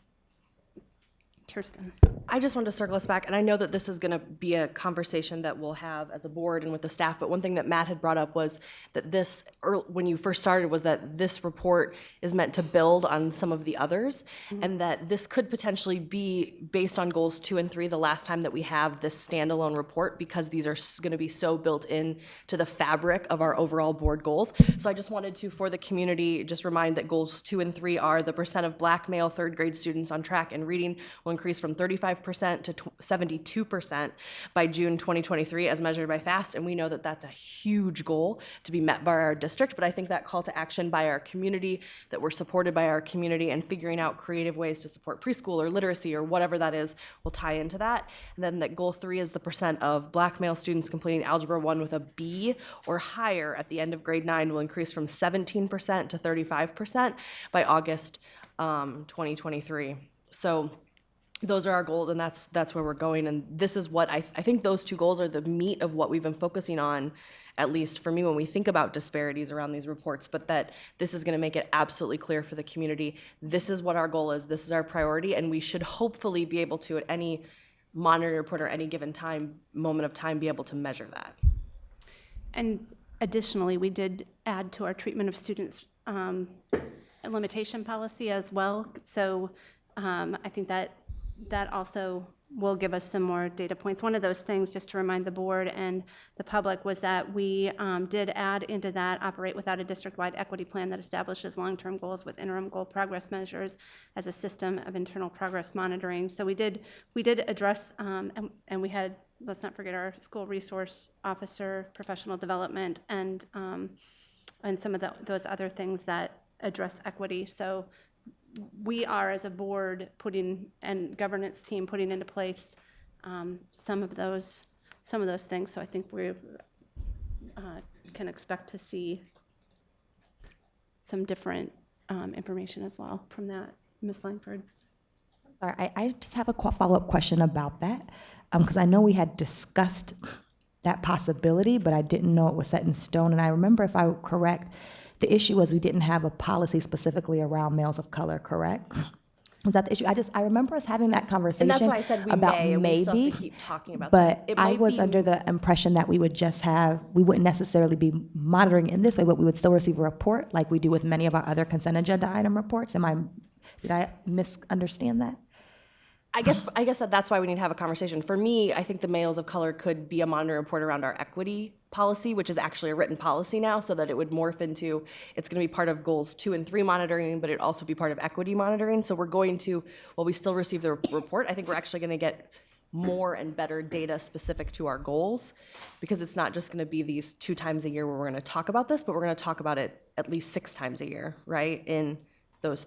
Kirsten. I just wanted to circle us back, and I know that this is going to be a conversation that we'll have as a board and with the staff, but one thing that Matt had brought up was that this, when you first started, was that this report is meant to build on some of the others, and that this could potentially be based on goals 2 and 3 the last time that we have this standalone report, because these are going to be so built in to the fabric of our overall board goals. So I just wanted to, for the community, just remind that goals 2 and 3 are the percent of Black male 3rd grade students on track and reading will increase from 35% to 72% by June 2023 as measured by FAST, and we know that that's a huge goal to be met by our district, but I think that call to action by our community, that we're supported by our community and figuring out creative ways to support preschool or literacy or whatever that is will tie into that. And then that goal 3 is the percent of Black male students completing Algebra 1 with a B or higher at the end of grade 9 will increase from 17% to 35% by August 2023. So those are our goals, and that's where we're going. And this is what I think those 2 goals are the meat of what we've been focusing on, at least for me, when we think about disparities around these reports, but that this is going to make it absolutely clear for the community. This is what our goal is. This is our priority, and we should hopefully be able to, at any monitoring report or any given moment of time, be able to measure that. And additionally, we did add to our treatment of students a limitation policy as well. So I think that also will give us some more data points. One of those things, just to remind the board and the public, was that we did add into that operate without a district-wide equity plan that establishes long-term goals with interim goal progress measures as a system of internal progress monitoring. So we did address, and we had, let's not forget, our school resource officer, professional development, and some of those other things that address equity. So we are, as a board, and governance team, putting into place some of those things. So I think we can expect to see some different information as well from that. Ms. Langford. Sorry, I just have a follow-up question about that, because I know we had discussed that possibility, but I didn't know it was set in stone. And I remember, if I'm correct, the issue was we didn't have a policy specifically around males of color, correct? Was that the issue? I remember us having that conversation. And that's why I said we about may, and we still have maybe, to keep talking about but that. It I might was be- under the impression that we wouldn't necessarily be monitoring in this way, but we would still receive a report like we do with many of our other consent agenda item reports. Did I misunderstand that? I guess that's why we need to have a conversation. For me, I think the males of color could be a monitoring report around our equity policy, which is actually a written policy now, so that it would morph into, it's going to be part of goals 2 and 3 monitoring, but it'd also be part of equity monitoring. So we're going to, while we still receive the report, I think we're actually going to get more and better data specific to our goals, because it's not just going to be these 2 times a year where we're going to talk about this, but we're going to talk about it at least 6 times a year, right?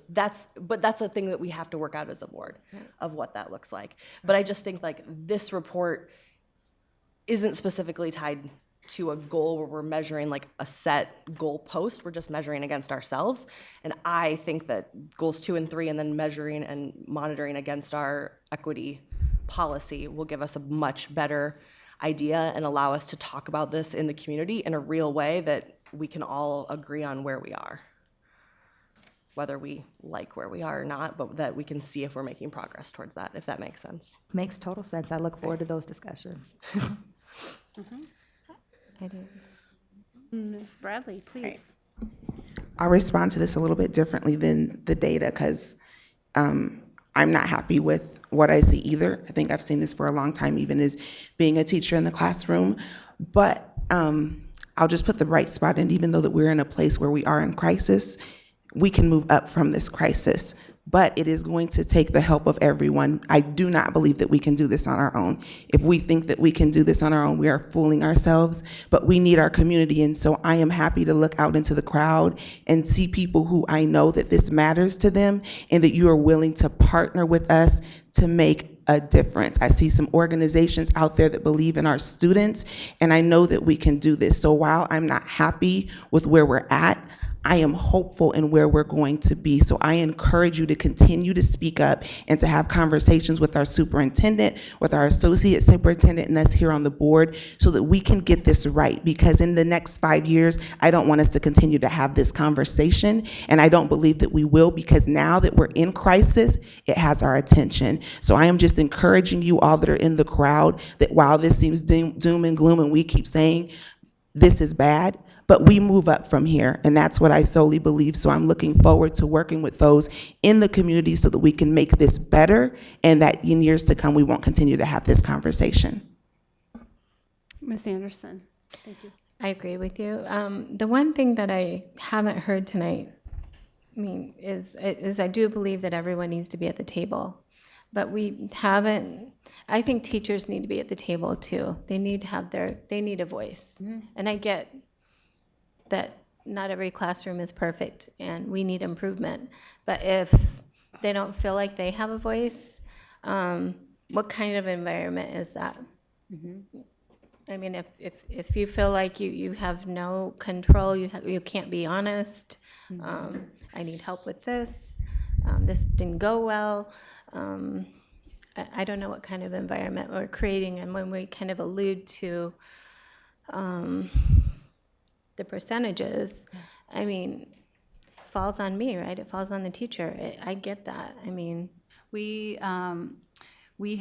That's a thing that we have to work out as a board of what that looks like. But I just think like this report isn't specifically tied to a goal where we're measuring like a set goal post. We're just measuring against ourselves. And I think that goals 2 and 3 and then measuring and monitoring against our equity policy will give us a much better idea and allow us to talk about this in the community in a real way that we can all agree on where we are. Whether we like where we are or not, but that we can see if we're making progress towards that, if that makes sense. Makes total sense. I look forward to those discussions. I do. Ms. Bradley, please. I'll respond to this a little bit differently than the data, because I'm not happy with what I see either. I think I've seen this for a long time, even as being a teacher in the classroom. But I'll just put the bright spot in. Even though that we're in a place where we are in crisis, we can move up from this crisis. But it is going to take the help of everyone. I do not believe that we can do this on our own. If we think that we can do this on our own, we are fooling ourselves. But we need our community, and so I am happy to look out into the crowd and see people who I know that this matters to them and that you are willing to partner with us to make a difference. I see some organizations out there that believe in our students, and I know that we can do this. So while I'm not happy with where we're at, I am hopeful in where we're going to be. So I encourage you to continue to speak up and to have conversations with our superintendent, with our associate superintendent, and us here on the board so that we can get this right. Because in the next 5 years, I don't want us to continue to have this conversation. And I don't believe that we will, because now that we're in crisis, it has our attention. So I am just encouraging you all that are in the crowd that while this seems doom and gloom and we keep saying this is bad, but we move up from here, and that's what I solely believe. So I'm looking forward to working with those in the community so that we can make this better, and that in years to come, we won't continue to have this conversation. Ms. Anderson, thank you. I agree with you. The one thing that I haven't heard tonight, is I do believe that everyone needs to be at the table, but we haven't. I think teachers need to be at the table too. They need to have they need a voice, and I get that not every classroom is perfect and we need improvement. But if they don't feel like they have a voice, what kind of environment is that? I mean, if you feel like you have no control, you can't be honest, I need help with this, this didn't go well, I don't know what kind of environment we're creating. And when we kind of allude to the percentages, I mean, it falls on me, right? It falls on the teacher. I get that. I mean, We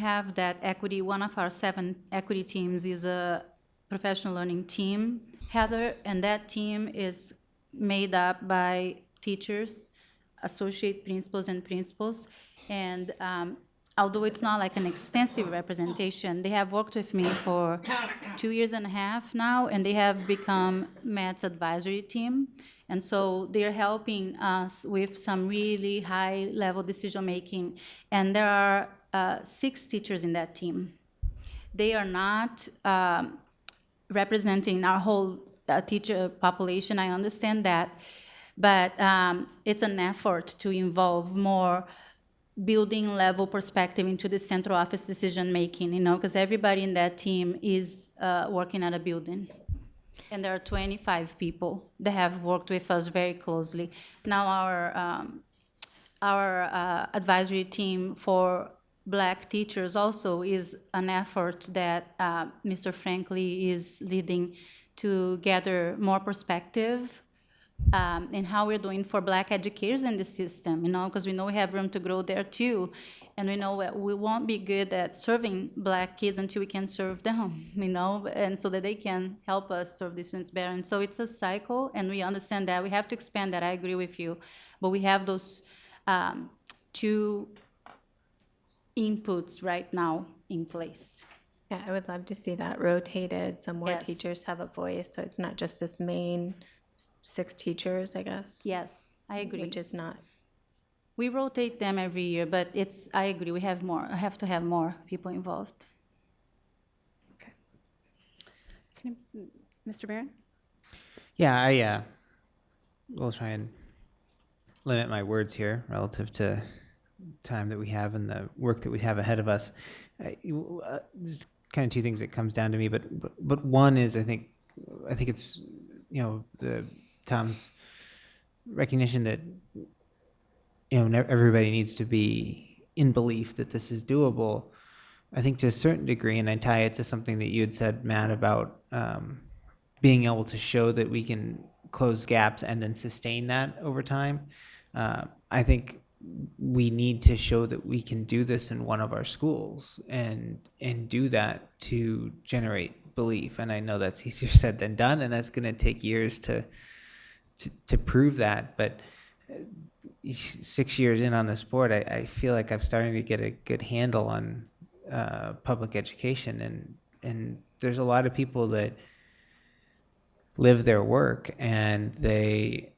have that equity. One of our 7 equity teams is a professional learning team, Heather, and that team is made up by teachers, associate principals, and principals. And although it's not like an extensive representation, they have worked with me for 2 years and a half now, and they have become Matt's advisory team. And so they're helping us with some really high-level decision-making. And there are 6 teachers in that team. They are not representing our whole teacher population, I understand that. But it's an effort to involve more building level perspective into the central office decision making, because everybody in that team is working at a building. And there are 25 people that have worked with us very closely. Now our advisory team for Black teachers also is an effort that Mr. Franklin is leading to gather more perspective and how we're doing for Black educators in the system, because we know we have room to grow there too. And we know that we won't be good at serving Black kids until we can serve them, and so that they can help us serve the students better. And so it's a cycle, and we understand that. We have to expand that, I agree with you. But we have those 2 inputs right now in place. Yeah, I would love to see that rotated, so more Yes. teachers have a voice, so it's not just this main 6 teachers, I guess. Yes, I agree. Which is not. We rotate them every year, but I agree, we have more. I have to have more people involved. Mr. Barron? Yeah, I will try and limit my words here relative to time that we have and the work that we have ahead of us. There's kind of 2 things that comes down to me, but one is I think it's Tom's recognition that everybody needs to be in belief that this is doable. I think to a certain degree, and I tie it to something that you had said, Matt, about being able to show that we can close gaps and then sustain that over time. I think we need to show that we can do this in one of our schools and do that to generate belief. And I know that's easier said than done, and that's going to take years to prove that. But 6 years in on this board, I feel like I'm starting to get a good handle on public education, and there's a lot of people that live their work, and they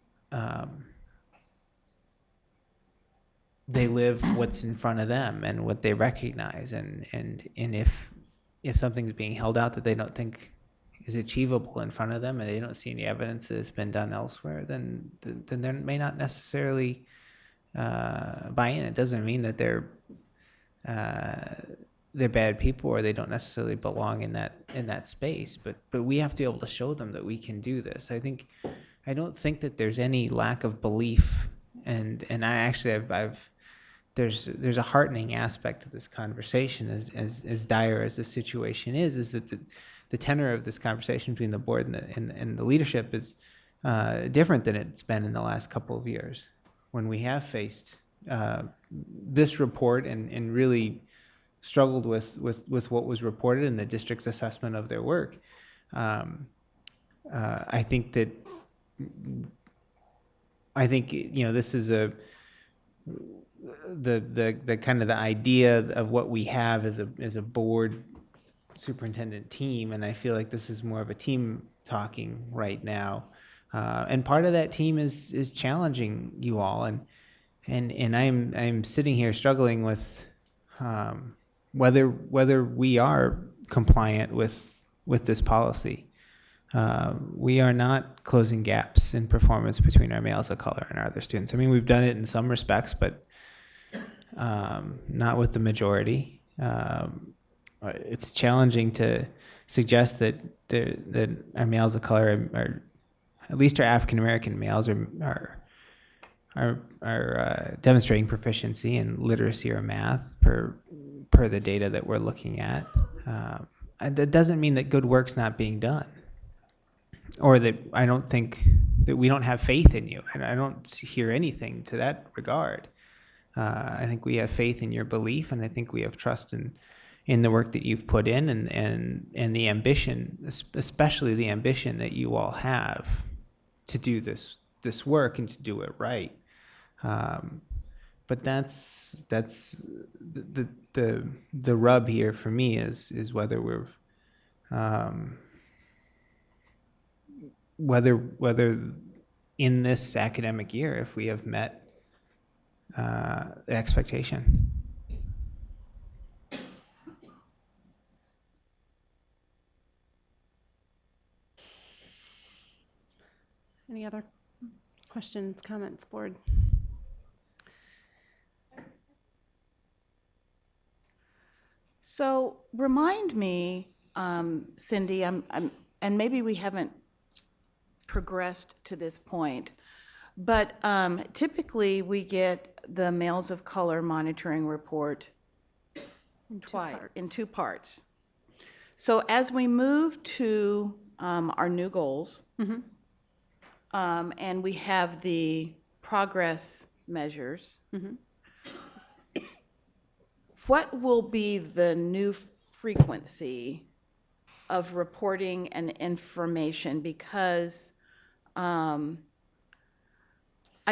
live what's in front of them and what they recognize, and if something's being held out that they don't think is achievable in front of them, and they don't see any evidence that it's been done elsewhere, then they may not necessarily buy in. It doesn't mean that they're bad people or they don't necessarily belong in that space, but we have to be able to show them that we can do this. I don't think that there's any lack of belief, and I actually there's a heartening aspect to this conversation, as dire as the situation is that the tenor of this conversation between the board and the leadership is different than it's been in the last couple of years, when we have faced this report and really struggled with what was reported in the district's assessment of their work. I think this is the kind of the idea of what we have as a board superintendent team, and I feel like this is more of a team talking right now, and part of that team is challenging you all, and I'm sitting here struggling with whether we are compliant with this policy. We are not closing gaps in performance between our males of color and our other students. I mean, we've done it in some respects, but not with the majority. It's challenging to suggest that our males of color are at least our African American males are demonstrating proficiency in literacy or math per the data that we're looking at. That doesn't mean that good work's not being done, or that I don't think that we don't have faith in you. And I don't hear anything to that regard. I think we have faith in your belief, and I think we have trust in the work that you've put in, and the ambition, especially the ambition that you all have to do this work and to do it right. But that's the rub here for me is whether we're whether in this academic year if we have met the expectation. Any other questions, comments, board? So remind me, Cindy, and maybe we haven't progressed to this point, but typically we get the Males of Color monitoring report in two parts. So as we move to our new goals, and we have the progress measures, what will be the new frequency of reporting and information? Because I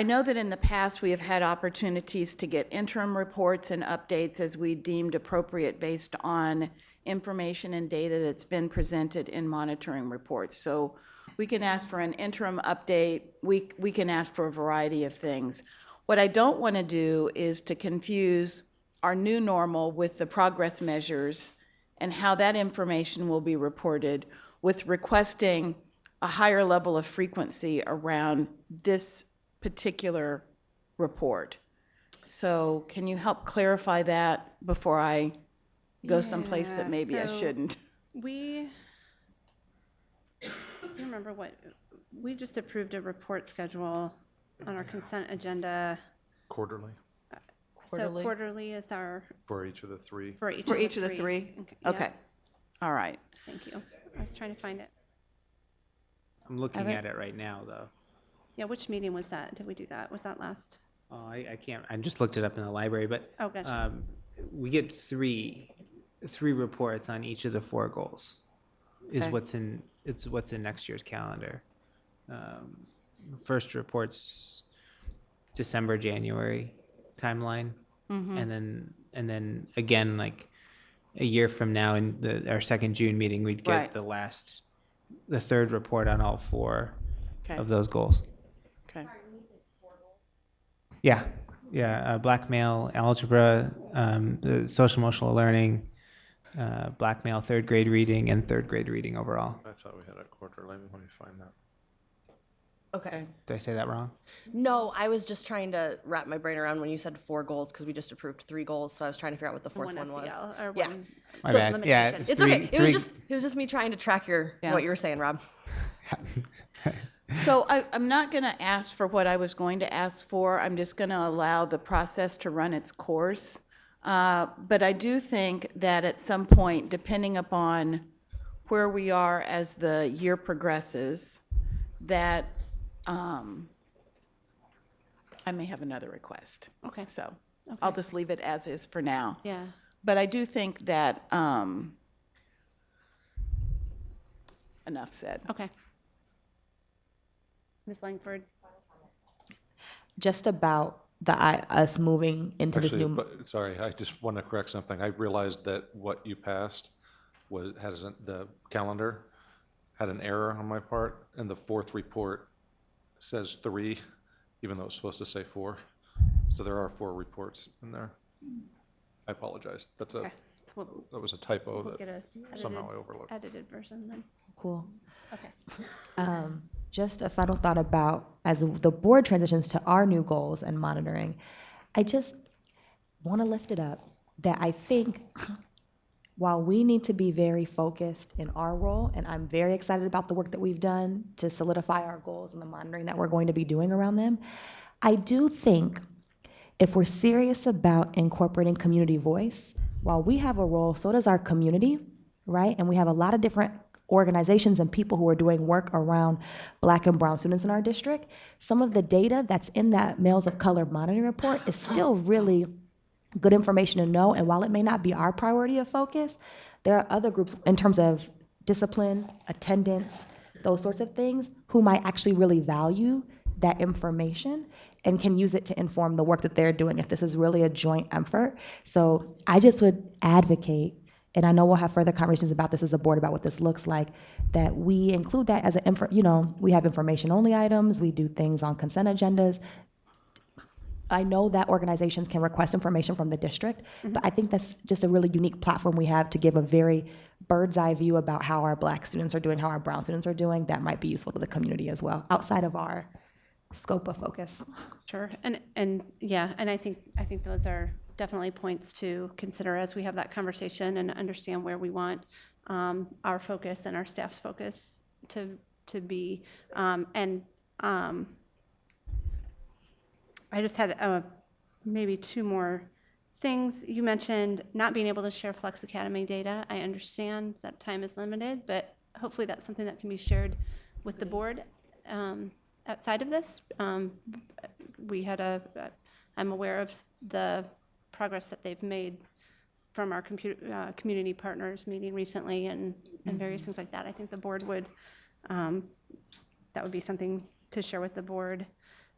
know that in the past we have had opportunities to get interim reports and updates as we deemed appropriate based on information and data that's been presented in monitoring reports. So we can ask for an interim update. We can ask for a variety of things. What I don't want to do is to confuse our new normal with the progress measures and how that information will be reported with requesting a higher level of frequency around this particular report. So can you help clarify that before I go someplace that maybe I shouldn't? You remember what, we just approved a report schedule on our consent agenda. Quarterly, So quarterly is our, for each of the three. for each For of the each of the three? Yeah, Okay, all right. thank you. I was trying to find it. I'm looking Evan? at it right now, though. Yeah, which meeting was that? Did we do that? Was that last? Oh, I can't. I just looked it up in the library, but Oh, gotcha. we get three reports on each of the four goals. Is Okay. what's in next year's calendar. First report's December, January timeline, and then again like a year from now in our second June meeting, we'd get Right. the third report on all four Okay. of those goals. Okay. Yeah, black male algebra, the social emotional learning, black male third grade reading, and third grade reading overall. I thought we had a quarterly. Let me find that. Okay. Did I say that wrong? No, I was just trying to wrap my brain around when you said 4 goals, because we just approved 3 goals, so I was trying to figure out what the fourth one was. SEL, or Yeah. one My bad. Yeah, limitation. It's three- okay. three- It was just me trying to track what you were saying, Rob. So I'm not going to ask for what I was going to ask for. I'm just going to allow the process to run its course. But I do think that at some point, depending upon where we are as the year progresses, that I may have another request. Okay. So I'll just leave it as is for now. Yeah. But I do think that enough said. Okay. Ms. Langford? Just about us moving into this Actually, new. sorry, I just want to correct something. I realized that what you passed the calendar had an error on my part, and the fourth report says 3, even though it's supposed to say 4. So there are 4 reports in there. I apologize. Okay. So That was a typo we'll get that a somehow I overlooked. edited version then. Cool. Okay. Just a final thought about as the board transitions to our new goals and monitoring, I just want to lift it up that I think while we need to be very focused in our role, and I'm very excited about the work that we've done to solidify our goals and the monitoring that we're going to be doing around them, I do think if we're serious about incorporating community voice, while we have a role, so does our community, right? And we have a lot of different organizations and people who are doing work around Black and brown students in our district. Some of the data that's in that Males of Color monitoring report is still really good information to know. And while it may not be our priority of focus, there are other groups in terms of discipline, attendance, those sorts of things, who might actually really value that information and can use it to inform the work that they're doing if this is really a joint effort. So I just would advocate, and I know we'll have further conversations about this as a board about what this looks like, that we include that as we have information-only items, we do things on consent agendas. I know that organizations can request information from the district, but I think that's just a really unique platform we have to give a very bird's eye view about how our Black students are doing, how our brown students are doing. That might be useful to the community as well, outside of our scope of focus. Sure, and yeah, and I think those are definitely points to consider as we have that conversation and understand where we want our focus and our staff's focus to be. I just had maybe two more things. You mentioned not being able to share Flex Academy data. I understand that time is limited, but hopefully that's something that can be shared with the board outside of this. I'm aware of the progress that they've made from our community partners meeting recently and various things like that. I think the board would, that would be something to share with the board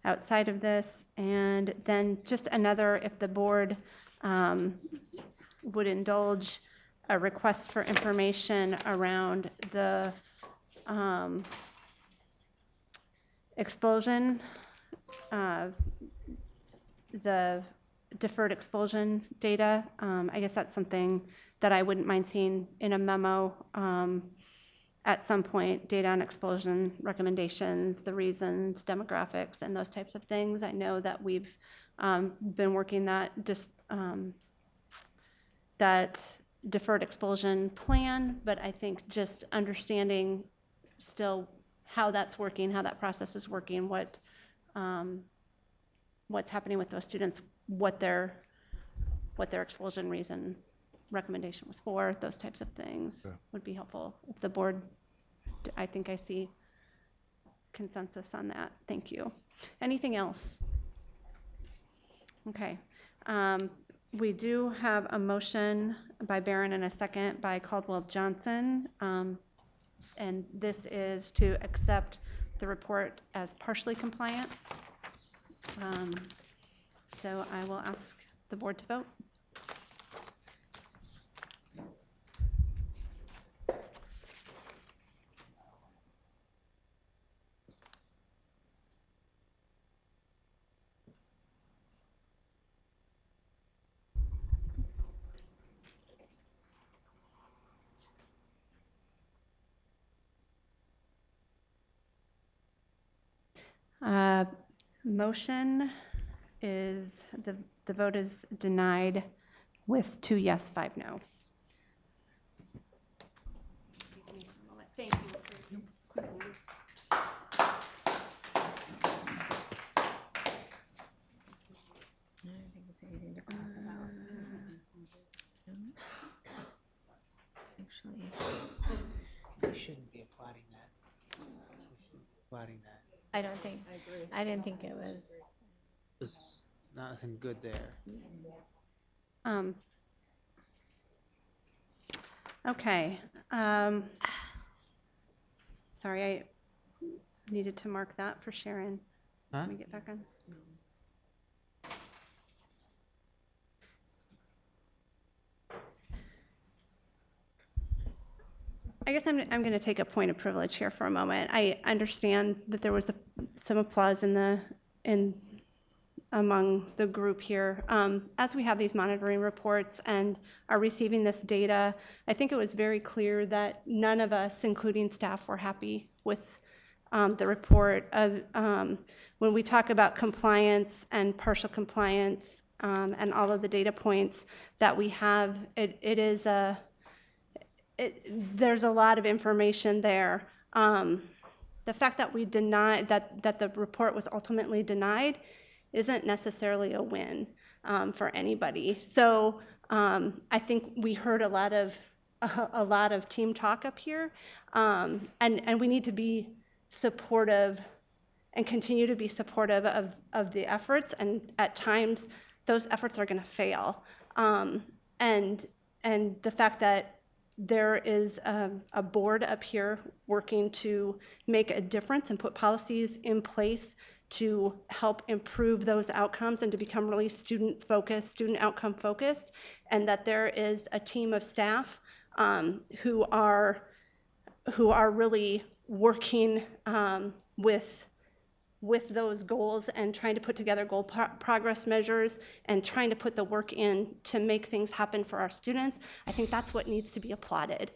outside of this. And then just another, if the board would indulge a request for information around the expulsion, the deferred expulsion data. I guess that's something that I wouldn't mind seeing in a memo at some point, data on expulsion recommendations, the reasons, demographics, and those types of things. I know that we've been working that deferred expulsion plan, but I think just understanding still how that's working, how that process is working, what's happening with those students, what their expulsion reason recommendation was for, those types of things would be helpful. If the board, I think I see consensus on that. Thank you. Anything else? Okay. We do have a motion by Barron and a second by Caldwell Johnson. And this is to accept the report as partially compliant. So I will ask the board to vote. Motion is, the vote is denied with 2 yes, 5 no. Thank you. We shouldn't be applauding that. Applauding that. I don't think, I didn't think it was. There's nothing good there. Okay. Sorry, I needed to mark that for Sharon. Huh? Let me get back on. I guess I'm going to take a point of privilege here for a moment. I understand that there was some applause among the group here. As we have these monitoring reports and are receiving this data, I think it was very clear that none of us, including staff, were happy with the report. When we talk about compliance and partial compliance and all of the data points that we have, there's a lot of information there. The fact that we deny that the report was ultimately denied isn't necessarily a win for anybody. So I think we heard a lot of team talk up here, and we need to be supportive and continue to be supportive of the efforts. And at times, those efforts are going to fail. And the fact that there is a board up here working to make a difference and put policies in place to help improve those outcomes and to become really student-focused, student outcome focused, and that there is a team of staff who are really working with those goals and trying to put together goal progress measures and trying to put the work in to make things happen for our students. I think that's what needs to be applauded.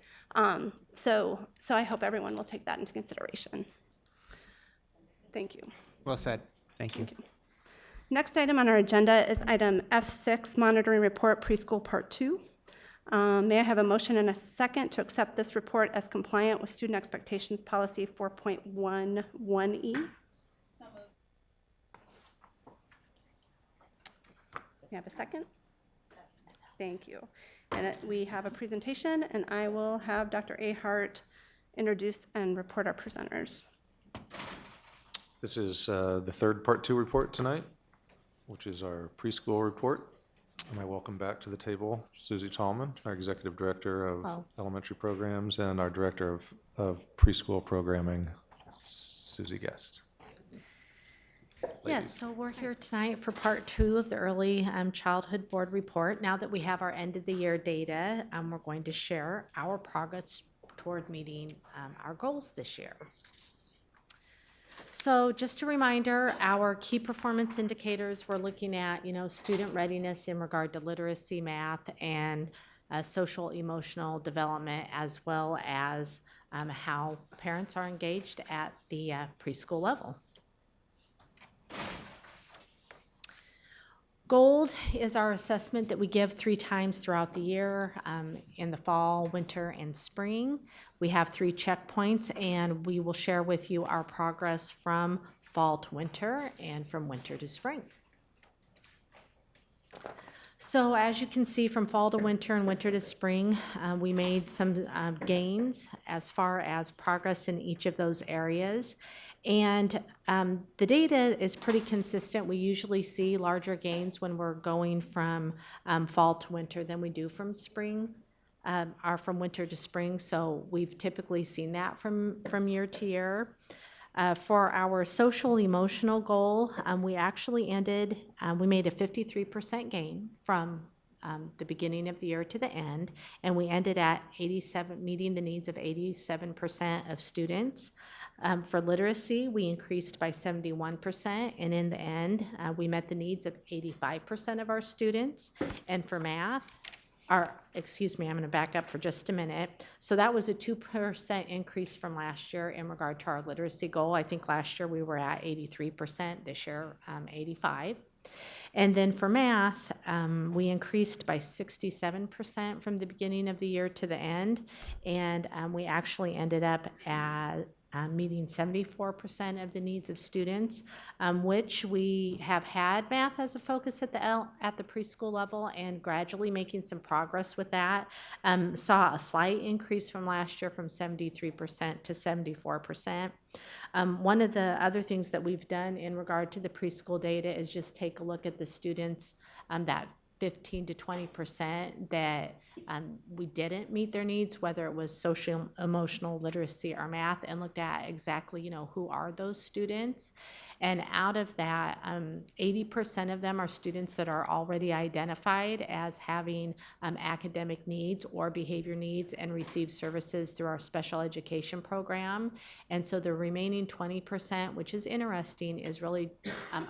So I hope everyone will take that into consideration. Thank you. Well said. Thank you. Next item on our agenda is item F6, Monitoring Report Preschool Part 2. May I have a motion and a second to accept this report as compliant with Student Expectations Policy 4.11E? We have a second? Thank you. And we have a presentation, and I will have Dr. Ahart introduce and report our presenters. This is the third Part 2 report tonight, which is our preschool report. And I welcome back to the table Susie Tallman, our Executive Director of Elementary Programs, and our Director of Preschool Programming, Susie Guest. Yes, so we're here tonight for Part 2 of the Early Childhood Board Report. Now that we have our end-of-the-year data, we're going to share our progress toward meeting our goals this year. So just a reminder, our key performance indicators, we're looking at, student readiness in regard to literacy, math, and social emotional development, as well as how parents are engaged at the preschool level. Gold is our assessment that we give 3 times throughout the year, in the fall, winter, and spring. We have 3 checkpoints, and we will share with you our progress from fall to winter and from winter to spring. So as you can see, from fall to winter and winter to spring, we made some gains as far as progress in each of those areas. And the data is pretty consistent. We usually see larger gains when we're going from fall to winter than we do from spring, or from winter to spring. So we've typically seen that from year to year. For our social emotional goal, we actually we made a 53% gain from the beginning of the year to the end, and we ended at 87, meeting the needs of 87% of students. For literacy, we increased by 71%, and in the end, we met the needs of 85% of our students. And for math, I'm going to back up for just a minute. So that was a 2% increase from last year in regard to our literacy goal. I think last year we were at 83%, this year 85%. And then for math, we increased by 67% from the beginning of the year to the end, and we actually ended up at meeting 74% of the needs of students, which we have had math as a focus at the preschool level and gradually making some progress with that. Saw a slight increase from last year from 73% to 74%. One of the other things that we've done in regard to the preschool data is just take a look at the students that 15 to 20% that we didn't meet their needs, whether it was social, emotional, literacy, or math, and looked at exactly, who are those students. And out of that, 80% of them are students that are already identified as having academic needs or behavior needs and receive services through our special education program. And so the remaining 20%, which is interesting, is really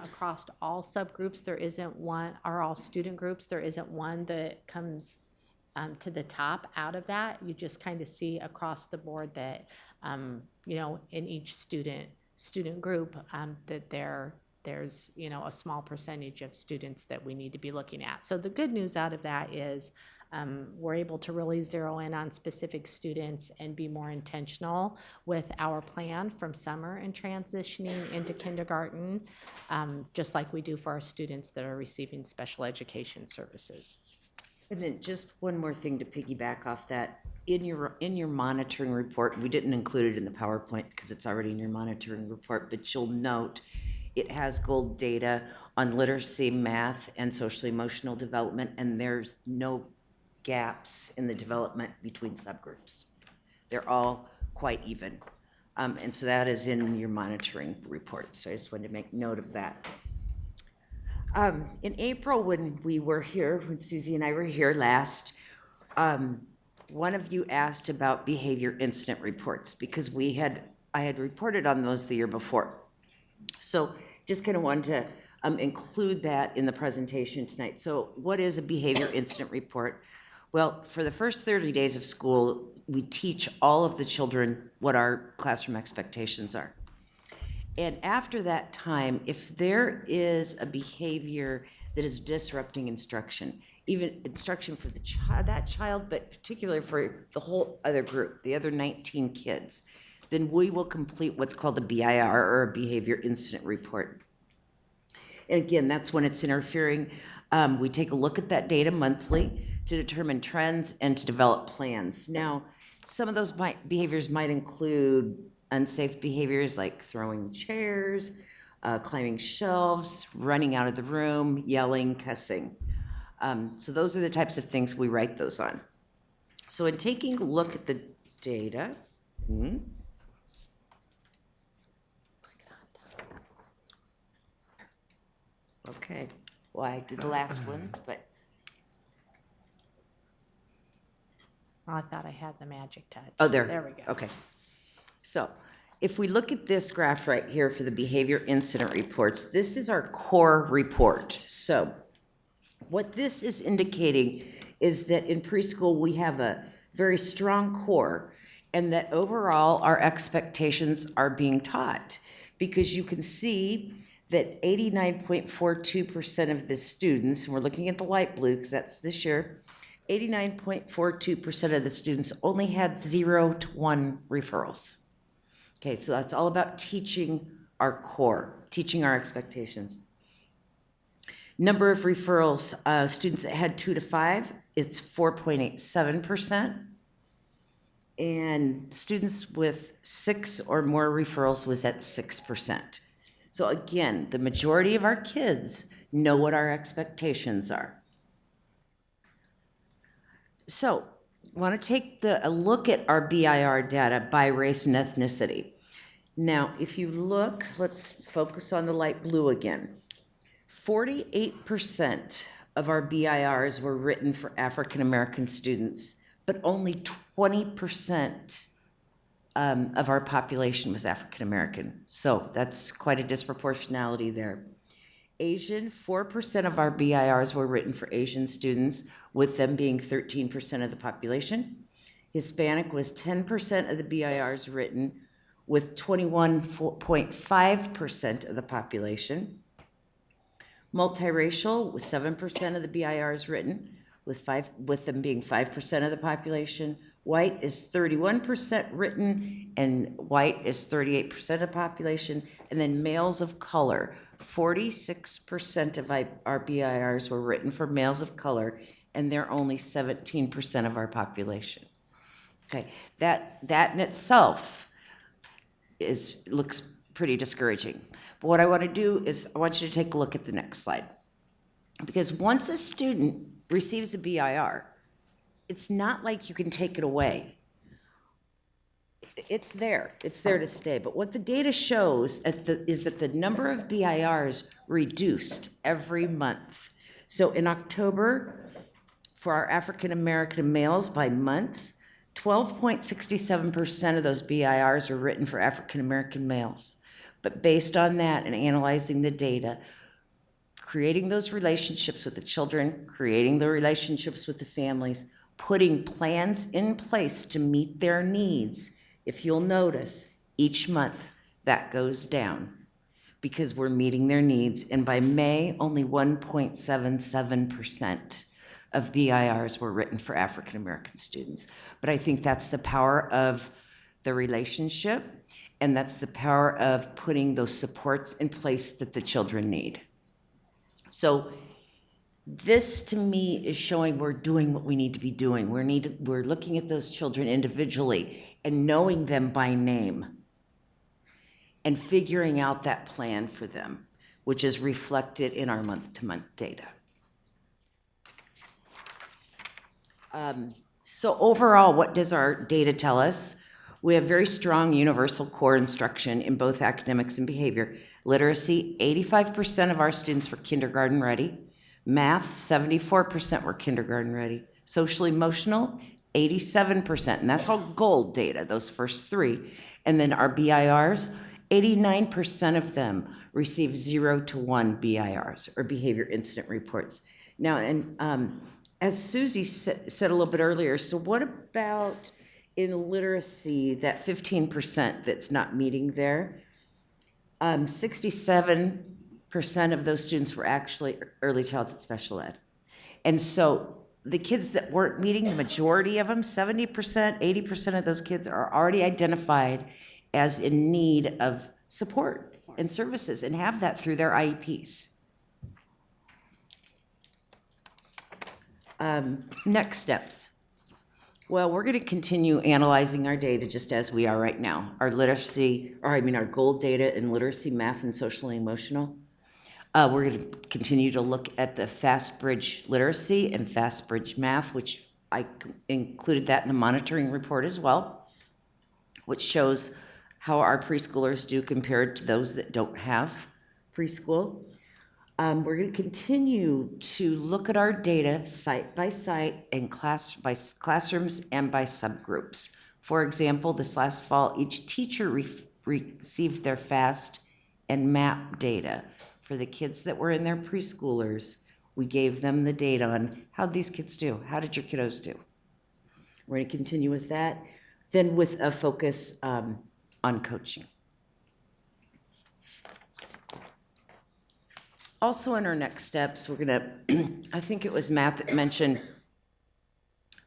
across all subgroups. There isn't one, or all student groups, there isn't one that comes to the top out of that. You just kind of see across the board that, in each student group, that there's, a small percentage of students that we need to be looking at. So the good news out of that is we're able to really zero in on specific students and be more intentional with our plan from summer and transitioning into kindergarten, just like we do for our students that are receiving special education services. And then just one more thing to piggyback off that. In your monitoring report, we didn't include it in the PowerPoint because it's already in your monitoring report, but you'll note it has gold data on literacy, math, and social emotional development, and there's no gaps in the development between subgroups. They're all quite even. And so that is in your monitoring report. So I just wanted to make note of that. In April, when we were here, when Susie and I were here last, one of you asked about behavior incident reports because I had reported on those the year before. So just kind of wanted to include that in the presentation tonight. So what is a behavior incident report? Well, for the first 30 days of school, we teach all of the children what our classroom expectations are. And after that time, if there is a behavior that is disrupting instruction, even instruction for that child, but particularly for the whole other group, the other 19 kids, then we will complete what's called a BIR, or a behavior incident report. And again, that's when it's interfering. We take a look at that data monthly to determine trends and to develop plans. Now, some of those behaviors might include unsafe behaviors like throwing chairs, climbing shelves, running out of the room, yelling, cussing. So those are the types of things we write those on. So in taking a look at the data, okay, well, I did the last ones, but I thought I had the magic touch. oh, there. There we go. Okay. So if we look at this graph right here for the behavior incident reports, this is our core report. So what this is indicating is that in preschool, we have a very strong core, and that overall our expectations are being taught, because you can see that 89.42% of the students, and we're looking at the light blue because that's this year, 89.42% of the students only had 0 to 1 referrals. Okay, so that's all about teaching our core, teaching our expectations. Number of referrals, students that had 2 to 5, it's 4.87%. And students with 6 or more referrals was at 6%. So again, the majority of our kids know what our expectations are. So I want to take a look at our BIR data by race and ethnicity. Now, if you look, let's focus on the light blue again. 48% of our BIRs were written for African American students, but only 20% of our population was African American. So that's quite a disproportionality there. Asian, 4% of our BIRs were written for Asian students, with them being 13% of the population. Hispanic was 10% of the BIRs written, with 21.5% of the population. Multiracial was 7% of the BIRs written, with them being 5% of the population. White is 31% written, and white is 38% of the population. And then males of color, 46% of our BIRs were written for males of color, and they're only 17% of our population. Okay, that in itself looks pretty discouraging. But what I want to do is I want you to take a look at the next slide. Because once a student receives a BIR, it's not like you can take it away. It's there to stay. But what the data shows is that the number of BIRs reduced every month. So in October, for our African American males by month, 12.67% of those BIRs were written for African American males. But based on that and analyzing the data, creating those relationships with the children, creating the relationships with the families, putting plans in place to meet their needs, if you'll notice, each month that goes down because we're meeting their needs. And by May, only 1.77% of BIRs were written for African American students. But I think that's the power of the relationship, and that's the power of putting those supports in place that the children need. So this, to me, is showing we're doing what we need to be doing. We're looking at those children individually and knowing them by name and figuring out that plan for them, which is reflected in our month-to-month data. So overall, what does our data tell us? We have very strong universal core instruction in both academics and behavior. Literacy, 85% of our students were kindergarten ready. Math, 74% were kindergarten ready. Social emotional, 87%, and that's all gold data, those first three. And then our BIRs, 89% of them receive 0 to 1 BIRs, or behavior incident reports. Now, and as Susie said a little bit earlier, so what about in literacy, that 15% that's not meeting there? 67% of those students were actually early childhood special ed. And so the kids that weren't meeting, the majority of them, 70%, 80% of those kids are already identified as in need of support and services and have that through their IEPs. Next steps. Well, we're going to continue analyzing our data just as we are right now. Our literacy, or I mean our gold data in literacy, math, and social and emotional. We're going to continue to look at the FastBridge literacy and FastBridge math, which I included that in the monitoring report as well, which shows how our preschoolers do compared to those that don't have preschool. We're going to continue to look at our data site by site and classrooms and by subgroups. For example, this last fall, each teacher received their FAST and MAP data. For the kids that were in their preschoolers, we gave them the data on how these kids do. How did your kiddos do? We're going to continue with that. Then with a focus on coaching. Also in our next steps, we're gonna, I think it was Matt that mentioned,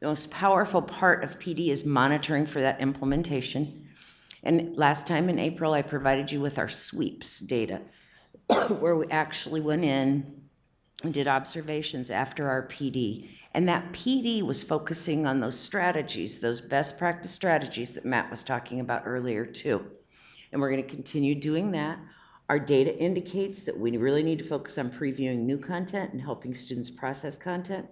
the most powerful part of PD is monitoring for that implementation. And last time in April, I provided you with our sweeps data, where we actually went in and did observations after our PD. And that PD was focusing on those strategies, those best practice strategies that Matt was talking about earlier too. And we're gonna continue doing that. Our data indicates that we really need to focus on previewing new content and helping students process content.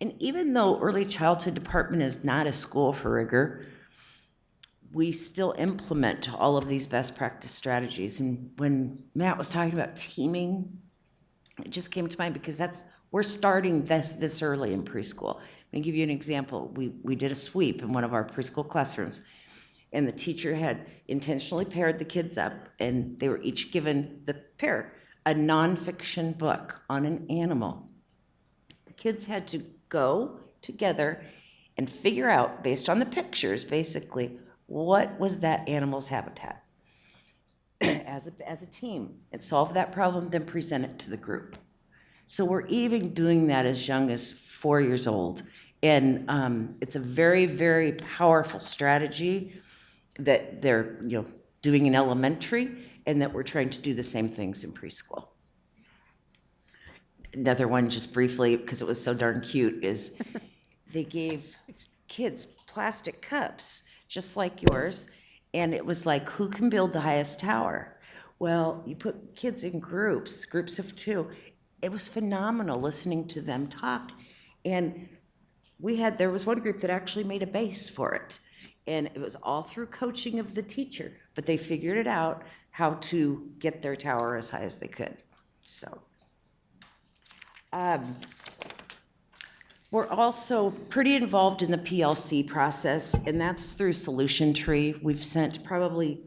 And even though early childhood department is not a school for rigor, we still implement all of these best practice strategies. And when Matt was talking about teaming, it just came to mind because we're starting this early in preschool. Let me give you an example. We did a sweep in one of our preschool classrooms, and the teacher had intentionally paired the kids up, and they were each given the pair a nonfiction book on an animal. The kids had to go together and figure out, based on the pictures, basically, what was that animal's habitat as a team, and solve that problem, then present it to the group. So we're even doing that as young as 4 years old. And it's a very, very powerful strategy that they're doing in elementary, and that we're trying to do the same things in preschool. Another one, just briefly, because it was so darn cute, is they gave kids plastic cups, just like yours, and it was like, who can build the highest tower? Well, you put kids in groups of 2. It was phenomenal listening to them talk. And there was one group that actually made a base for it. And it was all through coaching of the teacher, but they figured it out how to get their tower as high as they could. So we're also pretty involved in the PLC process, and that's through Solution Tree. We've sent probably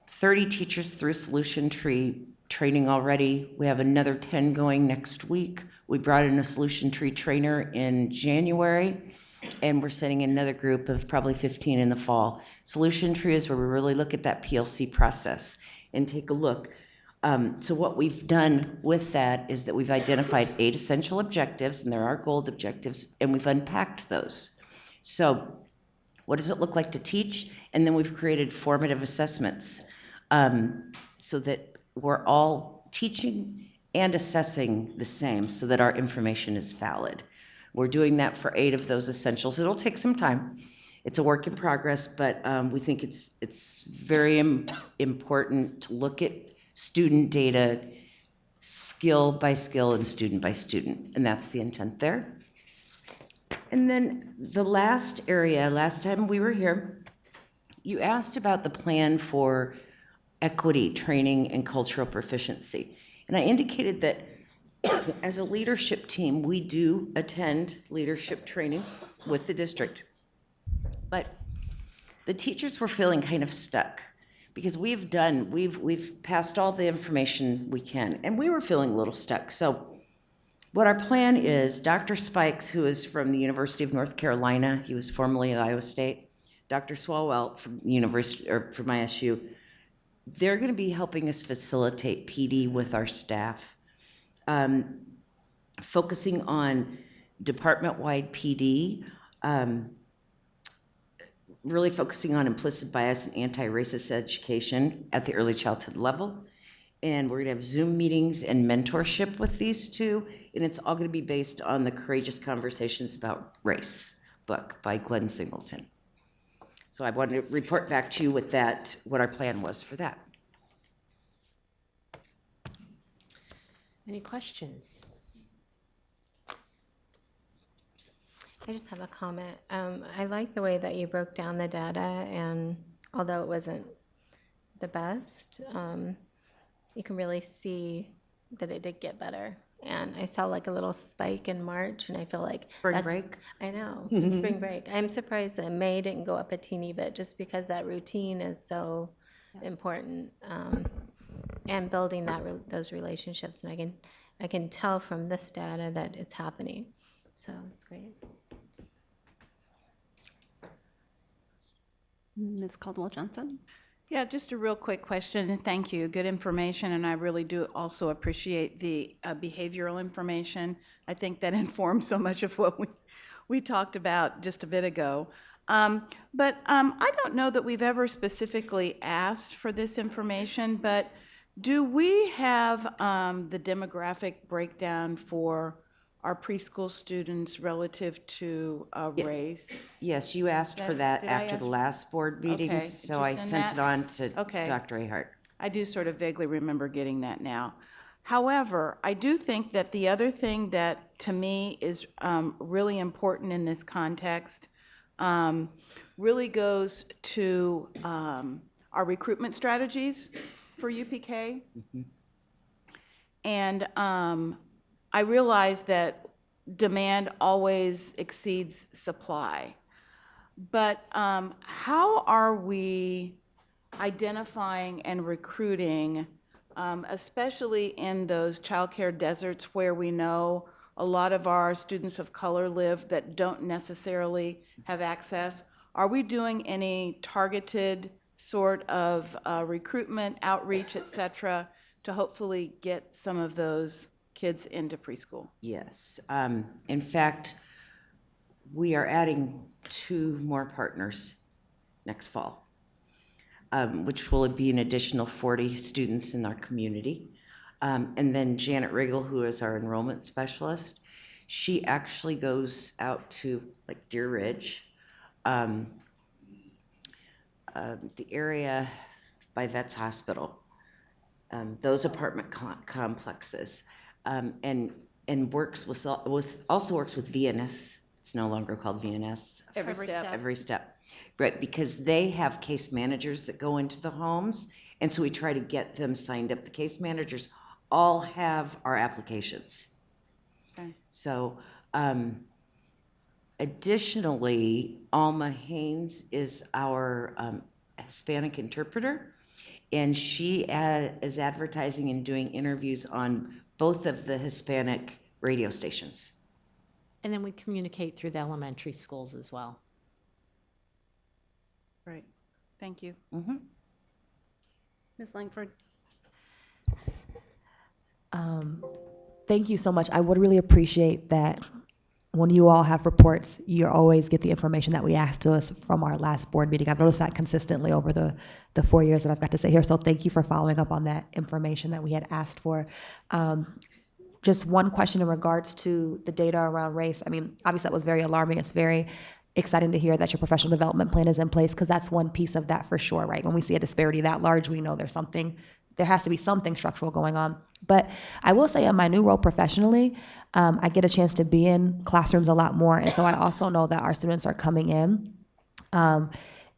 30 teachers through Solution Tree training already. We have another 10 going next week. We brought in a Solution Tree trainer in January, and we're sending another group of probably 15 in the fall. Solution Tree is where we really look at that PLC process and take a look. So what we've done with that is that we've identified 8 essential objectives, and there are gold objectives, and we've unpacked those. So what does it look like to teach? And then we've created formative assessments so that we're all teaching and assessing the same so that our information is valid. We're doing that for 8 of those essentials. It'll take some time. It's a work in progress, but we think it's very important to look at student data skill by skill and student by student, and that's the intent there. And then the last area, last time we were here, you asked about the plan for equity training and cultural proficiency. And I indicated that as a leadership team, we do attend leadership training with the district. But the teachers were feeling kind of stuck because we've passed all the information we can, and we were feeling a little stuck. So what our plan is, Dr. Spikes, who is from the University of North Carolina, he was formerly at Iowa State, Dr. Swalwell from University or from ISU, they're going to be helping us facilitate PD with our staff, focusing on department-wide PD, really focusing on implicit bias and anti-racist education at the early childhood level. And we're going to have Zoom meetings and mentorship with these two, and it's all going to be based on the Courageous Conversations About Race book by Glenn Singleton. So I wanted to report back to you with that, what our plan was for that. Any questions? I just have a comment. I like the way that you broke down the data, and although it wasn't the best, you can really see that it did get better. And I saw like a little spike in March, and I feel like Spring break? I know, it's spring break. I'm surprised that May didn't go up a teeny bit, just because that routine is so important, and building those relationships. And I can tell from this data that it's happening. So it's great. Ms. Caldwell-Johnson? Yeah, just a real quick question, and thank you. Good information, and I really do also appreciate the behavioral information. I think that informs so much of what we talked about just a bit ago. But I don't know that we've ever specifically asked for this information, but do we have the demographic breakdown for our preschool students relative to race? Yes, you asked for that Did I after ask- the last board meeting, Okay, so did you I send sent that? it on to Okay. Dr. Ahart. I do sort of vaguely remember getting that now. However, I do think that the other thing that, to me, is really important in this context really goes to our recruitment strategies for UPK. And I realize that demand always exceeds supply. But how are we identifying and recruiting, especially in those childcare deserts where we know a lot of our students of color live that don't necessarily have access? Are we doing any targeted sort of recruitment, outreach, et cetera, to hopefully get some of those kids into preschool? Yes. In fact, we are adding 2 more partners next fall, which will be an additional 40 students in our community. And then Janet Riggle, who is our enrollment specialist, she actually goes out to like Deer Ridge, the area by Vets Hospital, those apartment complexes, and also works with VNS. It's no longer called VNS. Every step. Right, because they have case managers that go into the homes, and so we try to get them signed up. The case managers all have our applications. Okay. So, additionally, Alma Haynes is our Hispanic interpreter, and she is advertising and doing interviews on both of the Hispanic radio stations. And then we communicate through the elementary schools as well. Right. Thank you. Ms. Langford? Thank you so much. I would really appreciate that when you all have reports, you always get the information that we asked to us from our last board meeting. I've noticed that consistently over the 4 years that I've got to sit here. So thank you for following up on that information that we had asked for. Just one question in regards to the data around race. I mean, obviously that was very alarming. It's very exciting to hear that your professional development plan is in place, because that's one piece of that for sure, right? When we see a disparity that large, we know there's something there has to be something structural going on. But I will say in my new role professionally, I get a chance to be in classrooms a lot more. And so I also know that our students are coming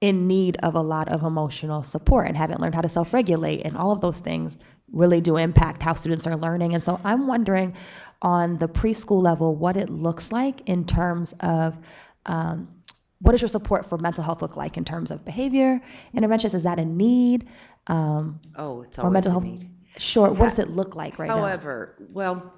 in need of a lot of emotional support and haven't learned how to self-regulate, and all of those things really do impact how students are learning. And so I'm wondering on the preschool level what it looks like in terms of what does your support for mental health look like in terms of behavior interventions? Is that a need? It's Or always mental a health? need. Sure. What does it look like right now? However, well,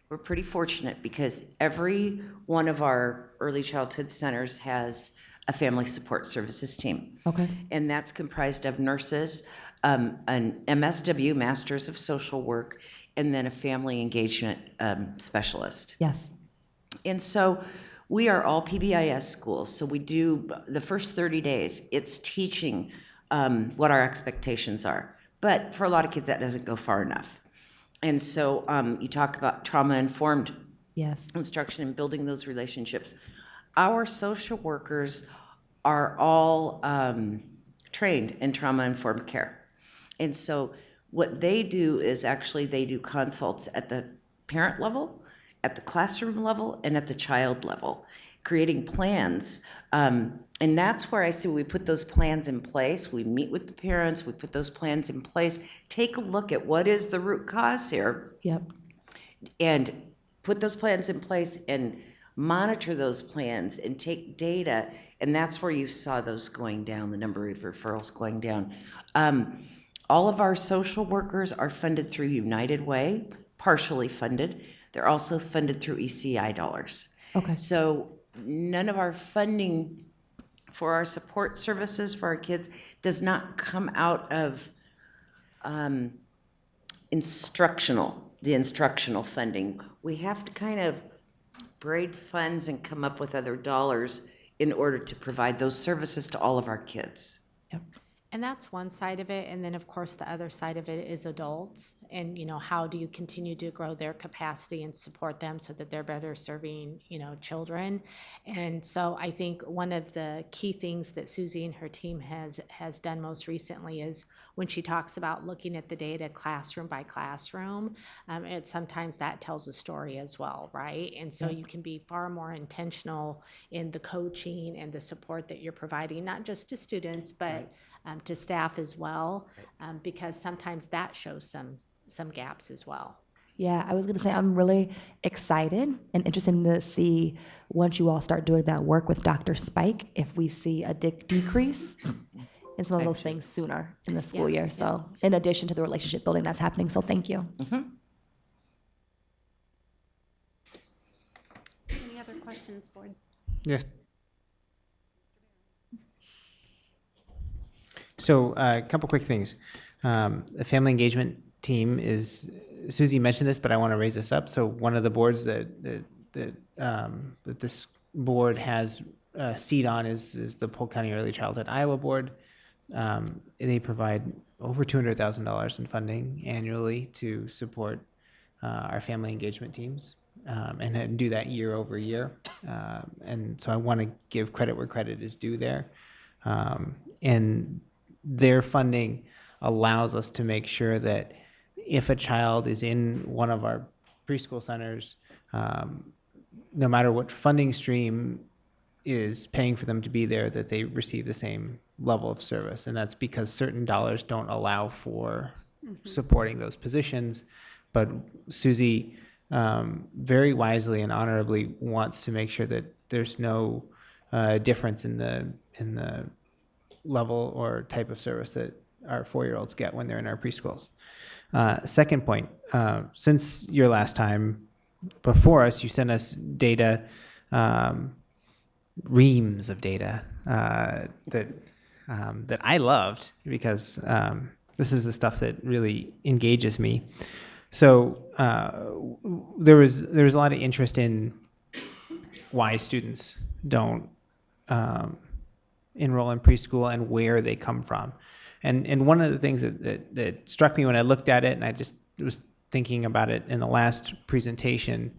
we're pretty fortunate because every one of our early childhood centers has a family support services team. Okay. And that's comprised of nurses, an MSW, Masters of Social Work, and then a family engagement specialist. Yes. And so we are all PBIS schools. So we do the first 30 days, it's teaching what our expectations are. But for a lot of kids, that doesn't go far enough. And so you talk about trauma-informed Yes. instruction and building those relationships. Our social workers are all trained in trauma-informed care. And so what they do is actually they do consults at the parent level, at the classroom level, and at the child level, creating plans. And that's where I say we put those plans in place. We meet with the parents, we put those plans in place, take a look at what is the root cause here, Yep. and put those plans in place and monitor those plans and take data. And that's where you saw those going down, the number of referrals going down. All of our social workers are funded through United Way, partially funded. They're also funded through ECI dollars. Okay. So none of our funding for our support services for our kids does not come out of the instructional funding. We have to kind of braid funds and come up with other dollars in order to provide those services to all of our kids. Yep. And that's one side of it, and then of course the other side of it is adults, and how do you continue to grow their capacity and support them so that they're better serving children. And so I think one of the key things that Susie and her team has done most recently is when she talks about looking at the data classroom by classroom, sometimes that tells a story as well, right? And so you can be far more intentional in the coaching and the support that you're providing, not just to students, but to staff as well, because sometimes that shows some gaps as well. Yeah, I was going to say I'm really excited and interested to see once you all start doing that work with Dr. Spike, if we see a decrease in some of those things sooner in the school year. So in addition to the relationship building that's happening, so thank you. Any other questions, board? Yes. So a couple quick things. The family engagement team is, Susie mentioned this, but I want to raise this up. So one of the boards that this board has a seat on is the Polk County Early Childhood Iowa Board. They provide over $200,000 in funding annually to support our family engagement teams, and do that year over year. And so I want to give credit where credit is due there. And their funding allows us to make sure that if a child is in one of our preschool centers, no matter what funding stream is paying for them to be there, that they receive the same level of service. And that's because certain dollars don't allow for supporting those positions. But Susie very wisely and honorably wants to make sure that there's no difference in the level or type of service that our 4-year-olds get when they're in our preschools. Second point, since your last time before us, you sent us data, reams of data that I loved because this is the stuff that really engages me. So there was a lot of interest in why students don't enroll in preschool and where they come from. And one of the things that struck me when I looked at it, and I just was thinking about it in the last presentation,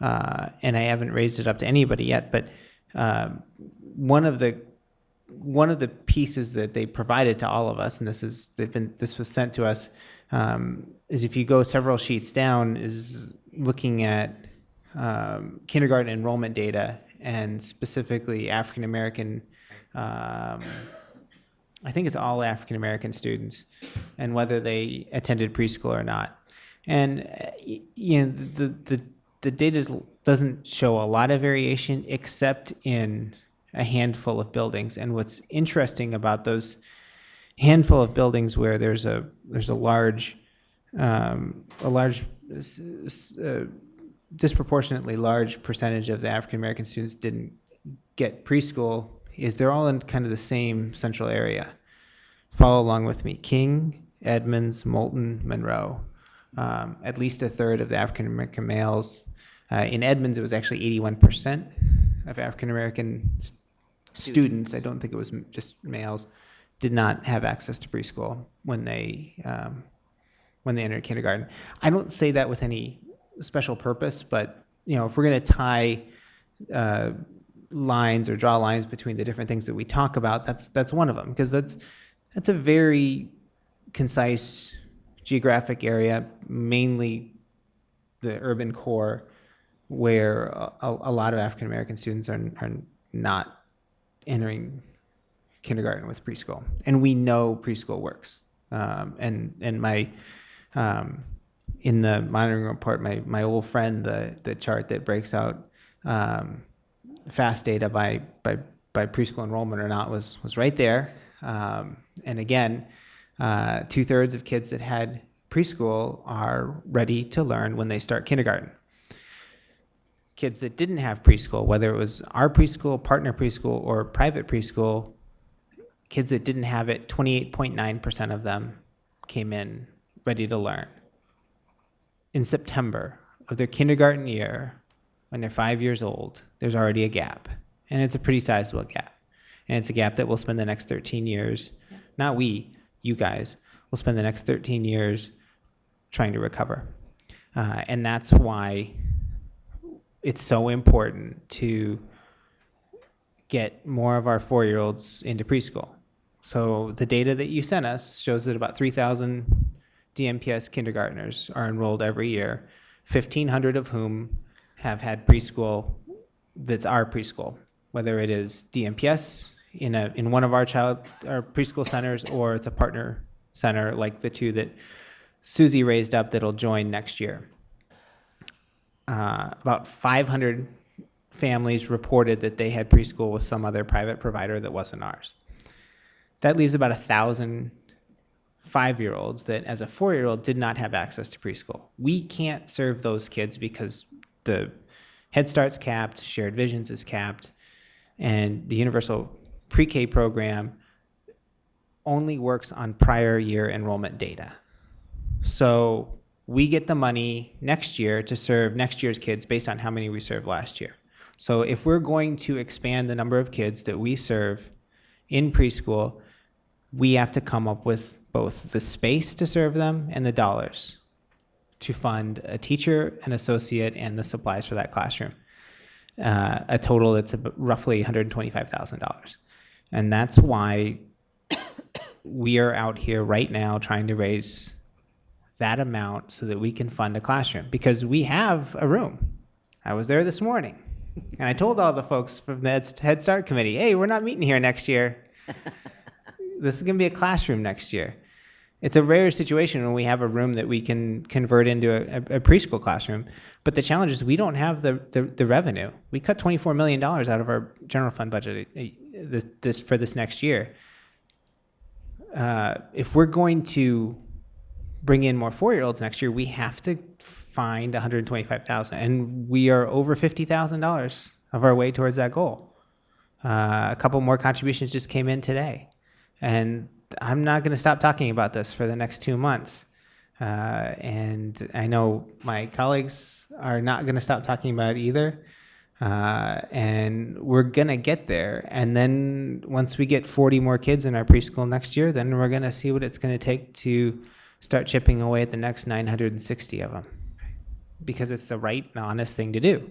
and I haven't raised it up to anybody yet, but one of the one of the pieces that they provided to all of us, and this was sent to us, is if you go several sheets down, is looking at kindergarten enrollment data, and specifically African American. I think it's all African American students, and whether they attended preschool or not. And the data doesn't show a lot of variation except in a handful of buildings. And what's interesting about those handful of buildings where there's a large disproportionately large percentage of the African American students didn't get preschool is they're all in kind of the same central area. Follow along with me. King, Edmonds, Moulton, Monroe. At least a third of the African American males. In Edmonds, it was actually 81% of African American students. I don't think it was just males, did not have access to preschool when they entered kindergarten. I don't say that with any special purpose, but if we're going to tie lines or draw lines between the different things that we talk about, that's one of them, because that's a very concise geographic area, mainly the urban core, where a lot of African American students are not entering kindergarten with preschool, and we know preschool works. And my in the monitoring report, my old friend, the chart that breaks out fast data by preschool enrollment or not was right there. And again, 2/3 of kids that had preschool are ready to learn when they start kindergarten. Kids that didn't have preschool, whether it was our preschool, partner preschool, or private preschool, kids that didn't have it, 28.9% of them came in ready to learn. In September of their kindergarten year, when they're 5 years old, there's already a gap. And it's a pretty sizable gap. And it's a gap that we'll spend the next 13 years, not we, you guys, will spend the next 13 years trying to recover. And that's why it's so important to get more of our 4-year-olds into preschool. So the data that you sent us shows that about 3,000 DMPS kindergartners are enrolled every year, 1,500 of whom have had preschool that's our preschool, whether it is DMPS in one of our preschool centers, or it's a partner center like the two that Susie raised up that'll join next year. About 500 families reported that they had preschool with some other private provider that wasn't ours. That leaves about 1,000 5-year-olds that as a 4-year-old did not have access to preschool. We can't serve those kids because the Head Start's capped, Shared Visions is capped, and the Universal Pre-K program only works on prior year enrollment data. So we get the money next year to serve next year's kids based on how many we served last year. So if we're going to expand the number of kids that we serve in preschool, we have to come up with both the space to serve them and the dollars to fund a teacher, an associate, and the supplies for that classroom. A total that's roughly $125,000. And that's why we are out here right now trying to raise that amount so that we can fund a classroom, because we have a room. I was there this morning, and I told all the folks from the Head Start committee, hey, we're not meeting here next year. This is going to be a classroom next year. It's a rare situation when we have a room that we can convert into a preschool classroom. But the challenge is we don't have the revenue. We cut $24 million out of our general fund budget for this next year. If we're going to bring in more 4-year-olds next year, we have to find $125,000, and we are over $50,000 of our way towards that goal. A couple more contributions just came in today. And I'm not going to stop talking about this for the next 2 months. And I know my colleagues are not going to stop talking about it either. And we're going to get there. And then once we get 40 more kids in our preschool next year, then we're going to see what it's going to take to start chipping away at the next 960 of them. Because it's the right and honest thing to do.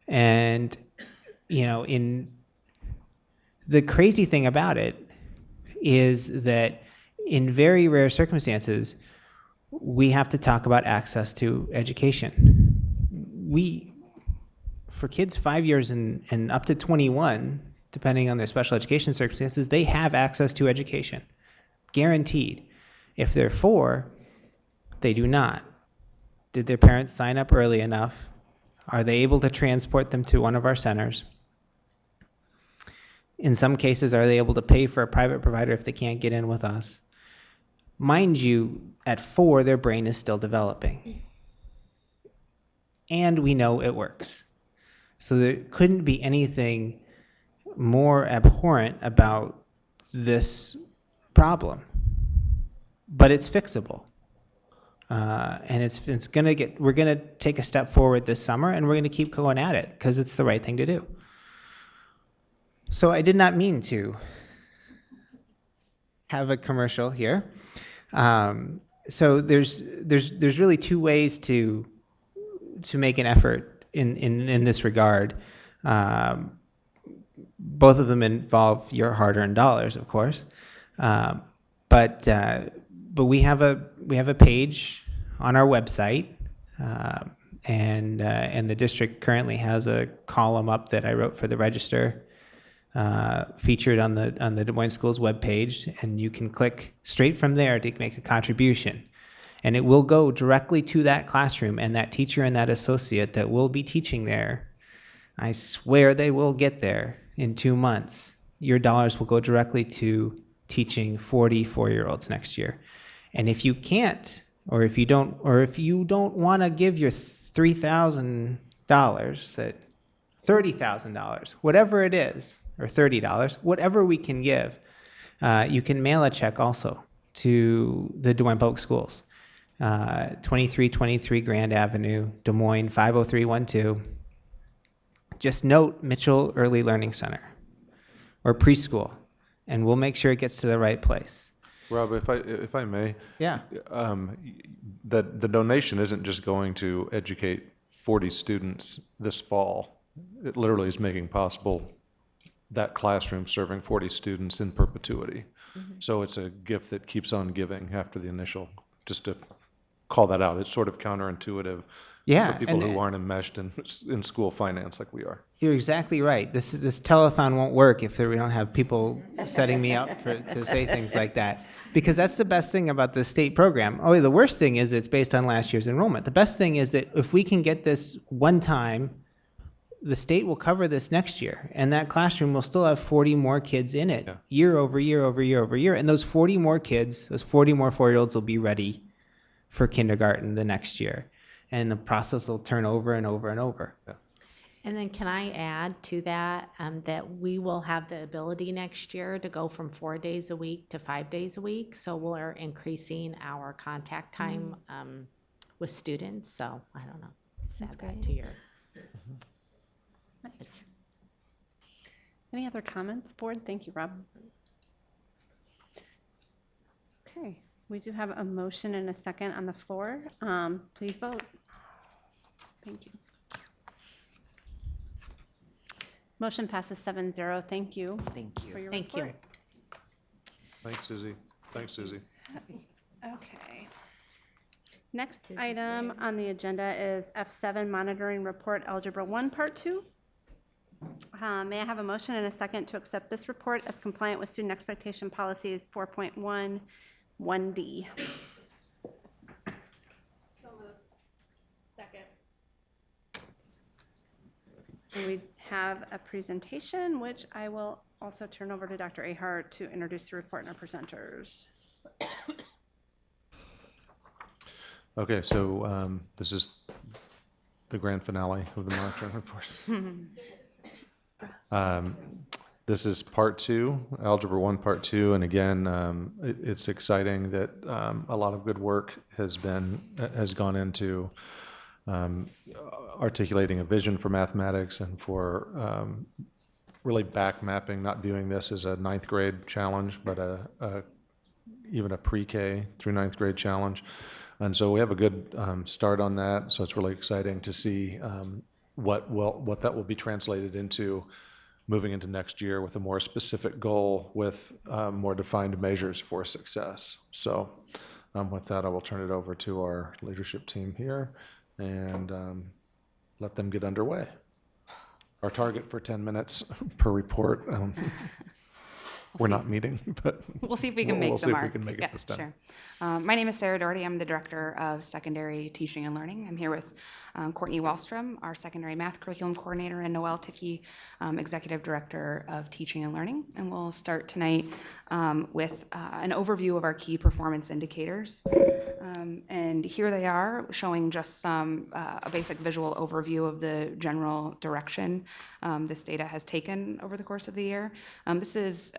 And, The crazy thing about it is that in very rare circumstances, we have to talk about access to education. For kids 5 years and up to 21, depending on their special education circumstances, they have access to education, guaranteed. If they're 4, they do not. Did their parents sign up early enough? Are they able to transport them to one of our centers? In some cases, are they able to pay for a private provider if they can't get in with us? Mind you, at 4, their brain is still developing. And we know it works. So there couldn't be anything more abhorrent about this problem. But it's fixable. And it's gonna we're gonna take a step forward this summer, and we're gonna keep going at it because it's the right thing to do. So I did not mean to have a commercial here. So there's really 2 ways to make an effort in this regard. Both of them involve your hard-earned dollars, of course. But we have a page on our website, and the district currently has a column up that I wrote for the Register, featured on the Des Moines Schools webpage, and you can click straight from there to make a contribution. And it will go directly to that classroom and that teacher and that associate that will be teaching there. I swear they will get there in 2 months. Your dollars will go directly to teaching 40 4-year-olds next year. And if you can't, or if you don't want to give your $3,000, that $30,000, whatever it is, or $30, whatever we can give, you can mail a check also to the Des Moines Public Schools, 2323 Grand Avenue, Des Moines 50312. Just note Mitchell Early Learning Center or preschool, and we'll make sure it gets to the right place. Rob, if I may. Yeah. The donation isn't just going to educate 40 students this fall. It literally is making possible that classroom serving 40 students in perpetuity. Mm-hmm. So it's a gift that keeps on giving after the initial, just to call that out. It's sort of counterintuitive for people who aren't enmeshed in school finance like we are. You're exactly right. This telethon won't work if we don't have people setting me up to say things like that. Because that's the best thing about the state program. Oh, the worst thing is it's based on last year's enrollment. The best thing is that if we can get this one time, the state will cover this next year, and that classroom will still have 40 more kids in it, year over year over year over year. And those 40 more kids, those 40 more 4-year-olds will be ready for kindergarten the next year. And the process will turn over and over and over. Yeah. And then can I add to that, that we will have the ability next year to go from 4 days a week to 5 days a week. So we're increasing our contact time with students. So I don't know, add that to your. Nice. Any other comments, board? Thank you, Rob. Okay, we do have a motion and a second on the floor. Please vote. Thank you. Motion passes 7-0. Thank you. Thank you. For your Thank report. Thanks, Susie. Okay. Next item on the agenda is F7 Monitoring Report Algebra 1 Part 2. May I have a motion and a second to accept this report as compliant with student expectation policies 4.1 1D? So moved. Second. And we have a presentation, which I will also turn over to Dr. Ahart to introduce the report and our presenters. Okay, so this is the grand finale of the monitoring report. This is part 2, Algebra 1, part 2, and again, it's exciting that a lot of good work has gone into articulating a vision for mathematics and for really back mapping, not viewing this as a 9th grade challenge, but even a pre-K through 9th grade challenge. And so we have a good start on that. So it's really exciting to see what that will be translated into moving into next year with a more specific goal with more defined measures for success. So with that, I will turn it over to our leadership team here and let them get underway. Our target for 10 minutes per report. We're not meeting, but we'll see if we can make we'll the see mark. if we can make it this time. Sure. My name is Sarah Doherty. I'm the Director of Secondary Teaching and Learning. I'm here with Courtney Wallstrom, our Secondary Math Curriculum Coordinator, and Noelle Tickey, Executive Director of Teaching and Learning. And we'll start tonight with an overview of our key performance indicators. And here they are, showing just some a basic visual overview of the general direction this data has taken over the course of the year. This is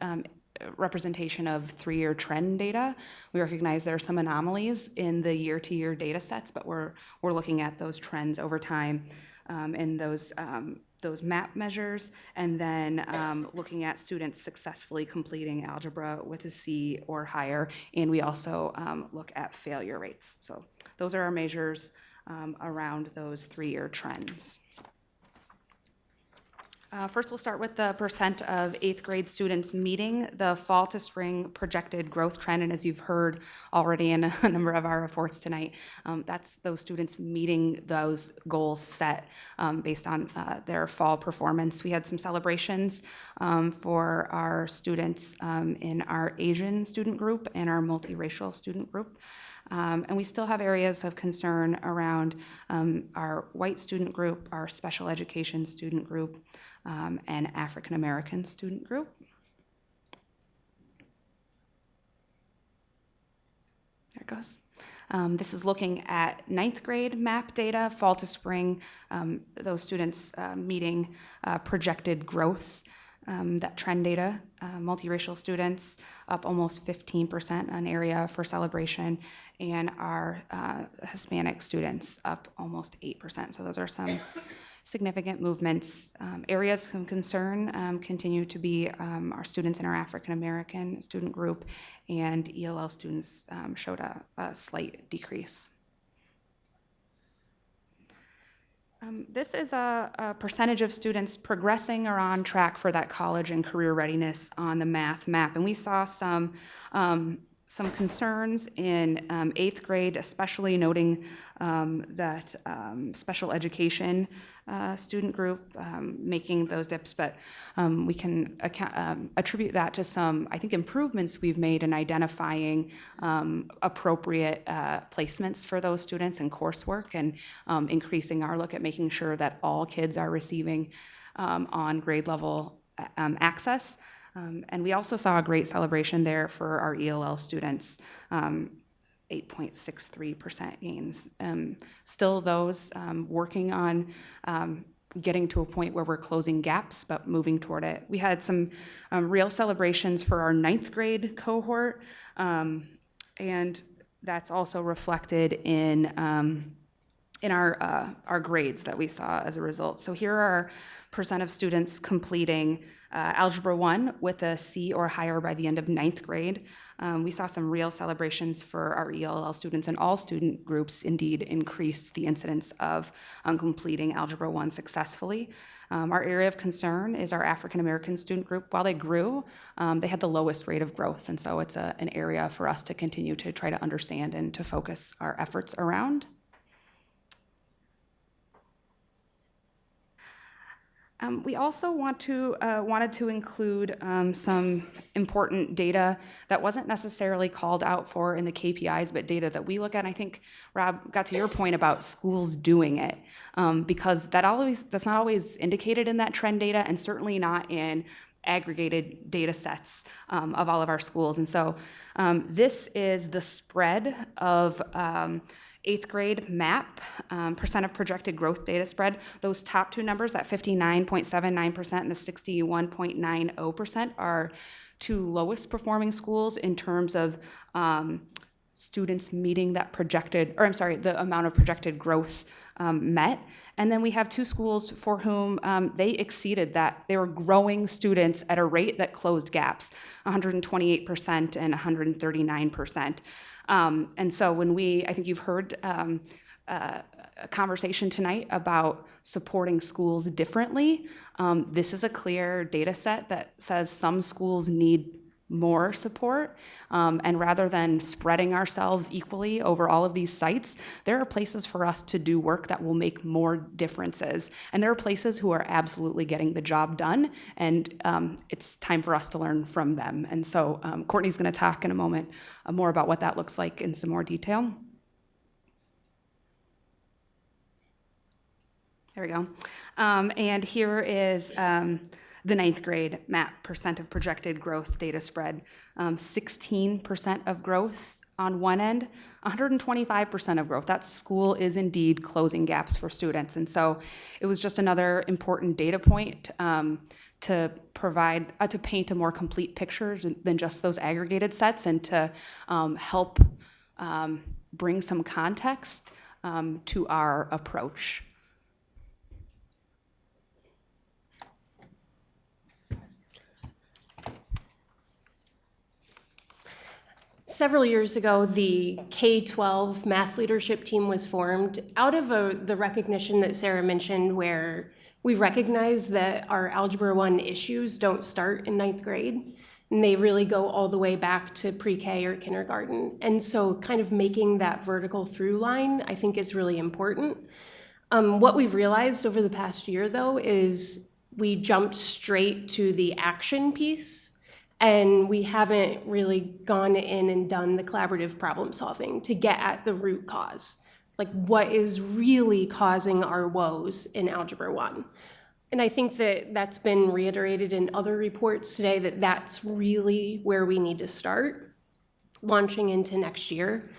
representation of 3-year trend data. We recognize there are some anomalies in the year-to-year data sets, but we're looking at those trends over time in those MAP measures, and then looking at students successfully completing algebra with a C or higher, and we also look at failure rates. So those are our measures around those 3-year trends. First, we'll start with the percent of 8th grade students meeting the fall to spring projected growth trend. And as you've heard already in a number of our reports tonight, that's those students meeting those goals set based on their fall performance. We had some celebrations for our students in our Asian student group and our multiracial student group. And we still have areas of concern around our white student group, our special education student group, and African American student group. There it goes. This is looking at 9th grade MAP data, fall to spring, those students meeting projected growth. That trend data, multiracial students up almost 15%, an area for celebration, and our Hispanic students up almost 8%. So those are some significant movements. Areas of concern continue to be our students in our African American student group, and ELL students showed a slight decrease. This is a percentage of students progressing or on track for that college and career readiness on the math map. And we saw some concerns in 8th grade, especially noting that special education student group making those dips, but we can attribute that to some, I think, improvements we've made in identifying appropriate placements for those students and coursework, and increasing our look at making sure that all kids are receiving on grade level access. And we also saw a great celebration there for our ELL students, 8.63% gains. Still those working on getting to a point where we're closing gaps, but moving toward it. We had some real celebrations for our 9th grade cohort, and that's also reflected in our grades that we saw as a result. So here are percent of students completing Algebra 1 with a C or higher by the end of 9th grade. We saw some real celebrations for our ELL students, and all student groups indeed increased the incidence of completing Algebra 1 successfully. Our area of concern is our African American student group. While they grew, they had the lowest rate of growth, and so it's an area for us to continue to try to understand and to focus our efforts around. We also wanted to include some important data that wasn't necessarily called out for in the KPIs, but data that we look at. And I think, Rob, got to your point about schools doing it, because that's not always indicated in that trend data, and certainly not in aggregated data sets of all of our schools. And so this is the spread of 8th grade MAP, percent of projected growth data spread. Those top two numbers, that 59.79% and the 61.90%, are two lowest performing schools in terms of students meeting that the amount of projected growth met. And then we have two schools for whom they exceeded that. They were growing students at a rate that closed gaps, 128% and 139%. And so when I think you've heard conversation tonight about supporting schools differently. This is a clear data set that says some schools need more support, and rather than spreading ourselves equally over all of these sites, there are places for us to do work that will make more differences, and there are places who are absolutely getting the job done, and it's time for us to learn from them. And so Courtney's going to talk in a moment more about what that looks like in some more detail. There we go. And here is the 9th grade MAP percent of projected growth data spread. 16% of growth on one end, 125% of growth. That school is indeed closing gaps for students. And so it was just another important data point to provide, to paint a more complete picture than just those aggregated sets, and to help bring some context to our approach. Several years ago, the K-12 math leadership team was formed out of the recognition that Sarah mentioned, where we recognize that our Algebra 1 issues don't start in 9th grade, and they really go all the way back to pre-K or kindergarten. And so kind of making that vertical through line, I think, is really important. What we've realized over the past year, though, is we jumped straight to the action piece, and we haven't really gone in and done the collaborative problem solving to get at the root cause. Like, what is really causing our woes in Algebra 1? And I think that that's been reiterated in other reports today, that that's really where we need to start launching into next year.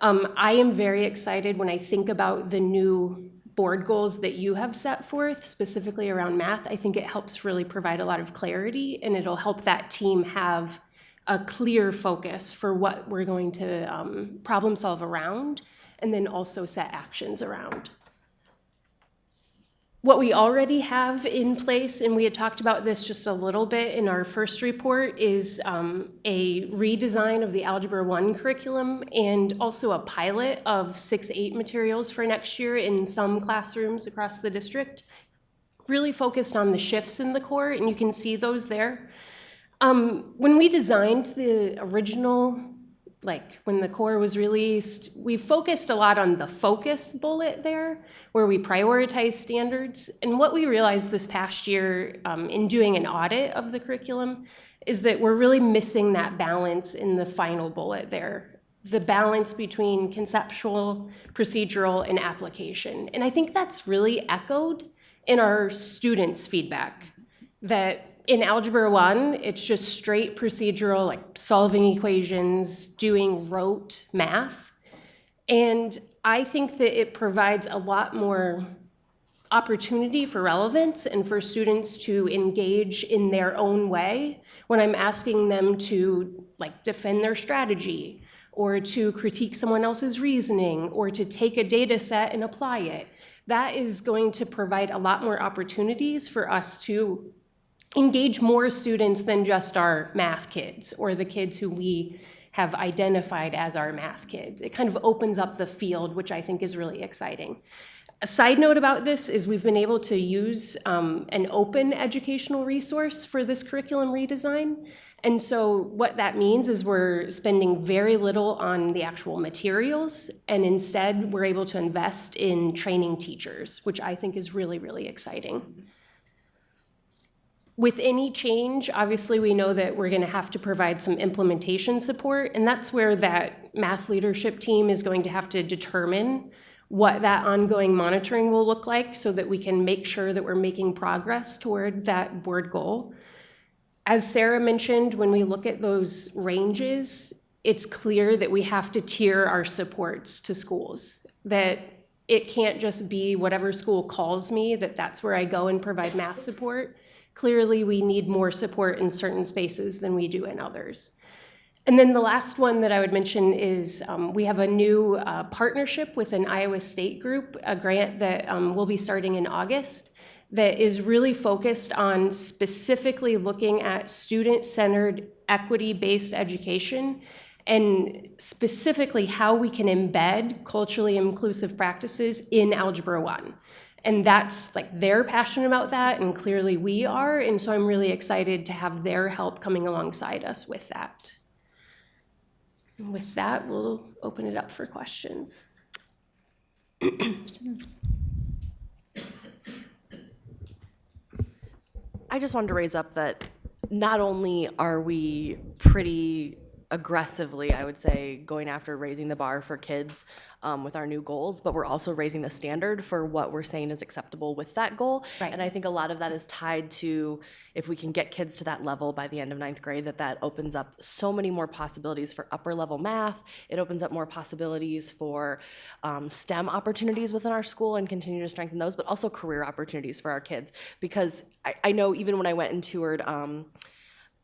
I am very excited when I think about the new board goals that you have set forth, specifically around math. I think it helps really provide a lot of clarity, and it'll help that team have a clear focus for what we're going to problem solve around, and then also set actions around. What we already have in place, and we had talked about this just a little bit in our first report, is a redesign of the Algebra 1 curriculum, and also a pilot of 6-8 materials for next year in some classrooms across the district, really focused on the shifts in the core, and you can see those there. When we designed the original, like when the core was released, we focused a lot on the focus bullet there, where we prioritize standards. And what we realized this past year in doing an audit of the curriculum is that we're really missing that balance in the final bullet there, the balance between conceptual, procedural, and application. And I think that's really echoed in our students' feedback, that in Algebra 1, it's just straight procedural, like solving equations, doing rote math. And I think that it provides a lot more opportunity for relevance and for students to engage in their own way when I'm asking them to like defend their strategy, or to critique someone else's reasoning, or to take a data set and apply it. That is going to provide a lot more opportunities for us to engage more students than just our math kids, or the kids who we have identified as our math kids. It kind of opens up the field, which I think is really exciting. A side note about this is we've been able to use an open educational resource for this curriculum redesign. And so what that means is we're spending very little on the actual materials, and instead we're able to invest in training teachers, which I think is really, really exciting. With any change, obviously we know that we're going to have to provide some implementation support, and that's where that math leadership team is going to have to determine what that ongoing monitoring will look like, so that we can make sure that we're making progress toward that board goal. As Sarah mentioned, when we look at those ranges, it's clear that we have to tier our supports to schools, that it can't just be whatever school calls me, that's where I go and provide math support. Clearly, we need more support in certain spaces than we do in others. And then the last one that I would mention is we have a new partnership with an Iowa State group, a grant that will be starting in August, that is really focused on specifically looking at student-centered, equity-based education and specifically how we can embed culturally inclusive practices in Algebra 1. And that's like, they're passionate about that, and clearly we are, and so I'm really excited to have their help coming alongside us with that. And with that, we'll open it up for questions. I just wanted to raise up that not only are we pretty aggressively, I would say, going after raising the bar for kids with our new goals, but we're also raising the standard for what we're saying is acceptable with that goal. Right. And I think a lot of that is tied to, if we can get kids to that level by the end of 9th grade, that opens up so many more possibilities for upper level math. It opens up more possibilities for STEM opportunities within our school and continue to strengthen those, but also career opportunities for our kids. Because I know even when I went and toured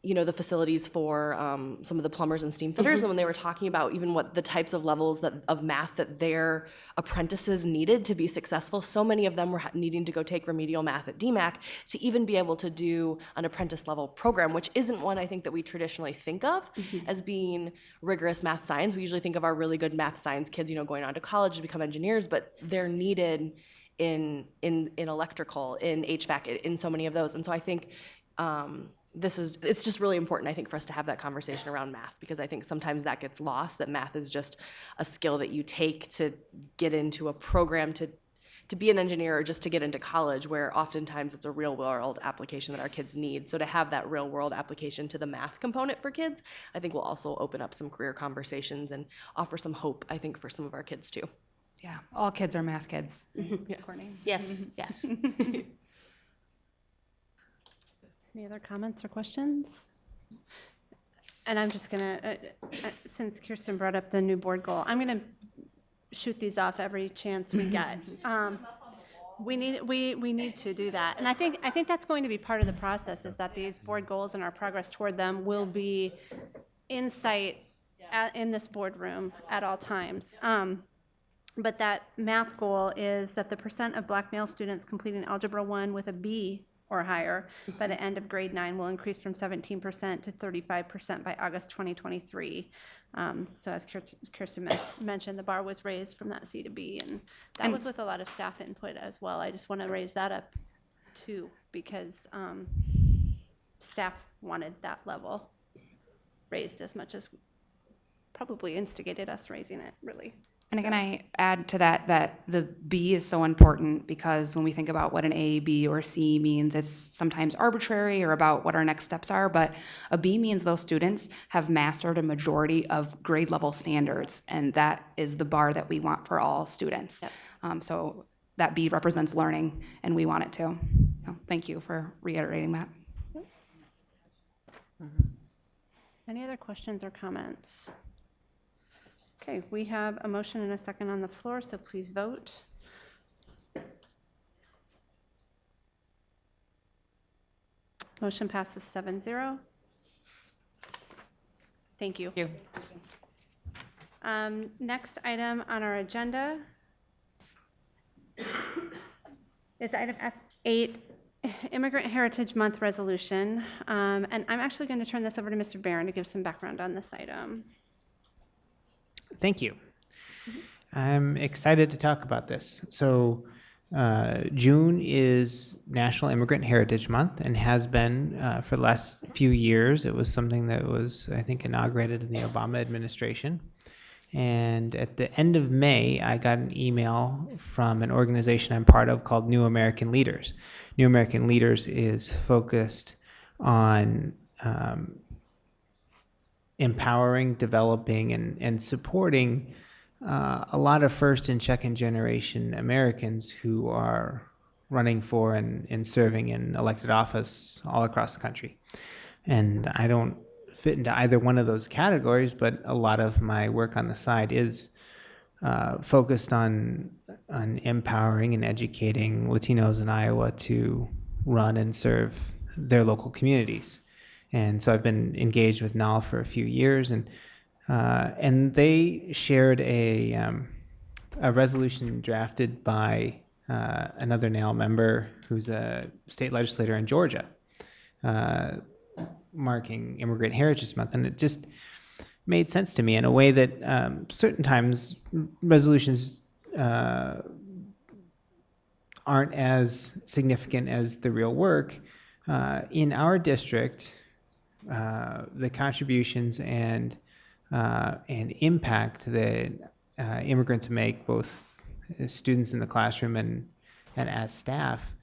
the facilities for some of the plumbers and steam fitters, and when they were talking about even what the types of levels of math that their apprentices needed to be successful, so many of them were needing to go take remedial math at DMAC to even be able to do an apprentice level program, which isn't one I think that we traditionally think of as being rigorous math science. We usually think of our really good math science kids, going on to college to become engineers, but they're needed in electrical, in HVAC, in so many of those. And so I think it's just really important, I think, for us to have that conversation around math, because I think sometimes that gets lost, that math is just a skill that you take to get into a program to be an engineer or just to get into college, where oftentimes it's a real world application that our kids need. So to have that real world application to the math component for kids, I think will also open up some career conversations and offer some hope, I think, for some of our kids too. Yeah, all kids are math kids. Yeah. Courtney? Yes, yes. Any other comments or questions? And I'm just gonna, since Kirsten brought up the new board goal, I'm gonna shoot these off every chance we get. We need to do that, and I think that's going to be part of the process. Is that these board goals and our progress toward them will be in sight in this boardroom at all times. But that math goal is that the percent of Black male students completing Algebra 1 with a B or higher by the end of grade 9 will increase from 17% to 35% by August 2023. So as Kirsten mentioned, the bar was raised from that C to B, and that was with a lot of staff input as well. I just want to raise that up too, because staff wanted that level raised as much as probably instigated us raising it, really. And can I add to that the B is so important, because when we think about what an A, B, or C means, it's sometimes arbitrary or about what our next steps are, but a B means those students have mastered a majority of grade level standards, and that is the bar that we want for all students. Yep. So that B represents learning, and we want it to. So thank you for reiterating that. Any other questions or comments? Okay, we have a motion and a second on the floor, so please vote. Motion passes 7-0. Thank you. Next item on our agenda is item F8, Immigrant Heritage Month resolution. And I'm actually going to turn this over to Mr. Barron to give some background on this item. Thank you. I'm excited to talk about this. So June is National Immigrant Heritage Month and has been for the last few years. It was something that was, I think, inaugurated in the Obama administration. And at the end of May, I got an email from an organization I'm part of called New American Leaders. New American Leaders is focused on empowering, developing, and supporting a lot of first and second generation Americans who are running for and serving in elected office all across the country. And I don't fit into either one of those categories, but a lot of my work on the side is focused on empowering and educating Latinos in Iowa to run and serve their local communities. And so I've been engaged with NAL for a few years, and they shared a resolution drafted by another NAL member who's a state legislator in Georgia, marking Immigrant Heritage Month. And it just, made sense to me in a way that certain times resolutions aren't as significant as the real work. In our district, the contributions and impact that immigrants make, both as students in the classroom and as staff,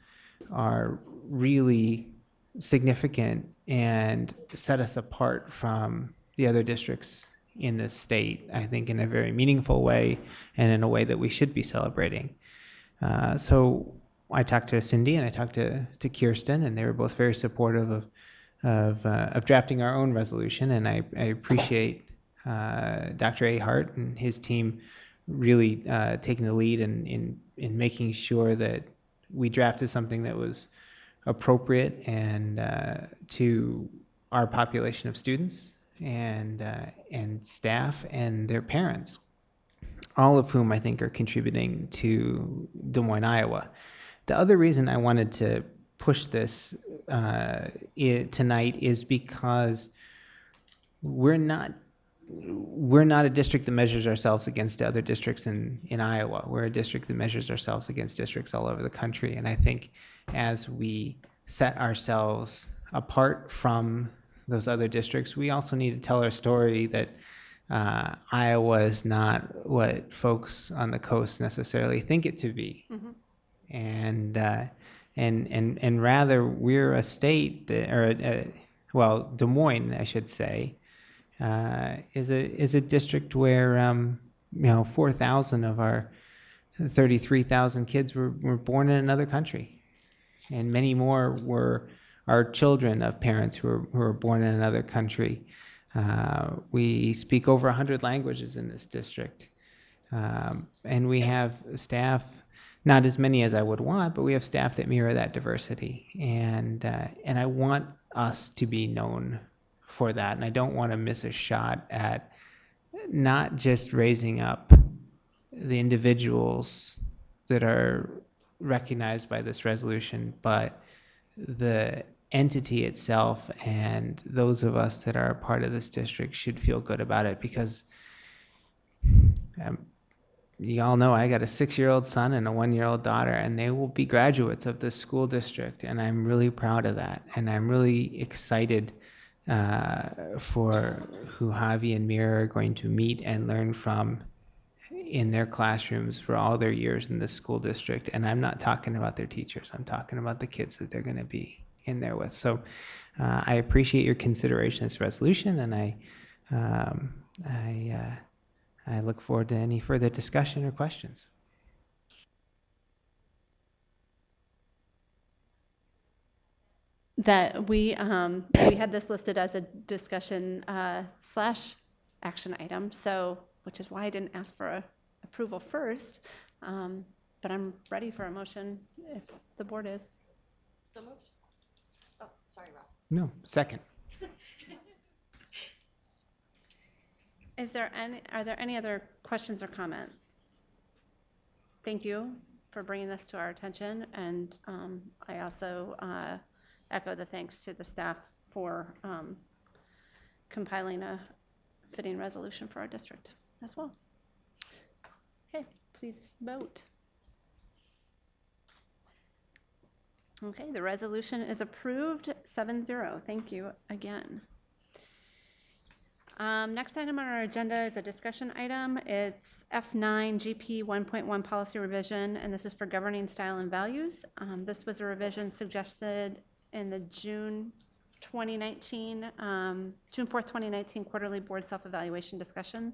are really significant and set us apart from the other districts in this state, I think, in a very meaningful way and in a way that we should be celebrating. So I talked to Cindy and I talked to Kirsten, and they were both very supportive of drafting our own resolution. And I appreciate Dr. Ahart and his team really taking the lead in making sure that we drafted something that was appropriate and to our population of students and staff and their parents, all of whom I think are contributing to Des Moines, Iowa. The other reason I wanted to push this tonight is because we're not a district that measures ourselves against other districts in Iowa. We're a district that measures ourselves against districts all over the country. And I think as we set ourselves apart from those other districts, we also need to tell our story that Iowa is not what folks on the coast necessarily think it to be. Mm-hmm. And rather we're a state that, Des Moines, I should say, is a district where 4,000 of our 33,000 kids were born in another country, and many more are children of parents who were born in another country. We speak over 100 languages in this district, and we have staff, not as many as I would want, but we have staff that mirror that diversity, and I want us to be known for that, and I don't want to miss a shot at not just raising up the individuals that are recognized by this resolution, but the entity itself, and those of us that are a part of this district should feel good about it, because you all know I got a 6-year-old son and a 1-year-old daughter, and they will be graduates of this school district, and I'm really proud of that, and I'm really excited for who Javi and Mira are going to meet and learn from in their classrooms for all their years in this school district. And I'm not talking about their teachers. I'm talking about the kids that they're going to be in there with. So I appreciate your consideration of this resolution, and I look forward to any further discussion or questions. That we had this listed as a discussion / action item, so which is why I didn't ask for approval first, but I'm ready for a motion if the board is. So moved. Oh, sorry, Rob. No, second. Are there any other questions or comments? Thank you for bringing this to our attention, and I also echo the thanks to the staff for compiling a fitting resolution for our district as well. Okay, please vote. Okay, the resolution is approved 7-0. Thank you again. Next item on our agenda is a discussion item. It's F9 GP 1.1 policy revision, and this is for governing style and values. This was a revision suggested in the June 4th, 2019 quarterly board self-evaluation discussion.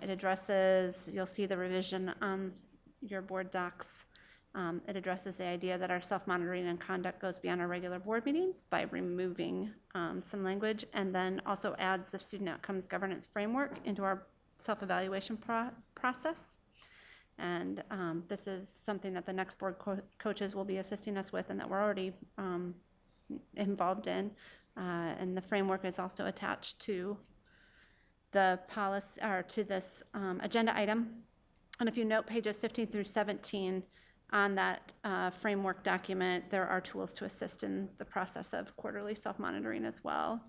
It addresses, you'll see the revision on your board docs. It addresses the idea that our self-monitoring and conduct goes beyond our regular board meetings by removing some language, and then also adds the student outcomes governance framework into our self-evaluation process. And this is something that the next board coaches will be assisting us with, and that we're already involved in. And the framework is also attached to the policy, or to this agenda item. And if you note pages 15 through 17 on that framework document, there are tools to assist in the process of quarterly self-monitoring as well.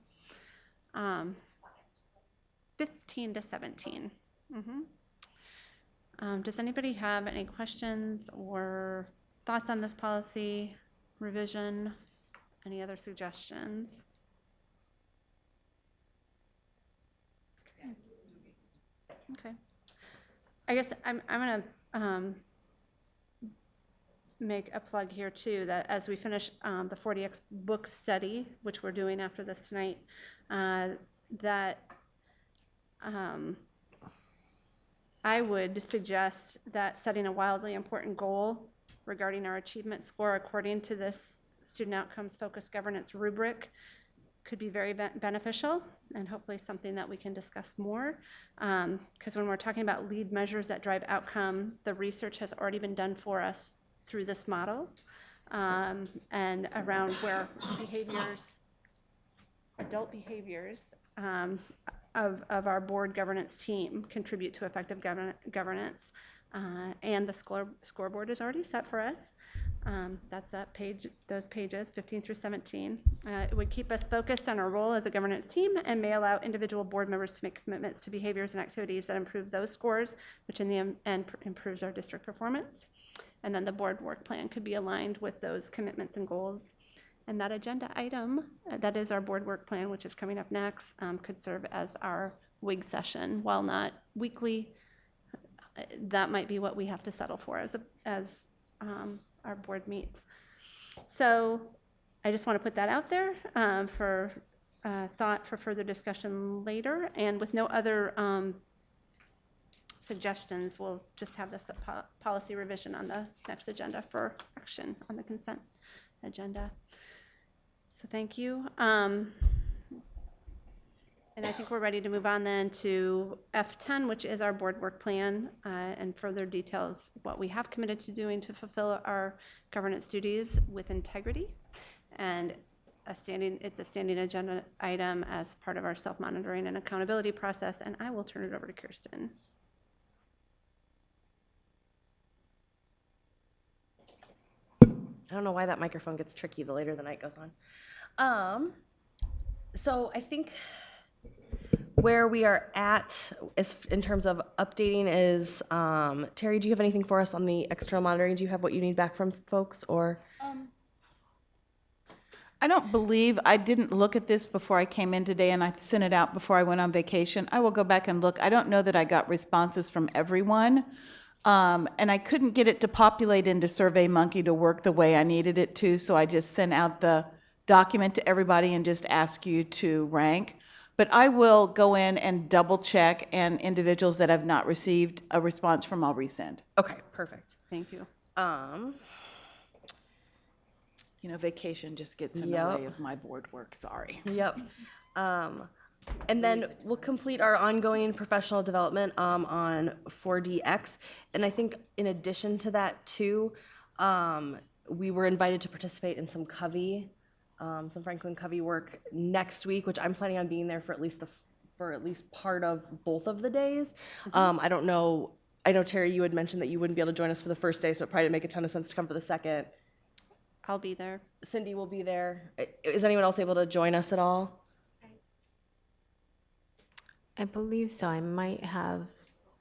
15 to 17. Does anybody have any questions or thoughts on this policy revision? Any other suggestions? Okay. I guess I'm going to make a plug here too, that as we finish the 40X book study, which we're doing after this tonight, that I would suggest that setting a wildly important goal regarding our achievement score according to this student outcomes focused governance rubric could be very beneficial, and hopefully something that we can discuss more. Because when we're talking about lead measures that drive outcome, the research has already been done for us through this model, and around where behaviors, adult behaviors of our board governance team contribute to effective governance. And the scoreboard is already set for us. That's that page, those pages 15 through 17. It would keep us focused on our role as a governance team and may allow individual board members to make commitments to behaviors and activities that improve those scores, which in the end improves our district performance. And then the board work plan could be aligned with those commitments and goals. And that agenda item, that is our board work plan, which is coming up next, could serve as our WIG session. While not weekly, that might be what we have to settle for as our board meets. So I just want to put that out there for thought for further discussion later. And with no other suggestions, we'll just have this policy revision on the next agenda for action on the consent agenda. So thank you. And I think we're ready to move on then to F10, which is our board work plan, and further details what we have committed to doing to fulfill our governance duties with integrity. And it's a standing agenda item as part of our self-monitoring and accountability process. And I will turn it over to Kirsten. I don't know why that microphone gets tricky the later the night goes on. So I think where we are at is in terms of updating is, Terry, do you have anything for us on the external monitoring? Do you have what you need back from folks, or? I don't believe, I didn't look at this before I came in today, and I sent it out before I went on vacation. I will go back and look. I don't know that I got responses from everyone. And I couldn't get it to populate into SurveyMonkey to work the way I needed it to, so I just sent out the document to everybody and just ask you to rank. But I will go in and double check, and individuals that have not received a response from, I'll resend. Okay, perfect. Thank you. You know, vacation just gets in the way of my board work, sorry. Yep. And then we'll complete our ongoing professional development on 4DX. And I think in addition to that too, we were invited to participate in some Covey, some Franklin Covey work next week, which I'm planning on being there for at least part of both of the days. I don't know, I know Terry, you had mentioned that you wouldn't be able to join us for the first day, so it probably didn't make a ton of sense to come for the second. I'll be there. Cindy will be there. Is anyone else able to join us at all? I believe so. I might have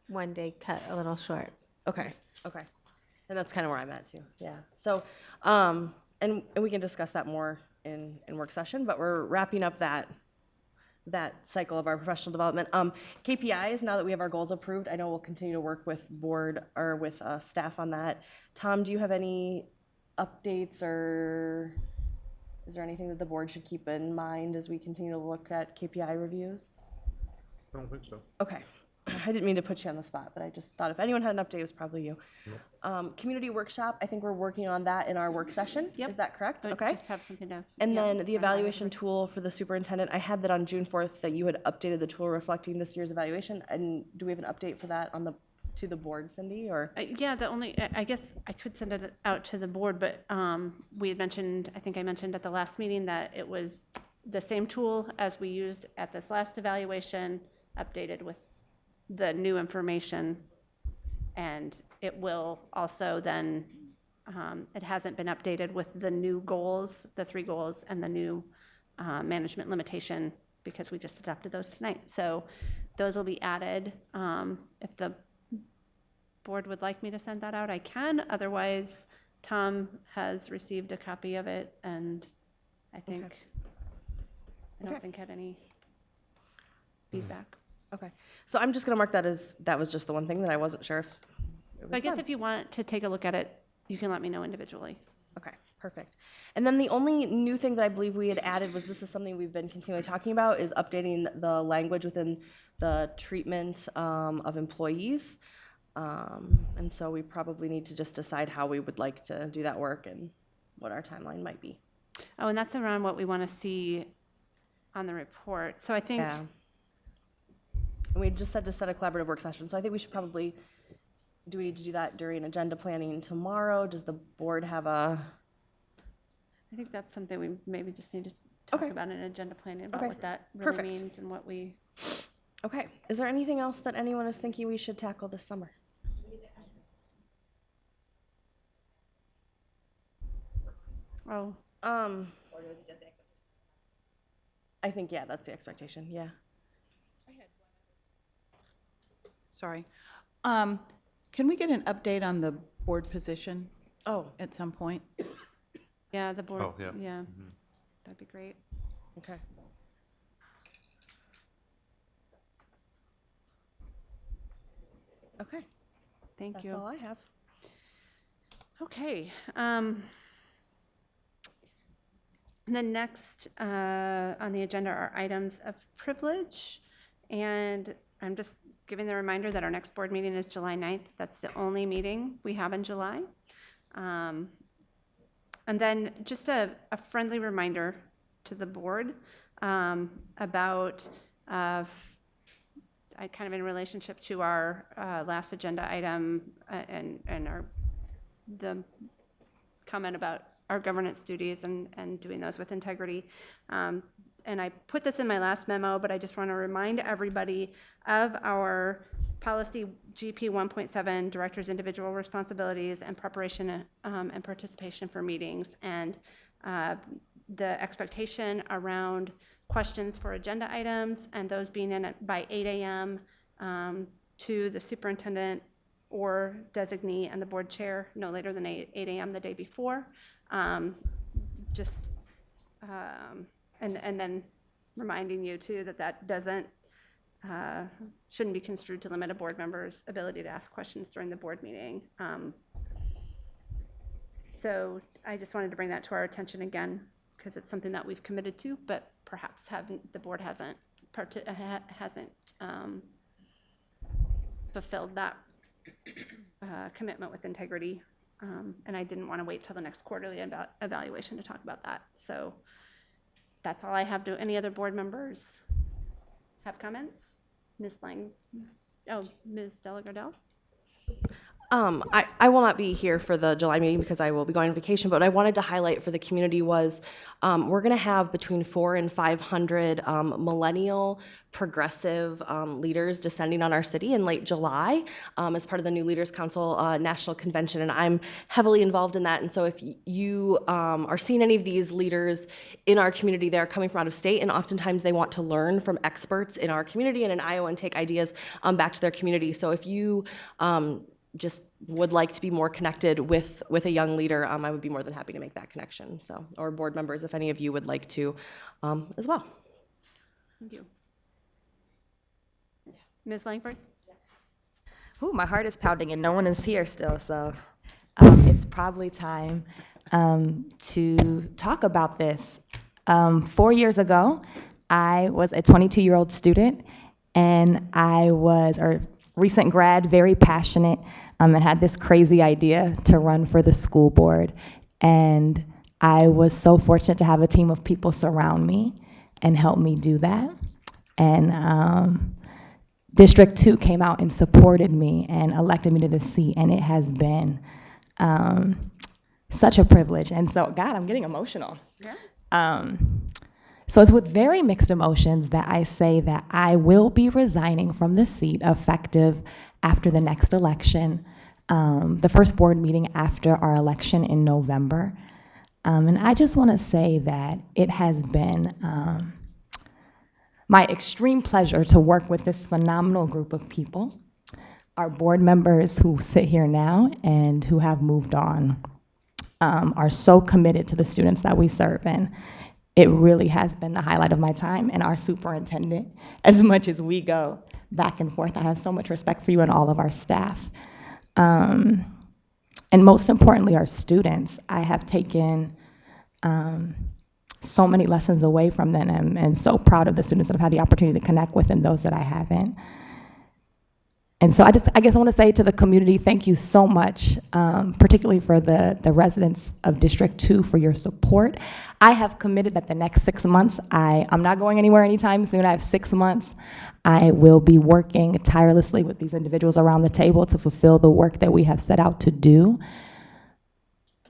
one day cut a little short. Okay. And that's kind of where I'm at too, yeah. So, and we can discuss that more in work session, but we're wrapping up that cycle of our professional development. KPIs, now that we have our goals approved, I know we'll continue to work with board or with staff on that. Tom, do you have any updates, or is there anything that the board should keep in mind as we continue to look at KPI reviews? I don't think so. Okay. I didn't mean to put you on the spot, but I just thought if anyone had an update, it was probably you. Community workshop, I think we're working on that in our work session. Yep. Is that correct? Okay. Just have something to. And then the evaluation tool for the superintendent, I had that on June 4th that you had updated the tool reflecting this year's evaluation. And do we have an update for that to the board, Cindy, or? Yeah, I guess I could send it out to the board, but we had mentioned, I think I mentioned at the last meeting that it was the same tool as we used at this last evaluation, updated with the new information, and it will also then, it hasn't been updated with the new goals, the 3 goals, and the new management limitation, because we just adopted those tonight. So those will be added. If the board would like me to send that out, I can. Otherwise, Tom has received a copy of it, and I think, I don't think had any feedback. Okay, so I'm just gonna mark that as, that was just the one thing that I wasn't sure if it was So I guess done. if you want to take a look at it, you can let me know individually. Okay, perfect. And then the only new thing that I believe we had added was, this is something we've been continually talking about, is updating the language within the treatment of employees. And so we probably need to just decide how we would like to do that work and what our timeline might be. Oh, and that's around what we want to see on the report. So I think, Yeah. And we just said to set a collaborative work session, so I think we should probably, do we need to do that during agenda planning tomorrow? Does the board have a? I think that's something we maybe just need to talk about in agenda planning, about what that really Perfect. means and what we. Okay, is there anything else that anyone is thinking we should tackle this summer? Oh. I think, yeah, that's the expectation, yeah. Sorry. Can we get an update on the board position? Oh. At some point? Yeah, the board. Oh, yeah. Yeah, that'd be great. Okay. Okay. Thank you. That's all I have. Okay. The next on the agenda are items of privilege. And I'm just giving the reminder that our next board meeting is July 9th. That's the only meeting we have in July. And then just a friendly reminder to the board about, kind of in relationship to our last agenda item and the comment about our governance duties and doing those with integrity. And I put this in my last memo, but I just want to remind everybody of our policy GP 1.7, director's individual responsibilities and preparation and participation for meetings, and the expectation around questions for agenda items and those being in by 8 a.m. To the superintendent or designee and the board chair no later than 8 a.m. the day before. And then reminding you too that doesn't, shouldn't be construed to limit a board member's ability to ask questions during the board meeting. So I just wanted to bring that to our attention again, because it's something that we've committed to, but perhaps the board hasn't fulfilled that commitment with integrity. And I didn't want to wait till the next quarterly evaluation to talk about that. So that's all I have. Do any other board members have comments? Ms. Delagardelle? I will not be here for the July meeting because I will be going on vacation, but what I wanted to highlight for the community was we're going to have between 400 and 500 millennial progressive leaders descending on our city in late July as part of the New Leaders Council National Convention, and I'm heavily involved in that. And so if you are seeing any of these leaders in our community, they're coming from out of state, and oftentimes they want to learn from experts in our community and in Iowa and take ideas back to their community. So if you just would like to be more connected with a young leader, I would be more than happy to make that connection. So, or board members, if any of you would like to as well. Thank you. Ms. Langford? Ooh, my heart is pounding and no one is here still, so it's probably time to talk about this. 4 years ago, I was a 22-year-old student, and I was a recent grad, very passionate, and had this crazy idea to run for the school board. And I was so fortunate to have a team of people surround me and help me do that. And District 2 came out and supported me and elected me to the seat, and it has been such a privilege. And so, God, I'm getting emotional. Yeah. So it's with very mixed emotions that I say that I will be resigning from the seat effective after the next election, the first board meeting after our election in November. And I just want to say that it has been my extreme pleasure to work with this phenomenal group of people, our board members who sit here now and who have moved on, are so committed to the students that we serve, and it really has been the highlight of my time. And our superintendent, as much as we go back and forth, I have so much respect for you and all of our staff. And most importantly, our students. I have taken so many lessons away from them, and so proud of the students that I've had the opportunity to connect with and those that I haven't. And so I guess I want to say to the community, thank you so much, particularly for the residents of District 2 for your support. I have committed that the next 6 months, I'm not going anywhere anytime soon. I have 6 months. I will be working tirelessly with these individuals around the table to fulfill the work that we have set out to do.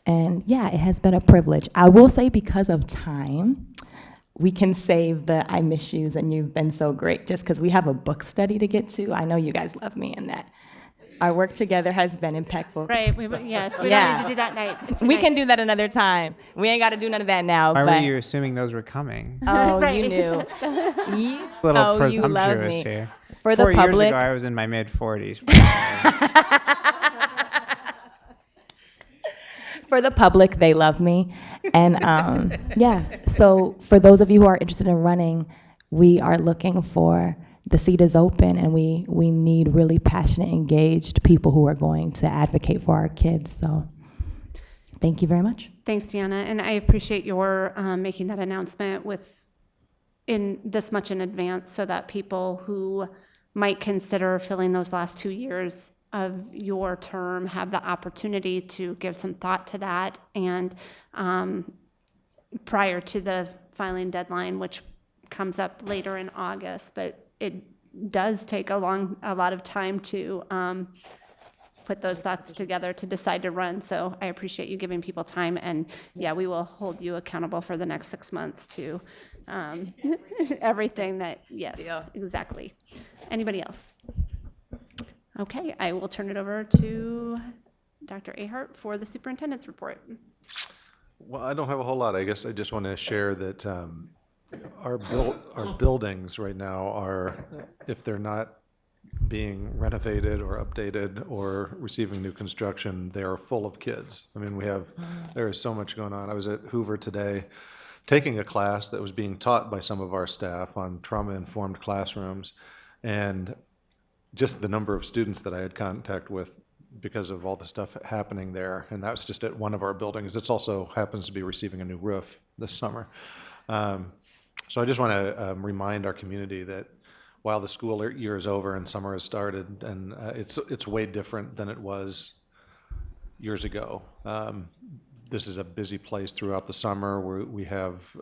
And yeah, it has been a privilege. I will say, because of time, we can save the I miss yous and you've been so great, just because we have a book study to get to. I know you guys love me, and that our work together has been impactful. Right, we don't need to do that night. We can do that another time. We ain't got to do none of that now. Why but, were you assuming those were coming? Oh, Right. you knew. A little you love presumptuous me. here. For the 4 years public, ago, I was in my mid-40s. for the public, they love me. And yeah, so for those of you who are interested in running, we are looking for, the seat is open, and we need really passionate, engaged people who are going to advocate for our kids. So thank you very much. Thanks, Deanna, and I appreciate your making that announcement in this much in advance, so that people who might consider filling those last 2 years of your term have the opportunity to give some thought to that, and prior to the filing deadline, which comes up later in August, but it does take a lot of time to put those thoughts together to decide to run. So I appreciate you giving people time, and yeah, we will hold you accountable for the next 6 months to everything that, yes, exactly. Anybody else? Okay, I will turn it over to Dr. Ahart for the superintendent's report. Well, I don't have a whole lot. I guess I just want to share that our buildings right now are, if they're not being renovated or updated or receiving new construction, they are full of kids. I mean, there is so much going on. I was at Hoover today taking a class that was being taught by some of our staff on trauma-informed classrooms, and just the number of students that I had contact with because of all the stuff happening there, and that was just at one of our buildings. It also happens to be receiving a new roof this summer. So I just want to remind our community that while the school year is over and summer has started, and it's way different than it was years ago. This is a busy place throughout the summer, where we have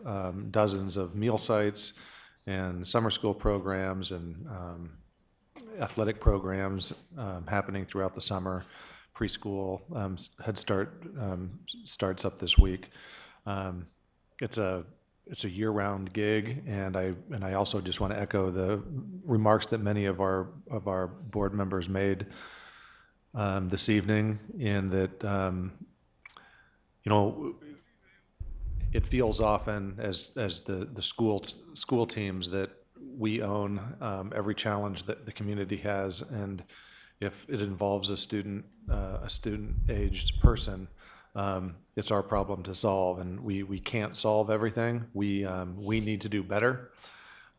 dozens of meal sites and summer school programs and athletic programs happening throughout the summer. Preschool, Head Start starts up this week. It's a year-round gig, and I also just want to echo the remarks that many of our board members made this evening, in that it feels often as the school teams that we own every challenge that the community has, and if it involves a student-aged person, it's our problem to solve, and we can't solve everything. We need to do better.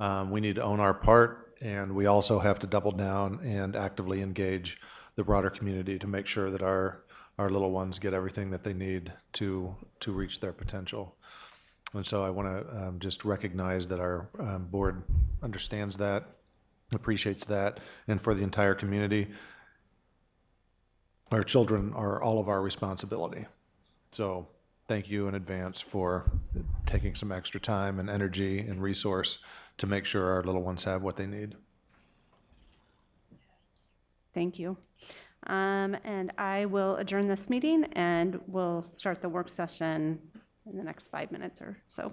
We need to own our part, and we also have to double down and actively engage the broader community to make sure that our little ones get everything that they need to reach their potential. And so I want to just recognize that our board understands that, appreciates that, and for the entire community, our children are all of our responsibility. So thank you in advance for taking some extra time and energy and resource to make sure our little ones have what they need. Thank you. And I will adjourn this meeting, and we'll start the work session in the next 5 minutes or so.